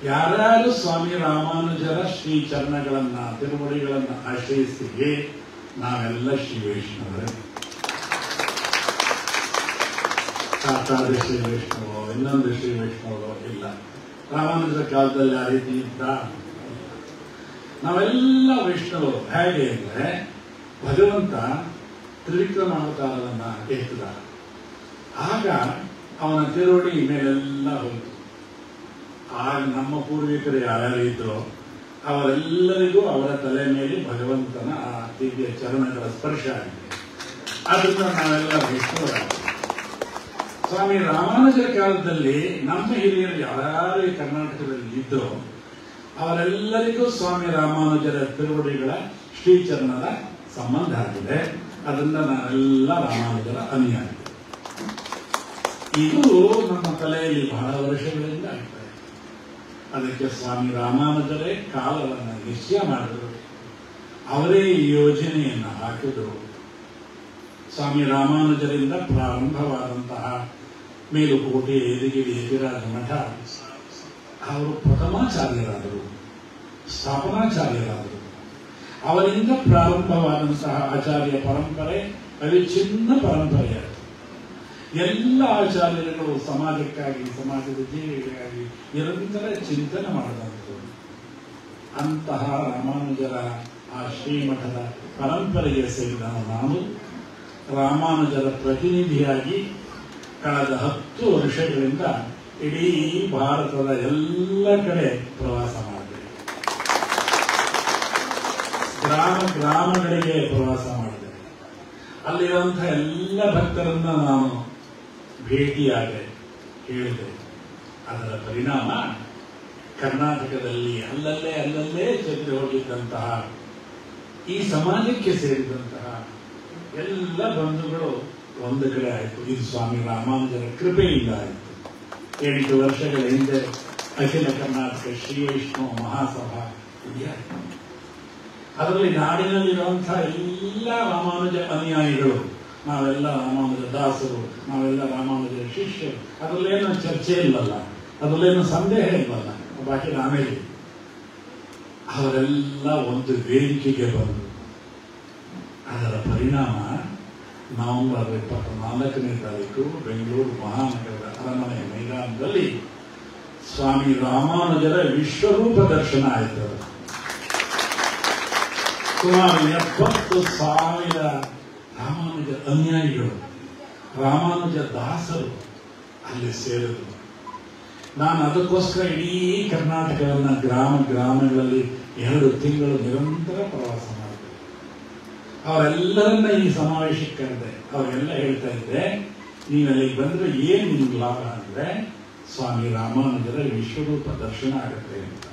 ಯಾರ್ಯಾರು ಸ್ವಾಮಿ ರಾಮಾನುಜರ ಶ್ರೀ ಚರಣಗಳನ್ನ, ತಿರುವಡಿಗಳನ್ನ ಆಶ್ರಯಿಸಿ ನಾವೆಲ್ಲ ಶ್ರೀ ವೈಷ್ಣವರೇ. ಶಾಸ್ತ್ರಾರ್ಥ ಶ್ರೀ ವೈಷ್ಣವೋ ಇನ್ನೊಂದು ಶ್ರೀ ವೈಷ್ಣವೋ ಇಲ್ಲ. ರಾಮಾನುಜರ ಕಾಲದಲ್ಲಿ ಆ ರೀತಿ ಇದ್ದ. ನಾವೆಲ್ಲ ವೈಷ್ಣವರು. ಹೇಗೆ ಅಂದ್ರೆ ಭಗವಂತ ತ್ರಿವಿಕ್ರಮಾವತಾರವನ್ನ ಎತ್ತಿದ. ಆಗ ಅವನ ತಿರುವಡಿ ಮೇಲೆಲ್ಲ ಹೋಯಿತು. ಆಗ ನಮ್ಮ ಪೂರ್ವಿಕರು ಯಾರ್ಯಾರು ಇದ್ರು ಅವರೆಲ್ಲರಿಗೂ ಅವರ ತಲೆ ಮೇಲೆ ಭಗವಂತನ ಆ ದಿವ್ಯ ಚರಣಗಳ ಸ್ಪರ್ಶ ಆಗಿದೆ. ಅದನ್ನ ನಾವೆಲ್ಲ ವೈಷ್ಣವರಾಗ. ಸ್ವಾಮಿ ರಾಮಾನುಜರ ಕಾಲದಲ್ಲಿ ನಮ್ಮ ಹಿರಿಯರು ಯಾರ್ಯಾರು ಈ ಕರ್ನಾಟಕದಲ್ಲಿ ಇದ್ರು ಅವರೆಲ್ಲರಿಗೂ ಸ್ವಾಮಿ ರಾಮಾನುಜರ ತಿರುವಡಿಗಳ ಶ್ರೀಚರಣದ ಸಂಬಂಧ ಆಗಿದೆ. ಅದರಿಂದ ನಾವೆಲ್ಲ ರಾಮಾನುಜರ ಅನುಯಾಯಿ. ಇದು ನಮ್ಮ ತಲೆಯಲ್ಲಿ ಬಹಳ ವರ್ಷಗಳಿಂದ ಆಗ್ತಾ ಇದೆ. ಅದಕ್ಕೆ ಸ್ವಾಮಿ ರಾಮಾನುಜರೇ ಕಾಲವನ್ನು ನಿಶ್ಚಯ ಮಾಡಿದರು. ಅವರೇ ಈ ಯೋಜನೆಯನ್ನು ಹಾಕಿದರು. ಸ್ವಾಮಿ ರಾಮಾನುಜರಿಂದ ಪ್ರಾರಂಭವಾದಂತಹ ಮೇಲುಕೋಟೆ, ಯದಿಗಿರಿ, ಯತಿರಾಜ ಮಠ ಅವರು ಪ್ರಥಮಾಚಾರ್ಯರಾದರು, ಸ್ಥಾಪನಾಚಾರ್ಯರಾದರು. ಅವರಿಂದ ಪ್ರಾರಂಭವಾದಂತಹ ಆಚಾರ್ಯ ಪರಂಪರೆ ಅವಿಚ್ಛಿನ್ನ ಪರಂಪರೆಯಾಯಿತು. ಎಲ್ಲ ಆಚಾರ್ಯರುಗಳು ಸಮಾಜಕ್ಕಾಗಿ, ಸಮಾಜದ ಜೀವಿಗಳಿಗಾಗಿ ನಿರಂತರ ಚಿಂತನೆ ಮಾಡಿದಂಥದ್ದು. ಅಂತಹ ರಾಮಾನುಜರ ಆ ಶ್ರೀಮಠದ ಪರಂಪರೆಗೆ ಸೇರಿದ ನಾನು ರಾಮಾನುಜರ ಪ್ರತಿನಿಧಿಯಾಗಿ ಕಳೆದ 10 ವರ್ಷಗಳಿಂದ ಇಡೀ ಭಾರತದ ಎಲ್ಲ ಕಡೆ ಪ್ರವಾಸ ಮಾಡಿದೆ. ಗ್ರಾಮಗಳಿಗೆ ಪ್ರವಾಸ ಮಾಡಿದೆ. ಅಲ್ಲಿರುವಂತಹ ಎಲ್ಲ ಭಕ್ತರನ್ನ ನಾನು ಭೇಟಿಯಾದೆ, ಹೇಳಿದೆ. ಅದರ ಪರಿಣಾಮ ಕರ್ನಾಟಕದಲ್ಲಿ ಅಲ್ಲಲ್ಲೇ ಚಲಿಸಿ ಹೋಗಿದ್ದಂತಹ ಈ ಸಮಾಜಕ್ಕೆ ಸೇರಿದಂತಹ ಎಲ್ಲ ಬಂಧುಗಳು ಒಂದು ಕಡೆ ಆಯಿತು. ಇದು ಸ್ವಾಮಿ ರಾಮಾನುಜರ ಕೃಪೆಯಿಂದ ಆಯಿತು. 8 ವರ್ಷಗಳ ಹಿಂದೆ ಅಖಿಲ ಕರ್ನಾಟಕ ಶ್ರೀ ವೈಷ್ಣವ ಮಹಾಸಭಾ ಇದೆಯಾಯಿತು. ಅದರಲ್ಲಿ ನಾಡಿನಲ್ಲಿರುವಂತಹ ಎಲ್ಲ ರಾಮಾನುಜ ಅನುಯಾಯಿಗಳು, ನಾವೆಲ್ಲ ರಾಮಾನುಜ ದಾಸರು, ನಾವೆಲ್ಲ ರಾಮಾನುಜರ ಶಿಷ್ಯರು. ಅದರಲ್ಲೇನು ಚರ್ಚೆ ಇಲ್ಲಲ್ಲ, ಅದರಲ್ಲೇನು ಸಂದೇಹ ಇಲ್ಲಲ್ಲ. ಬಾಕಿ ಆಮೇಲೆ ಅವರೆಲ್ಲ ಒಂದು ವೇದಿಕೆಗೆ ಬಂದರು. ಅದರ ಪರಿಣಾಮ ನವೆಂಬರ್ 24ನೇ ತಾರೀಕು ಬೆಂಗಳೂರು ಮಹಾನಗರದ ಅರಮನೆ ಮೈದಾನದಲ್ಲಿ ಸ್ವಾಮಿ ರಾಮಾನುಜರ ವಿಶ್ವರೂಪ ದರ್ಶನ ಆಯಿತು. ಸುಮಾರು 70,000 ರಾಮಾನುಜ ಅನುಯಾಯಿಗಳು, ರಾಮಾನುಜ ದಾಸರು ಅಲ್ಲಿ ಸೇರಿದರು. ನಾನು ಅದಕ್ಕೋಸ್ಕರ ಇಡೀ ಕರ್ನಾಟಕವನ್ನ ಗ್ರಾಮಗಳಲ್ಲಿ 2 ತಿಂಗಳು ನಿರಂತರ ಪ್ರವಾಸ ಮಾಡಿದೆ. ಅವರೆಲ್ಲರನ್ನ ಈ ಸಮಾವೇಶಕ್ಕೆ ಕರೆದೆ. ಅವರೆಲ್ಲ ಹೇಳ್ತಾ ಇದ್ದೆ, ನೀವಲ್ಲಿಗೆ ಬಂದ್ರೆ ಏನ್ ನಿಮ್ಗೆ ಲಾಭ ಅಂದ್ರೆ ಸ್ವಾಮಿ ರಾಮಾನುಜರ ವಿಶ್ವರೂಪ ದರ್ಶನ ಆಗುತ್ತೆ ಅಂತ.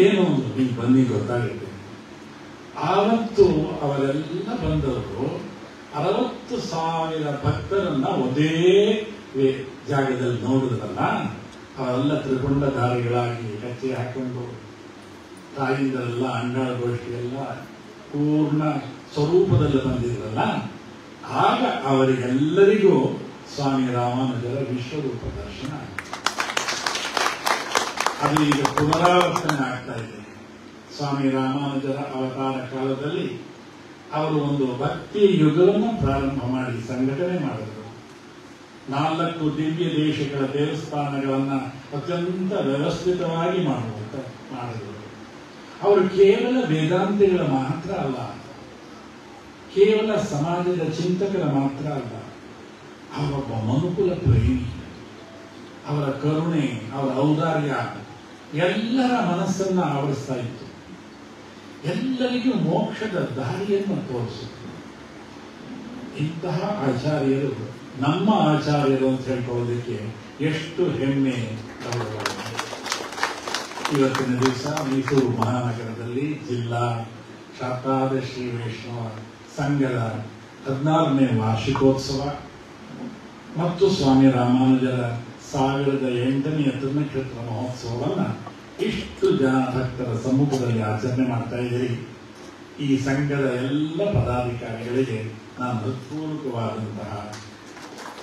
ಏನು ಒಂದು ನೀವು ಬನ್ನಿ ಗೊತ್ತಾಗುತ್ತೆ. ಆವತ್ತು ಅವರೆಲ್ಲ ಬಂದವರು 60,000 ಭಕ್ತರನ್ನ ಒಂದೇ ಜಾಗದಲ್ಲಿ ನೋಡಿದ್ರಲ್ಲ, ಅವರೆಲ್ಲ ತ್ರಿಕೊಂಡಧಾರಿಗಳಾಗಿ ಕಚ್ಚೆ ಹಾಕೊಂಡು ತಾಯಿಂದರೆಲ್ಲ ಅಂಡಾಗೋಷ್ಠಿಯೆಲ್ಲ ಪೂರ್ಣ ಸ್ವರೂಪದಲ್ಲಿ ಬಂದಿದ್ರಲ್ಲ, ಆಗ ಅವರಿಗೆಲ್ಲರಿಗೂ ಸ್ವಾಮಿ ರಾಮಾನುಜರ ವಿಶ್ವರೂಪ ದರ್ಶನ ಆಯಿತು. ಅದು ಈಗ ಪುನರಾವರ್ತನೆ ಆಗ್ತಾ ಇದೆ. ಸ್ವಾಮಿ ರಾಮಾನುಜರ ಅವತಾರ ಕಾಲದಲ್ಲಿ ಅವರು ಒಂದು ಭಕ್ತಿ ಯುಗವನ್ನು ಪ್ರಾರಂಭ ಮಾಡಿ ಸಂಘಟನೆ ಮಾಡಿದರು. 4 ದಿವ್ಯ ದೇಶಗಳ ದೇವಸ್ಥಾನಗಳನ್ನ ಅತ್ಯಂತ ವ್ಯವಸ್ಥಿತವಾಗಿ ಮಾಡಿದರು. ಅವರು ಕೇವಲ ವೇದಾಂತಿಗಳ ಮಾತ್ರ ಅಲ್ಲ, ಕೇವಲ ಸಮಾಜದ ಚಿಂತಕರ ಮಾತ್ರ ಅಲ್ಲ, ಅವರೊಬ್ಬ ಮನುಕುಲ ಪ್ರೇಮಿ. ಅವರ ಕರುಣೆ, ಅವರ ಔದಾರ್ಯ ಎಲ್ಲರ ಮನಸ್ಸನ್ನ ಆವರಿಸ್ತಾ ಇತ್ತು. ಎಲ್ಲರಿಗೂ ಮೋಕ್ಷದ ದಾರಿಯನ್ನು ತೋರಿಸಿತು. ಇಂತಹ ಆಚಾರ್ಯರು ನಮ್ಮ ಆಚಾರ್ಯರು ಅಂತ ಹೇಳ್ಕೊಳ್ಳೋದಕ್ಕೆ ಎಷ್ಟು ಹೆಮ್ಮೆ, ಗೌರವ. ಇವತ್ತಿನ ದಿವಸ ಮೈಸೂರು ಮಹಾನಗರದಲ್ಲಿ ಜಿಲ್ಲಾ ಶಾಸ್ತ್ರಾರ್ಥ ಶ್ರೀ ವೈಷ್ಣವ ಸಂಘದ 16ನೇ ವಾರ್ಷಿಕೋತ್ಸವ ಮತ್ತು ಸ್ವಾಮಿ ರಾಮಾನುಜರ 1008ನೇ ತಿರುನಕ್ಷತ್ರ ಮಹೋತ್ಸವವನ್ನು ಇಷ್ಟು ಜನ ಭಕ್ತರ ಸಮ್ಮುಖದಲ್ಲಿ ಆಚರಣೆ ಮಾಡ್ತಾ ಇದ್ದೀರಿ. ಈ ಸಂಘದ ಎಲ್ಲ ಪದಾಧಿಕಾರಿಗಳಿಗೆ ನಾನು ಹೃತ್ಪೂರ್ವಕವಾದಂತಹ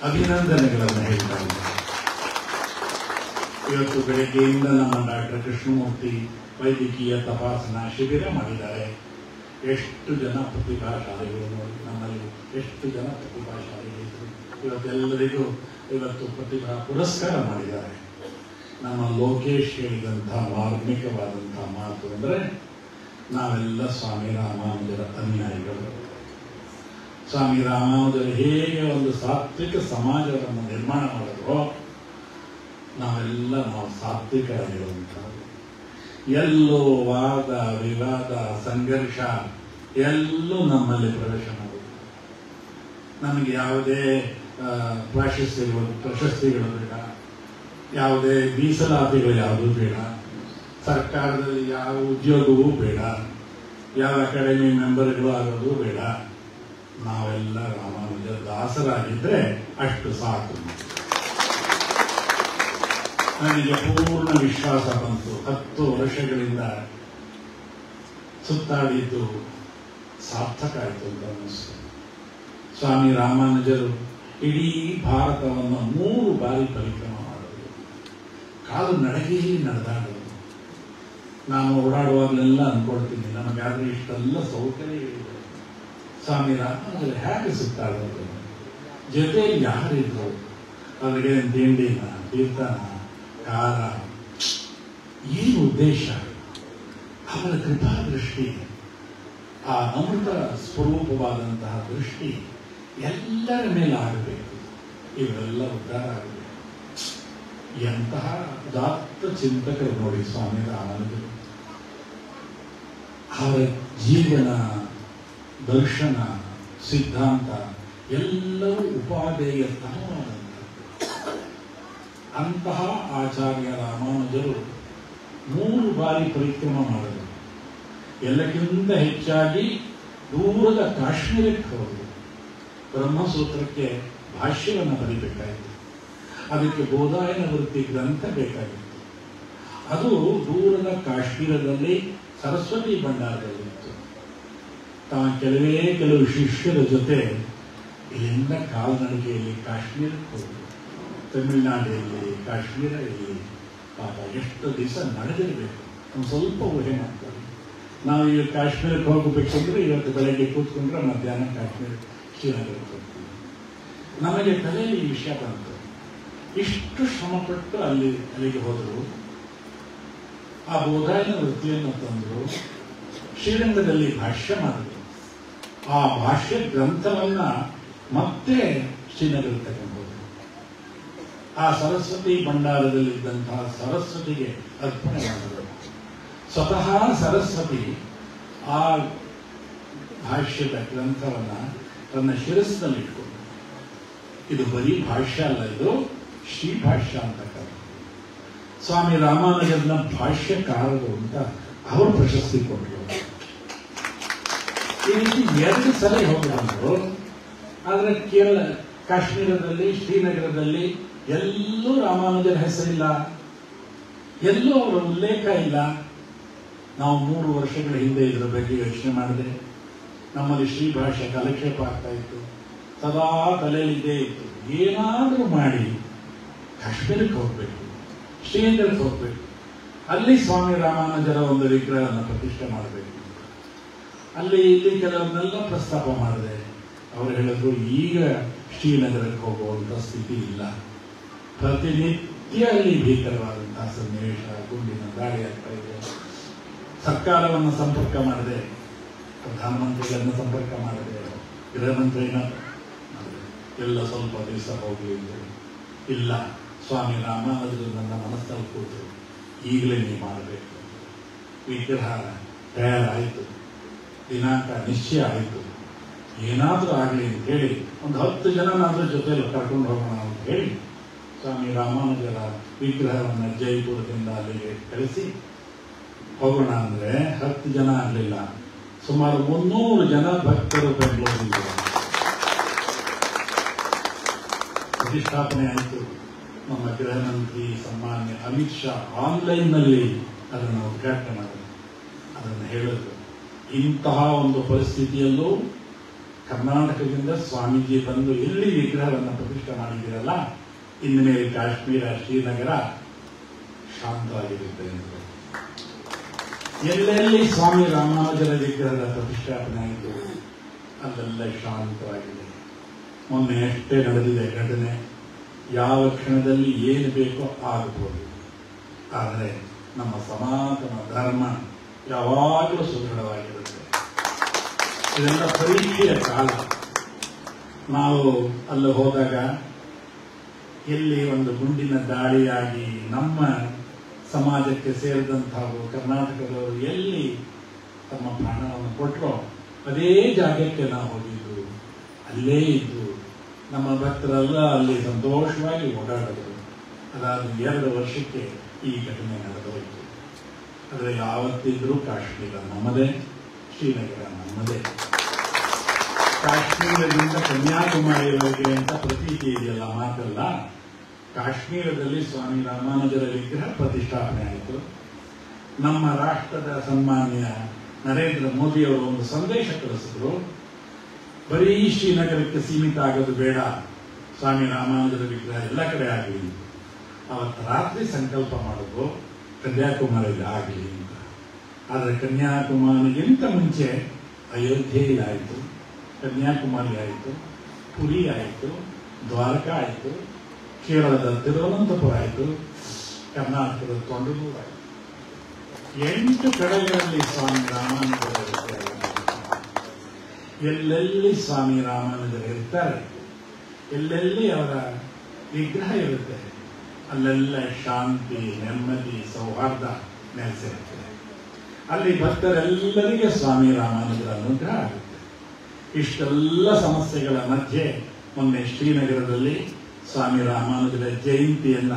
ಅಭಿನಂದನೆಗಳನ್ನು ಹೇಳ್ತಾ ಇದ್ದೇನೆ. ಇವತ್ತು ಬೆಳಗ್ಗೆಯಿಂದ ನಮ್ಮ ಡಾಕ್ಟರ್ ಕೃಷ್ಣಮೂರ್ತಿ ವೈದ್ಯಕೀಯ ತಪಾಸಣಾ ಶಿಬಿರ ಮಾಡಿದ್ದಾರೆ. ಎಷ್ಟು ಜನ ಪ್ರತಿಭಾಶಾಲಿಗಳು ನೋಡಿ, ನಮ್ಮಲ್ಲಿ ಎಷ್ಟು ಜನ ಪ್ರತಿಭಾಶಾಲಿಗಳಿದ್ರು. ಇವತ್ತೆಲ್ಲರಿಗೂ ಇವತ್ತು ಪ್ರತಿಭಾ ಪುರಸ್ಕಾರ ಮಾಡಿದ್ದಾರೆ. ನಮ್ಮ ಲೋಕೇಶ್ ಹೇಳಿದಂತಹ ಮಾರ್ಮಿಕವಾದಂತಹ ಮಾತು ಅಂದರೆ, ನಾವೆಲ್ಲ ಸ್ವಾಮಿ ರಾಮಾನುಜರ ಅನುಯಾಯಿಗಳು. ಸ್ವಾಮಿ ರಾಮಾನುಜರು ಹೇಗೆ ಒಂದು ಸಾತ್ವಿಕ ಸಮಾಜವನ್ನು ನಿರ್ಮಾಣ ಮಾಡಿದ್ರು, ನಾವು ಸಾತ್ವಿಕರಾಗಿರುವಂತಹ. ಎಲ್ಲೋ ವಾದ ವಿವಾದ ಸಂಘರ್ಷ ಎಲ್ಲೂ ನಮ್ಮಲ್ಲಿ ಪ್ರವೇಶ ಮಾಡುವುದು. ನಮಗೆ ಯಾವುದೇ ಪ್ರಶಸ್ತಿಗಳು ಬೇಡ, ಯಾವುದೇ ಮೀಸಲಾತಿಗಳು ಯಾವುದೂ ಬೇಡ, ಸರ್ಕಾರದಲ್ಲಿ ಯಾವ ಉದ್ಯೋಗವೂ ಬೇಡ, ಯಾವ ಅಕಾಡೆಮಿ ಮೆಂಬರ್ಗಳು ಆಗೋದು ಬೇಡ. ನಾವೆಲ್ಲ ರಾಮಾನುಜ ದಾಸರಾಗಿದ್ದರೆ ಅಷ್ಟು ಸಾಕು. ನನಗೆ ಪೂರ್ಣ ವಿಶ್ವಾಸ ಬಂತು. 10 ವರ್ಷಗಳಿಂದ ಸುತ್ತಾಡಿದ್ದು ಸಾರ್ಥಕ ಆಯಿತು ಅಂತ ಅನ್ನಿಸ್ತು. ಸ್ವಾಮಿ ರಾಮಾನುಜರು ಇಡೀ ಭಾರತವನ್ನು 3 ಬಾರಿ ಪರಿಕ್ರಮ ಮಾಡೋದು, ಕಾಲು ನಡೆಗೆಯಲ್ಲಿ ನಡೆದಾಡೋದು. ನಾನು ಓಡಾಡುವಾಗಲೆಲ್ಲ ಅನ್ಕೊಳ್ತೀನಿ, ನಮಗಾದ್ರೆ ಇಷ್ಟೆಲ್ಲ ಸೌಕರ್ಯಗಳಿದೆ, ಸ್ವಾಮಿ ರಾಮಾನುಜರು ಹೇಗೆ ಸುತ್ತಾಡೋದು, ಜೊತೆಯಲ್ಲಿ ಯಾರಿದ್ರು, ಅವರಿಗೆ ತಿಂಡಿನ ತೀರ್ಥನ ಕಾರ, ಏನು ಉದ್ದೇಶ, ಅವರ ಕೃಪಾ ದೃಷ್ಟಿ, ಆ ಅಮೃತ ಸ್ವರೂಪವಾದಂತಹ ದೃಷ್ಟಿ ಎಲ್ಲರ ಮೇಲೆ ಆಗಬೇಕು. ಇವರೆಲ್ಲ ಉದ್ಧಾರ ಆಗಬೇಕು. ಎಂತಹ ಉದಾತ್ತ ಚಿಂತಕರು ನೋಡಿ ಸ್ವಾಮಿ ರಾಮಾನುಜರು. ಅವರ ಜೀವನ ದರ್ಶನ ಸಿದ್ಧಾಂತ ಎಲ್ಲವೂ ಉಪಾದೇಯತನವಾದಂಥ ಅಂತಹ ಆಚಾರ್ಯ ರಾಮಾನುಜರು 3 ಬಾರಿ ಪರಿಕ್ರಮ ಮಾಡಿದರು. ಎಲ್ಲಕ್ಕಿಂತ ಹೆಚ್ಚಾಗಿ ದೂರದ ಕಾಶ್ಮೀರಕ್ಕೆ ಹೋದರು. ಬ್ರಹ್ಮಸೂತ್ರಕ್ಕೆ ಭಾಷ್ಯವನ್ನು ಬರೀಬೇಕಾಯಿತು. ಅದಕ್ಕೆ ಬೋಧಾಯನ ವೃತ್ತಿ ಗ್ರಂಥ ಬೇಕಾಗಿತ್ತು. ಅದು ದೂರದ ಕಾಶ್ಮೀರದಲ್ಲಿ ಸರಸ್ವತಿ ಭಂಡಾರದಲ್ಲಿತ್ತು. ಕೆಲವು ಶಿಷ್ಯರ ಜೊತೆ ಇಲ್ಲಿಂದ ಕಾಲ್ನಡಿಗೆಯಲ್ಲಿ ಕಾಶ್ಮೀರಕ್ಕೆ ಹೋದರು. ತಮಿಳುನಾಡಿನಲ್ಲಿ, ಕಾಶ್ಮೀರ ಇಲ್ಲಿ ಪಾಪ ಎಷ್ಟು ದಿವಸ ನಡೆದಿರಬೇಕು. ಒಂದು ಸ್ವಲ್ಪ ಊಹೆ ಮಾಡ್ತಾರೆ. ನಾವು ಈಗ ಕಾಶ್ಮೀರಕ್ಕೆ ಹೋಗಬೇಕಂದ್ರೆ ಇವತ್ತು ಬೆಳಗ್ಗೆ ಕೂತ್ಕೊಂಡ್ರೆ ಮಧ್ಯಾಹ್ನ ಕಾಶ್ಮೀರ ಶ್ರೀನಗರಕ್ಕೆ ಹೋಗ್ತೀವಿ. ನಮಗೆ ತಲೆಯಲ್ಲಿ ಈ ವಿಷಯ ಬಂತು. ಇಷ್ಟು ಶ್ರಮಪಟ್ಟು ಅಲ್ಲಿಗೆ ಹೋದರು. ಆ ಬೋಧಾಯನ ವೃತ್ತಿಯನ್ನು ತಂದರು. ಶ್ರೀರಂಗದಲ್ಲಿ ಭಾಷ್ಯ ಮಾಡಿದರು. ಆ ಭಾಷ್ಯ ಗ್ರಂಥವನ್ನ ಮತ್ತೆ ಶ್ರೀನಗರ ತಗೊಂಡು ಹೋದರು. ಆ ಸರಸ್ವತಿ ಭಂಡಾರದಲ್ಲಿದ್ದಂತಹ ಸರಸ್ವತಿಗೆ ಅರ್ಪಣೆ ಮಾಡಿದರು. ಸ್ವತಃ ಸರಸ್ವತಿ ಆ ಭಾಷ್ಯದ ಗ್ರಂಥವನ್ನ ತನ್ನ ಶಿರಸ್ಸಿನಲ್ಲಿಟ್ಕೊಂಡು, ಇದು ಬರೀ ಭಾಷ್ಯ ಅಲ್ಲ, ಇದು ಶ್ರೀ ಭಾಷ್ಯ ಅಂತ ಕರೆದು ಸ್ವಾಮಿ ರಾಮಾನುಜರನ್ನ ಭಾಷ್ಯಕಾರರು ಅಂತ ಅವರು ಪ್ರಶಸ್ತಿ ಕೊಟ್ಟರು. ಈ ರೀತಿ 2 ಸಲ ಹೋಗಿದ್ರು. ಆದರೆ ಕಾಶ್ಮೀರದಲ್ಲಿ, ಶ್ರೀನಗರದಲ್ಲಿ ಎಲ್ಲೂ ರಾಮಾನುಜರ ಹೆಸರಿಲ್ಲ, ಎಲ್ಲೂ ಅವರ ಉಲ್ಲೇಖ ಇಲ್ಲ. ನಾವು 3 ವರ್ಷಗಳ ಹಿಂದೆ ಇದರ ಬಗ್ಗೆ ಯೋಚನೆ ಮಾಡಿದೆ. ನಮ್ಮಲ್ಲಿ ಶ್ರೀ ಭಾಷೆ ಕಾಲಕ್ಷೇಪ ಆಗ್ತಾ ಇತ್ತು. ಸದಾ ತಲೆಯಲ್ಲಿದ್ದೇ ಇತ್ತು, ಏನಾದರೂ ಮಾಡಿ ಕಾಶ್ಮೀರಕ್ಕೆ ಹೋಗ್ಬೇಕು, ಶ್ರೀನಗರಕ್ಕೆ ಹೋಗ್ಬೇಕು, ಅಲ್ಲಿ ಸ್ವಾಮಿ ರಾಮಾನುಜರ ಒಂದು ವಿಗ್ರಹವನ್ನು ಪ್ರತಿಷ್ಠೆ ಮಾಡಬೇಕು. ಅಲ್ಲಿ ಇಲ್ಲಿ ಕೆಲವನ್ನೆಲ್ಲ ಪ್ರಸ್ತಾಪ ಮಾಡಿದೆ. ಅವರು ಹೇಳಿದ್ರು, ಈಗ ಶ್ರೀನಗರಕ್ಕೆ ಹೋಗುವಂಥ ಸ್ಥಿತಿ ಇಲ್ಲ. ಪ್ರತಿನಿತ್ಯ ಅಲ್ಲಿ ಭೀಕರವಾದಂತಹ ಸನ್ನಿವೇಶ, ಗುಂಡಿನ ದಾಳಿ ಆಗ್ತಾ ಇದೆ. ಸರ್ಕಾರವನ್ನು ಸಂಪರ್ಕ ಮಾಡಿದೆ, ಪ್ರಧಾನಮಂತ್ರಿಗಳನ್ನ ಸಂಪರ್ಕ ಮಾಡಿದೆ, ಗೃಹ ಮಂತ್ರಿನ ಎಲ್ಲ ಸ್ವಲ್ಪ ದಿವಸ ಹೋಗಲಿಲ್ಲ. ಇಲ್ಲ, ಸ್ವಾಮಿ ರಾಮಾನುಜರು ನನ್ನ ಮನಸ್ಸಲ್ಲಿ ಕೂತು, ಈಗಲೇ ನೀವು ಮಾಡಬೇಕು. ವಿಗ್ರಹ ತಯಾರಾಯಿತು, ದಿನಾಂಕ ನಿಶ್ಚಯ ಆಯಿತು, ಏನಾದರೂ ಆಗಲಿ ಅಂತ ಹೇಳಿ ಒಂದು 10 ಜನನಾದ್ರೂ ಜೊತೆಯಲ್ಲಿ ಕರ್ಕೊಂಡು ಹೋಗೋಣ ಅಂತ ಹೇಳಿ ಸ್ವಾಮಿ ರಾಮಾನುಜರ ವಿಗ್ರಹವನ್ನು ಜೈಪುರದಿಂದ ಅಲ್ಲಿಗೆ ಕಳಿಸಿ ಹೋಗೋಣ ಅಂದರೆ 10 ಜನ ಆಗಲಿಲ್ಲ, ಸುಮಾರು 300 ಜನ ಭಕ್ತರು ಬೆಂಗಳೂರಿದ್ದಾರೆ. ಪ್ರತಿಷ್ಠಾಪನೆ ಆಯಿತು. ನಮ್ಮ ಗೃಹ ಮಂತ್ರಿ ಸನ್ಮಾನ್ಯ ಅಮಿತ್ ಶಾ ಆನ್ಲೈನ್ನಲ್ಲಿ ಅದನ್ನು ಉದ್ಘಾಟನೆ ಮಾಡಿದರು. ಅದನ್ನು ಹೇಳಿದ್ರು, ಇಂತಹ ಒಂದು ಪರಿಸ್ಥಿತಿಯಲ್ಲೂ ಕರ್ನಾಟಕದಿಂದ ಸ್ವಾಮೀಜಿ ಬಂದು ಎಲ್ಲಿ ವಿಗ್ರಹವನ್ನು ಪ್ರತಿಷ್ಠೆ ಮಾಡಿದ್ದೀರಲ್ಲ, ಇನ್ಮೇಲೆ ಕಾಶ್ಮೀರ ಶ್ರೀನಗರ ಶಾಂತವಾಗಿರುತ್ತೆ ಎಂದು. ಎಲ್ಲೆಲ್ಲಿ ಸ್ವಾಮಿ ರಾಮಾನುಜರ ವಿಗ್ರಹದ ಪ್ರತಿಷ್ಠಾಪನೆ ಆಯಿತು ಅಲ್ಲೆಲ್ಲ ಶಾಂತವಾಗಿದೆ. ಮೊನ್ನೆ ಅಷ್ಟೇ ನಡೆದಿದೆ ಘಟನೆ. ಯಾವ ಕ್ಷಣದಲ್ಲಿ ಏನು ಬೇಕೋ ಆಗಬಹುದು. ಆದರೆ ನಮ್ಮ ಸನಾತನ ಧರ್ಮ ಯಾವಾಗಲೂ ಸುದೃಢವಾಗಿರುತ್ತೆ. ಇದೆಲ್ಲ ಪರೀಕ್ಷೆಯ ಕಾಲ. ನಾವು ಅಲ್ಲಿ ಹೋದಾಗ ಎಲ್ಲಿ ಒಂದು ಗುಂಡಿನ ದಾಳಿಯಾಗಿ ನಮ್ಮ ಸಮಾಜಕ್ಕೆ ಸೇರಿದಂತಹ ಕರ್ನಾಟಕದವರು ಎಲ್ಲಿ ತಮ್ಮ ಪ್ರಾಣವನ್ನು ಕೊಟ್ಟರೋ ಅದೇ ಜಾಗಕ್ಕೆ ನಾವು ಹೋಗಿದ್ದು, ಅಲ್ಲೇ ಇದ್ದು ನಮ್ಮ ಭಕ್ತರೆಲ್ಲ ಅಲ್ಲಿ ಸಂತೋಷವಾಗಿ ಓಡಾಡಿದರು. ಅದಾದ 2 ವರ್ಷಕ್ಕೆ ಈ ಘಟನೆ ನಡೆದೋಯಿತು. ಆದರೆ ಯಾವತ್ತಿದ್ರೂ ಕಾಶ್ಮೀರ ನಮ್ಮದೇ, ಶ್ರೀನಗರ ನಮ್ಮದೇ. ಕಾಶ್ಮೀರದಿಂದ ಕನ್ಯಾಕುಮಾರಿಯವರೆಗೆ ಅಂತ ಪ್ರತೀತಿ ಇದೆಯಲ್ಲ, ಮಾತಲ್ಲ. ಕಾಶ್ಮೀರದಲ್ಲಿ ಸ್ವಾಮಿ ರಾಮಾನುಜರ ವಿಗ್ರಹ ಪ್ರತಿಷ್ಠಾಪನೆ ಆಯಿತು. ನಮ್ಮ ರಾಷ್ಟ್ರದ ಸನ್ಮಾನ್ಯ ನರೇಂದ್ರ ಮೋದಿಯವರು ಒಂದು ಸಂದೇಶ ಕಳಿಸಿದ್ರು, ಬರೀ ಶ್ರೀನಗರಕ್ಕೆ ಸೀಮಿತ ಆಗೋದು ಬೇಡ, ಸ್ವಾಮಿ ರಾಮಾನುಜರ ವಿಗ್ರಹ ಎಲ್ಲ ಕಡೆ ಆಗಲಿ. ಅವತ್ತು ರಾತ್ರಿ ಸಂಕಲ್ಪ ಮಾಡೋದು ಕನ್ಯಾಕುಮಾರಿಯಲ್ಲಿ ಆಗಲಿ ಅಂತ. ಆದರೆ ಕನ್ಯಾಕುಮಾರಿಗಿಂತ ಮುಂಚೆ ಅಯೋಧ್ಯೆಯಲ್ಲಿ ಆಯಿತು, ಕನ್ಯಾಕುಮಾರಿ ಆಯಿತು, ಪುರಿ ಆಯಿತು, ದ್ವಾರಕಾ ಆಯಿತು, ಕೇರಳದ ತಿರುವನಂತಪುರ ಆಯಿತು, ಕರ್ನಾಟಕದ ತೊಂಡೂರು ಆಯಿತು. 8 ಕಡೆಗಳಲ್ಲಿ ಸ್ವಾಮಿ ರಾಮಾನುಜರ ವಿಗ್ರಹ. ಎಲ್ಲೆಲ್ಲಿ ಸ್ವಾಮಿ ರಾಮಾನುಜರು ಇರ್ತಾರೆ, ಎಲ್ಲೆಲ್ಲಿ ಅವರ ವಿಗ್ರಹ ಇರುತ್ತೆ, ಅಲ್ಲೆಲ್ಲ ಶಾಂತಿ, ನೆಮ್ಮದಿ, ಸೌಹಾರ್ದ ನೆಲೆಸಿರುತ್ತದೆ. ಅಲ್ಲಿ ಭಕ್ತರೆಲ್ಲರಿಗೆ ಸ್ವಾಮಿ ರಾಮಾನುಜರ ಅನುಗ್ರಹ ಆಗುತ್ತೆ. ಇಷ್ಟೆಲ್ಲ ಸಮಸ್ಯೆಗಳ ಮಧ್ಯೆ ಮೊನ್ನೆ ಶ್ರೀನಗರದಲ್ಲಿ ಸ್ವಾಮಿ ರಾಮಾನುಜರ ಜಯಂತಿಯನ್ನ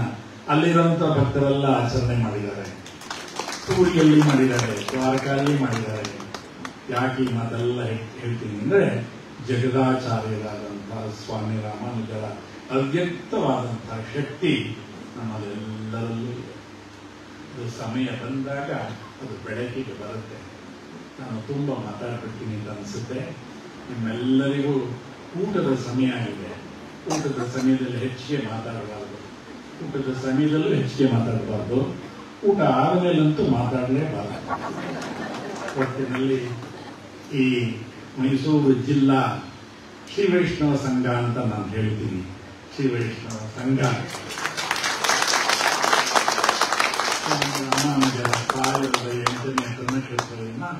ಅಲ್ಲಿರುವಂತಹ ಭಕ್ತರೆಲ್ಲ ಆಚರಣೆ ಮಾಡಿದ್ದಾರೆ. ಪೂರಿಯಲ್ಲಿ ಮಾಡಿದ್ದಾರೆ, ದ್ವಾರಕಾಲ್ಲಿ ಮಾಡಿದ್ದಾರೆ. ಯಾಕೆ ಈ ಮಾತೆಲ್ಲ ಹೇಳ್ತೀನಿ ಅಂದ್ರೆ, ಜಗದಾಚಾರ್ಯರಾದಂತಹ ಸ್ವಾಮಿ ರಾಮಾನುಜರ ಅವ್ಯಕ್ತವಾದಂತಹ ಶಕ್ತಿ ನಮ್ಮಲ್ಲೆಲ್ಲರಲ್ಲೂ ಇದೆ. ಅದು ಸಮಯ ಬಂದಾಗ ಅದು ಬೆಳಕಿಗೆ ಬರುತ್ತೆ. ನಾನು ತುಂಬ ಮಾತಾಡ್ಬಿಡ್ತೀನಿ ಅಂತ ಅನಿಸುತ್ತೆ. ನಿಮ್ಮೆಲ್ಲರಿಗೂ ಊಟದ ಸಮಯ ಇದೆ. ಊಟದ ಸಮಯದಲ್ಲಿ ಹೆಚ್ಚಿಗೆ ಮಾತಾಡಬಾರ್ದು, ಊಟದ ಸಮಯದಲ್ಲೂ ಹೆಚ್ಚಿಗೆ ಮಾತಾಡಬಾರ್ದು, ಊಟ ಆದಮೇಲಂತೂ ಮಾತಾಡಲೇಬಾರದು. ಒಟ್ಟಿನಲ್ಲಿ ಈ ಮೈಸೂರು ಜಿಲ್ಲಾ ಶ್ರೀ ವೈಷ್ಣವ ಸಂಘ ಅಂತ ನಾನು ಹೇಳ್ತೀನಿ. ಶ್ರೀ ವೈಷ್ಣವ ಸಂಘ ರಾಮಾನುಜರ 1800ನೇ ಪುಣ್ಯಕ್ಷೇತ್ರವನ್ನು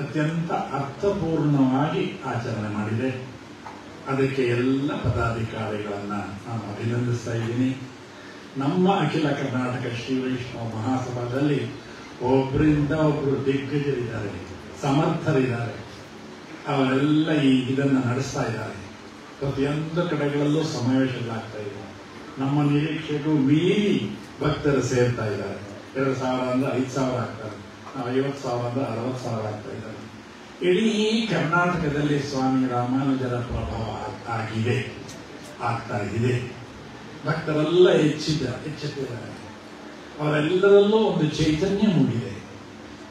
ಅತ್ಯಂತ ಅರ್ಥಪೂರ್ಣವಾಗಿ ಆಚರಣೆ ಮಾಡಿದೆ. ಅದಕ್ಕೆ ಎಲ್ಲ ಪದಾಧಿಕಾರಿಗಳನ್ನ ನಾನು ಅಭಿನಂದಿಸ್ತಾ ಇದ್ದೀನಿ. ನಮ್ಮ ಅಖಿಲ ಕರ್ನಾಟಕ ಶ್ರೀ ವೈಷ್ಣವ ಮಹಾಸಭಾದಲ್ಲಿ ಒಬ್ಬರಿಂದ ಒಬ್ಬರು ದಿಗ್ಗಜರಿದ್ದಾರೆ, ಸಮರ್ಥರಿದ್ದಾರೆ. ಅವರೆಲ್ಲ ಇದನ್ನು ನಡೆಸ್ತಾ ಇದ್ದಾರೆ. ಪ್ರತಿಯೊಂದು ಕಡೆಗಳಲ್ಲೂ ಸಮಾವೇಶಗಳಾಗ್ತಾ ಇದೆ. ನಮ್ಮ ನಿರೀಕ್ಷೆಗೂ ಮೀರಿ ಭಕ್ತರು ಸೇರ್ತಾ ಇದ್ದಾರೆ. 2,000 ಅಂದ್ರೆ 5,000 ಆಗ್ತಾರೆ, 50,000 ಅಂದ್ರೆ 60,000 ಆಗ್ತಾ ಇದ್ದಾರೆ. ಇಡೀ ಕರ್ನಾಟಕದಲ್ಲಿ ಸ್ವಾಮಿ ರಾಮಾನುಜರ ಪ್ರಭಾವ ಆಗ್ತಾ ಇದೆ. ಭಕ್ತರೆಲ್ಲ ಹೆಚ್ಚುತ್ತಿದ್ದಾರೆ. ಅವರೆಲ್ಲರಲ್ಲೂ ಒಂದು ಚೈತನ್ಯ ಮೂಡಿದೆ.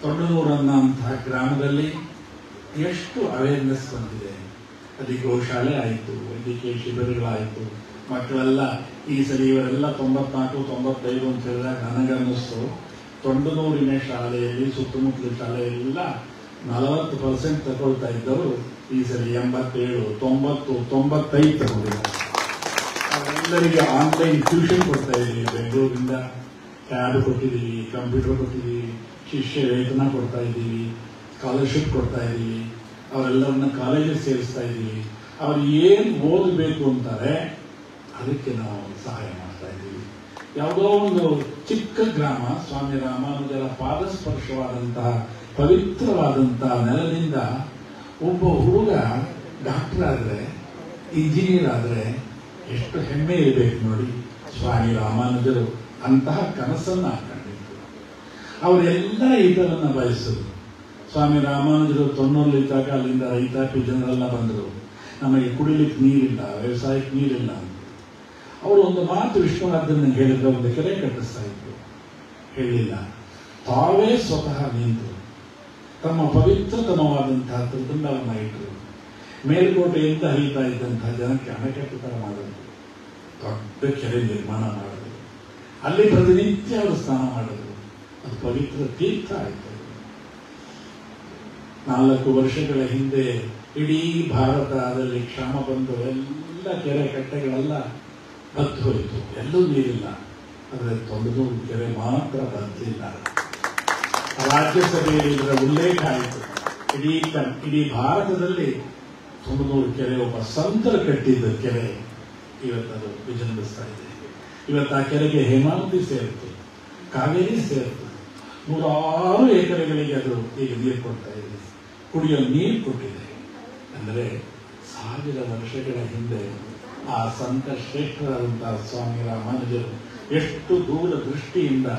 ತೊಂಡನೂರು ಅನ್ನುವಂತಹ ಗ್ರಾಮದಲ್ಲಿ ಎಷ್ಟು ಅವೇರ್ನೆಸ್ ಬಂದಿದೆ. ಅಲ್ಲಿ ಗೋಶಾಲೆ ಆಯಿತು, ವೈದ್ಯಕೀಯ ಶಿಬಿರಗಳಾಯಿತು. ಮಕ್ಕಳೆಲ್ಲ ಈ ಸಲ ಇವರೆಲ್ಲ 94-95 ಅಂತ ಹೇಳಿದಾಗ ನನಗನ್ನಿಸ್ತು, ತೊಂಡನೂರಿನ ಶಾಲೆಯಲ್ಲಿ ಸುತ್ತಮುತ್ತಲ ಶಾಲೆಯೆಲ್ಲ 40% ತಗೊಳ್ತಾ ಇದ್ದವರು ಈ ಸಲ 87, 90, 95 ತಗೊಂಡಿದ್ದಾರೆ. ಅವರೆಲ್ಲರಿಗೆ ಆನ್ಲೈನ್ ಟ್ಯೂಷನ್ ಕೊಡ್ತಾ ಇದ್ದೀವಿ. ಬೆಂಗಳೂರಿಂದ ಟ್ಯಾಬ್ ಕೊಟ್ಟಿದ್ದೀವಿ, ಕಂಪ್ಯೂಟರ್ ಕೊಟ್ಟಿದ್ದೀವಿ, ಶಿಷ್ಯ ವೇತನ ಕೊಡ್ತಾ ಇದ್ದೀವಿ, ಸ್ಕಾಲರ್ಶಿಪ್ ಕೊಡ್ತಾ ಇದ್ದೀವಿ. ಅವರೆಲ್ಲರನ್ನ ಕಾಲೇಜಿಗೆ ಸೇರಿಸ್ತಾ ಇದ್ದೀವಿ. ಅವ್ರು ಏನು ಓದಬೇಕು ಅಂತಾರೆ ಅದಕ್ಕೆ ನಾವು ಸಹಾಯ ಮಾಡ್ತಾ ಇದ್ದೀವಿ. ಯಾವುದೋ ಒಂದು ಚಿಕ್ಕ ಗ್ರಾಮ, ಸ್ವಾಮಿ ರಾಮಾನುಜರ ಪಾದಸ್ಪರ್ಶವಾದಂತಹ ಪವಿತ್ರವಾದಂತಹ ನೆಲದಿಂದ ಒಬ್ಬ ಹುಡುಗ ಡಾಕ್ಟರ್ ಆದರೆ, ಇಂಜಿನಿಯರ್ ಆದರೆ ಎಷ್ಟು ಹೆಮ್ಮೆ ಇರಬೇಕು ನೋಡಿ. ಸ್ವಾಮಿ ರಾಮಾನುಜರು ಅಂತಹ ಕನಸನ್ನು ಹಾಕೊಂಡಿದ್ರು. ಅವರೆಲ್ಲ ಇದನ್ನು ಬಯಸಿದ್ರು. ಸ್ವಾಮಿ ರಾಮಾನುಜರು ತೊನ್ನೂರಲ್ಲಿದ್ದಾಗ ಅಲ್ಲಿಂದ ರೈತಾಪಿ ಜನರೆಲ್ಲ ಬಂದರು, ನಮಗೆ ಕುಡಿಲಿಕ್ಕೆ ನೀರಿಲ್ಲ, ವ್ಯವಸಾಯಕ್ಕೆ ನೀರಿಲ್ಲ. ಅವರು ಒಂದು ಮಾತು ವಿಶ್ವನಾಥನ್ ಹೇಳಿದ್ರೆ ಒಂದು ಕೆರೆ ಕಟ್ಟಿಸ್ತಾ ಇದ್ರು, ಹೇಳಿಲ್ಲ. ತಾವೇ ಸ್ವತಃ ನಿಂತು ತಮ್ಮ ಪವಿತ್ರತಮವಾದಂತಹ ತ್ರಿದಂಡವನ್ನ ಇಟ್ಟರು. ಮೇಲ್ಕೋಟೆಯಿಂದ ಹರಿತಾ ಇದ್ದಂತಹ ಜನಕ್ಕೆ ಅಣೆಕಟ್ಟು ತರ ಮಾಡಿದ್ರು, ದೊಡ್ಡ ಕೆರೆ ನಿರ್ಮಾಣ ಮಾಡಿದ್ರು. ಅಲ್ಲಿ ಪ್ರತಿನಿತ್ಯ ಅವರು ಸ್ನಾನ ಮಾಡಿದ್ರು. ಅದು ಪವಿತ್ರ ತೀರ್ಥ ಆಯಿತು. 4 ವರ್ಷಗಳ ಹಿಂದೆ ಇಡೀ ಭಾರತದಲ್ಲಿ ಕ್ಷಾಮ ಬಂದು ಎಲ್ಲ ಕೆರೆ ಕಟ್ಟೆಗಳೆಲ್ಲ ಬತ್ತು ಹೋಯಿತು, ಎಲ್ಲೂ ನೀರಿಲ್ಲ. ಆದರೆ ತೊಂದೂರು ಕೆರೆ ಮಾತ್ರ ಬರಲಿಲ್ಲ. ರಾಜ್ಯಸಭೆಯಲ್ಲಿ ಇದರ ಉಲ್ಲೇಖ ಆಯಿತು. ಇಡೀ ಭಾರತದಲ್ಲಿ ತೊಂದೂರು ಕೆರೆ ಒಬ್ಬ ಸಂತರು ಕಟ್ಟಿದ್ದ ಕೆರೆ ಇವತ್ತದು ವಿಜೃಂಭಿಸ್ತಾ ಇದೆ. ಇವತ್ತು ಆ ಕೆರೆಗೆ ಹೇಮಾವತಿ ಸೇರಿತು, ಕಾವೇರಿ ಸೇರಿತು. 106 ಎಕರೆಗಳಿಗೆ ಅದು ಈಗ ನೀರು ಕೊಡ್ತಾ ಇದೆ, ಕುಡಿಯೋ ನೀರು ಕೊಟ್ಟಿದೆ. ಅಂದರೆ 1000 ವರ್ಷಗಳ ಹಿಂದೆ ಆ ಸಂತ ಶ್ರೇಷ್ಠರಾದಂತಹ ಸ್ವಾಮಿ ರಾಮಾನುಜರು ಎಷ್ಟು ದೂರ ದೃಷ್ಟಿಯಿಂದ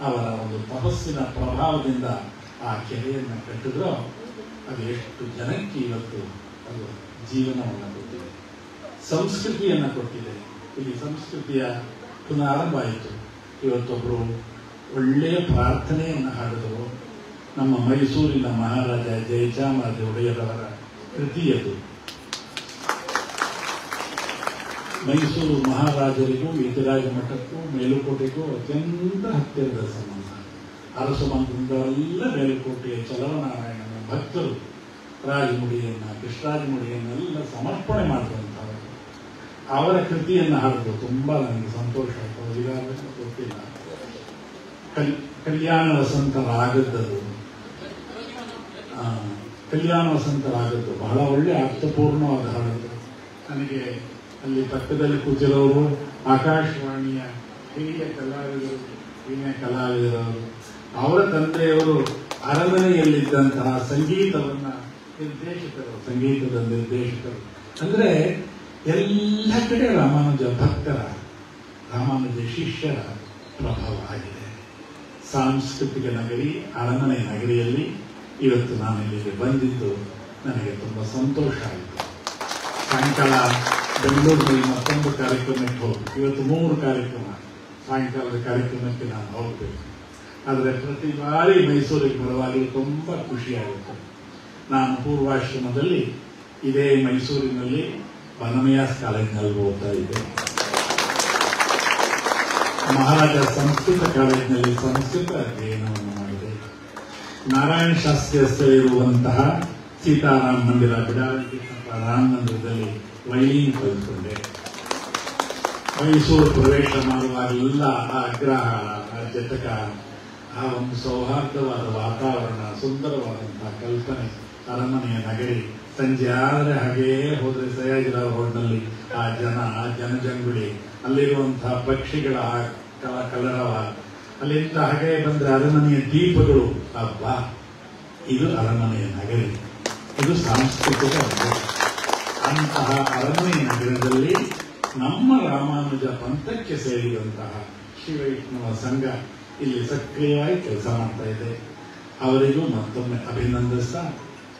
ಅವರ ಒಂದು ತಪಸ್ಸಿನ ಪ್ರಭಾವದಿಂದ ಆ ಕೆರೆಯನ್ನು ಕಟ್ಟಿದ್ರೋ ಅದು ಎಷ್ಟು ಜನಕ್ಕೆ ಇವತ್ತು ಅದು ಜೀವನವನ್ನು ಕೊಟ್ಟಿದೆ, ಸಂಸ್ಕೃತಿಯನ್ನು ಕೊಟ್ಟಿದೆ. ಇಲ್ಲಿ ಸಂಸ್ಕೃತಿಯ ಪುನರಾರಂಭ ಆಯಿತು. ಇವತ್ತೊಬ್ಬರು ಒಳ್ಳೆಯ ಪ್ರಾರ್ಥನೆಯನ್ನು ಹಾಡಿದರು. ನಮ್ಮ ಮೈಸೂರಿನ ಮಹಾರಾಜ ಜಯಚಾಮರಾಜ ಒಡೆಯರವರ ಕೃತಿಯದು. ಮೈಸೂರು ಮಹಾರಾಜರಿಗೂ ವಿಜಯರಾಜ ಮಠಕ್ಕೂ ಮೇಲುಕೋಟೆಗೂ ಅತ್ಯಂತ ಹತ್ತಿರದ ಸಂಬಂಧ. ಅರಸು ಮಂತ್ರದವರೆಲ್ಲ ಮೇಲುಕೋಟೆಯ ಚಲವನಾರಾಯಣನ ಭಕ್ತರು ರಾಜಮುಡಿಯನ್ನ, ಕೃಷ್ಣರಾಜಮುಡಿಯನ್ನೆಲ್ಲ ಸಮರ್ಪಣೆ ಮಾಡಿದಂಥವರು. ಅವರ ಕೃತಿಯನ್ನು ಹಾಡಿದ್ರು. ತುಂಬಾ ನನಗೆ ಸಂತೋಷ ಆಯಿತು. ಈಗಾಗಲೇ ಗೊತ್ತಿಲ್ಲ. ಕಲ್ಯಾಣ ವಸಂತ ರಾಗದ್ದದು, ಕಲ್ಯಾಣ ವಸಂತ ರಾಗದ್ದು ಬಹಳ ಒಳ್ಳೆ ಅರ್ಥಪೂರ್ಣವಾದ ಹಾಡದು. ನನಗೆ ಅಲ್ಲಿ ಪಕ್ಕದಲ್ಲಿ ಕೂತಿರೋರು ಆಕಾಶವಾಣಿಯ ಹಿರಿಯ ಕಲಾವಿದರು, ವೀಣೆ ಕಲಾವಿದರವರು, ಅವರ ತಂದೆಯವರು ಅರಮನೆಯಲ್ಲಿದ್ದಂತಹ ಸಂಗೀತವನ್ನ ಸಂಗೀತದ ನಿರ್ದೇಶಕರು. ಅಂದ್ರೆ ಎಲ್ಲ ಕಡೆ ರಾಮಾನುಜ ಭಕ್ತರ, ರಾಮಾನುಜ ಶಿಷ್ಯರ ಪ್ರಭಾವ ಆಗಿದೆ. ಸಾಂಸ್ಕೃತಿಕ ನಗರಿ, ಅರಮನೆ ನಗರಿಯಲ್ಲಿ ಇವತ್ತು ನಾನು ಇಲ್ಲಿಗೆ ಬಂದಿದ್ದು ನನಗೆ ತುಂಬ ಸಂತೋಷ ಆಯಿತು. ಸಾಯಂಕಾಲ ಬೆಂಗಳೂರಿನಲ್ಲಿ ಮತ್ತೊಂದು ಕಾರ್ಯಕ್ರಮಕ್ಕೆ ಹೋಗ್ಬೇಕು. ಇವತ್ತು 3 ಕಾರ್ಯಕ್ರಮ. ಸಾಯಂಕಾಲದ ಕಾರ್ಯಕ್ರಮಕ್ಕೆ ನಾನು ಹೋಗಬೇಕು. ಆದರೆ ಪ್ರತಿ ಬಾರಿ ಮೈಸೂರಿಗೆ ಬರುವಾಗಲೂ ತುಂಬ ಖುಷಿಯಾಗುತ್ತೆ. ನಾನು ಪೂರ್ವಾಶ್ರಮದಲ್ಲಿ ಇದೇ ಮೈಸೂರಿನಲ್ಲಿ ಬನಮಯಾಸ್ ಕಾಲೇಜಿನಲ್ಲಿ ಓದ್ತಾ ಇದ್ದೆ. ಮಹಾರಾಜ ಸಂಸ್ಕೃತ ಕಾಲೇಜಿನಲ್ಲಿ ಸಂಸ್ಕೃತ ಅಧ್ಯಯನವನ್ನು ಮಾಡಿದೆ. ನಾರಾಯಣ ಶಾಸ್ತ್ರಿ ಹೆಸರಿರುವಂತಹ ಸೀತಾರಾಮ್ ಮಂದಿರ, ಬಿಡಾವಣೆ ರಾಮ ಮಂದಿರದಲ್ಲಿ ವೈಲಿನ್ ಕಲಿತುಕೊಂಡೆ. ಮೈಸೂರು ಪ್ರವೇಶ ಮಾಡುವಾಗಲೆಲ್ಲ ಆ ಅಗ್ರಹಾರ, ಆ ಜಟಕ, ಆ ಒಂದು ಸೌಹಾರ್ದವಾದ ವಾತಾವರಣ, ಸುಂದರವಾದಂತಹ ಕಲ್ಪನೆ, ಅರಮನೆಯ ನಗರಿ. ಸಂಜೆ ಆದರೆ ಹಾಗೆಯೇ ಹೋದರೆ ಸಯಾಜಿರಾವ್ ರೋಡ್ನಲ್ಲಿ ಆ ಜನ, ಆ ಜನಜಂಗುಳಿ, ಅಲ್ಲಿರುವಂತಹ ಪಕ್ಷಿಗಳ ಕಲರವ, ಅಲ್ಲಿಂದ ಹಾಗೆ ಬಂದ್ರೆ ಅರಮನೆಯ ದೀಪಗಳು. ಅಬ್ಬಾ, ಇದು ಅರಮನೆಯ ನಗರಿ, ಇದು ಸಾಂಸ್ಕೃತಿಕ ಅಂತಹ ಅರಮನೆಯ ನಗರದಲ್ಲಿ ನಮ್ಮ ರಾಮಾನುಜ ಪಂಥಕ್ಕೆ ಸೇರಿದಂತಹ ಶ್ರೀವೈಷ್ಣವ ಸಂಘ ಇಲ್ಲಿ ಸಕ್ರಿಯವಾಗಿ ಕೆಲಸ ಮಾಡ್ತಾ ಇದೆ. ಅವರಿಗೂ ಮತ್ತೊಮ್ಮೆ ಅಭಿನಂದಿಸ್ತಾ,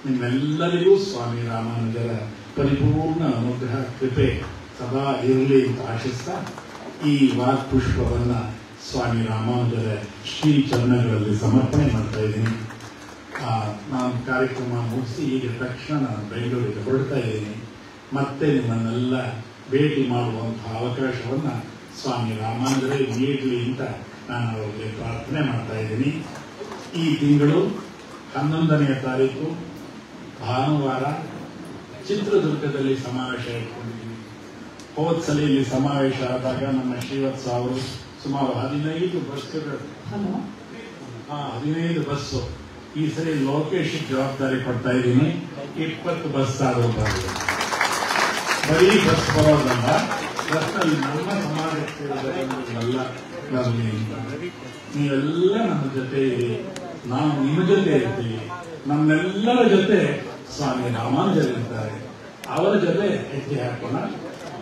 ನಿಮ್ಮೆಲ್ಲರಿಗೂ ಸ್ವಾಮಿ ರಾಮಾನುಜರ ಪರಿಪೂರ್ಣ ಅನುಗ್ರಹ ಕೃಪೆ ಸದಾ ಇರಲಿ ಅಂತ ಆಶಿಸ್ತಾ ಈ ವಾಗ್ಪುಷ್ಪವನ್ನ ಸ್ವಾಮಿ ರಾಮಾನುಜರ ಶ್ರೀ ಚರಣಗಳಲ್ಲಿ ಸಮರ್ಪಣೆ ಮಾಡ್ತಾ ಇದ್ದೀನಿ. ನಾನು ಕಾರ್ಯಕ್ರಮ ಮುಗಿಸಿ ಈಗ ತಕ್ಷಣ ನಾನು ಬೆಂಗಳೂರಿಗೆ ಹೊರಡ್ತಾ ಇದ್ದೀನಿ. ಮತ್ತೆ ನಿಮ್ಮನ್ನೆಲ್ಲ ಭೇಟಿ ಮಾಡುವಂತಹ ಅವಕಾಶವನ್ನ ಸ್ವಾಮಿ ರಾಮಾನುಜರೇ ನೀಡಲಿ ಅಂತ ನಾನು ಅವರಿಗೆ ಪ್ರಾರ್ಥನೆ ಮಾಡ್ತಾ ಇದ್ದೀನಿ. ಈ ತಿಂಗಳು 11ನೇ ತಾರೀಕು ಭಾನುವಾರ ಚಿತ್ರದುರ್ಗದಲ್ಲಿ ಸಮಾವೇಶ ಇಟ್ಕೊಂಡಿದ್ದೀವಿ. ಹೋದ್ಸಲ ಇಲ್ಲಿ ಸಮಾವೇಶ ಆದಾಗ ನಮ್ಮ ಶ್ರೀವತ್ಸ ಅವರು ಸುಮಾರು 15 ಬಸ್ಗಳು, 15 ಬಸ್ಸು. ಈ ಸರಿ ಲೋಕೇಶ್ ಜವಾಬ್ದಾರಿ ಕೊಡ್ತಾ ಇದ್ದೀನಿ. 20 ಬಸ್ ಆಗೋದಾಗಿದೆ. ಬರೀ ಬಸ್ ಬರೋದಲ್ಲ, ಬಸ್ನಲ್ಲಿ ನಮ್ಮ ಸಮಾಜಕ್ಕೆ ಬರಲಿ ಅಂತ ನೀವೆಲ್ಲ ನಮ್ಮ ಜೊತೆ ಇರಿ, ನಾವು ನಿಮ್ಮ ಜೊತೆ ಇರ್ತೀವಿ. ನಮ್ಮೆಲ್ಲರ ಜೊತೆ ಸ್ವಾಮಿ ರಾಮಾನುಜರಿರ್ತಾರೆ. ಅವರ ಜೊತೆ ಹೆಜ್ಜೆ ಹಾಕೋಣ.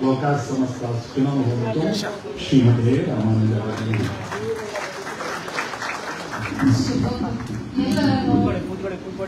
ಲೋಕ ಸಮಸ್ತ ಸುಖಿನೋ ಭವಂತು. ಶ್ರೀಮತಿ ರಾಮಾನುಜ. ಕೂತ್ಕೊಳ್ಳಿ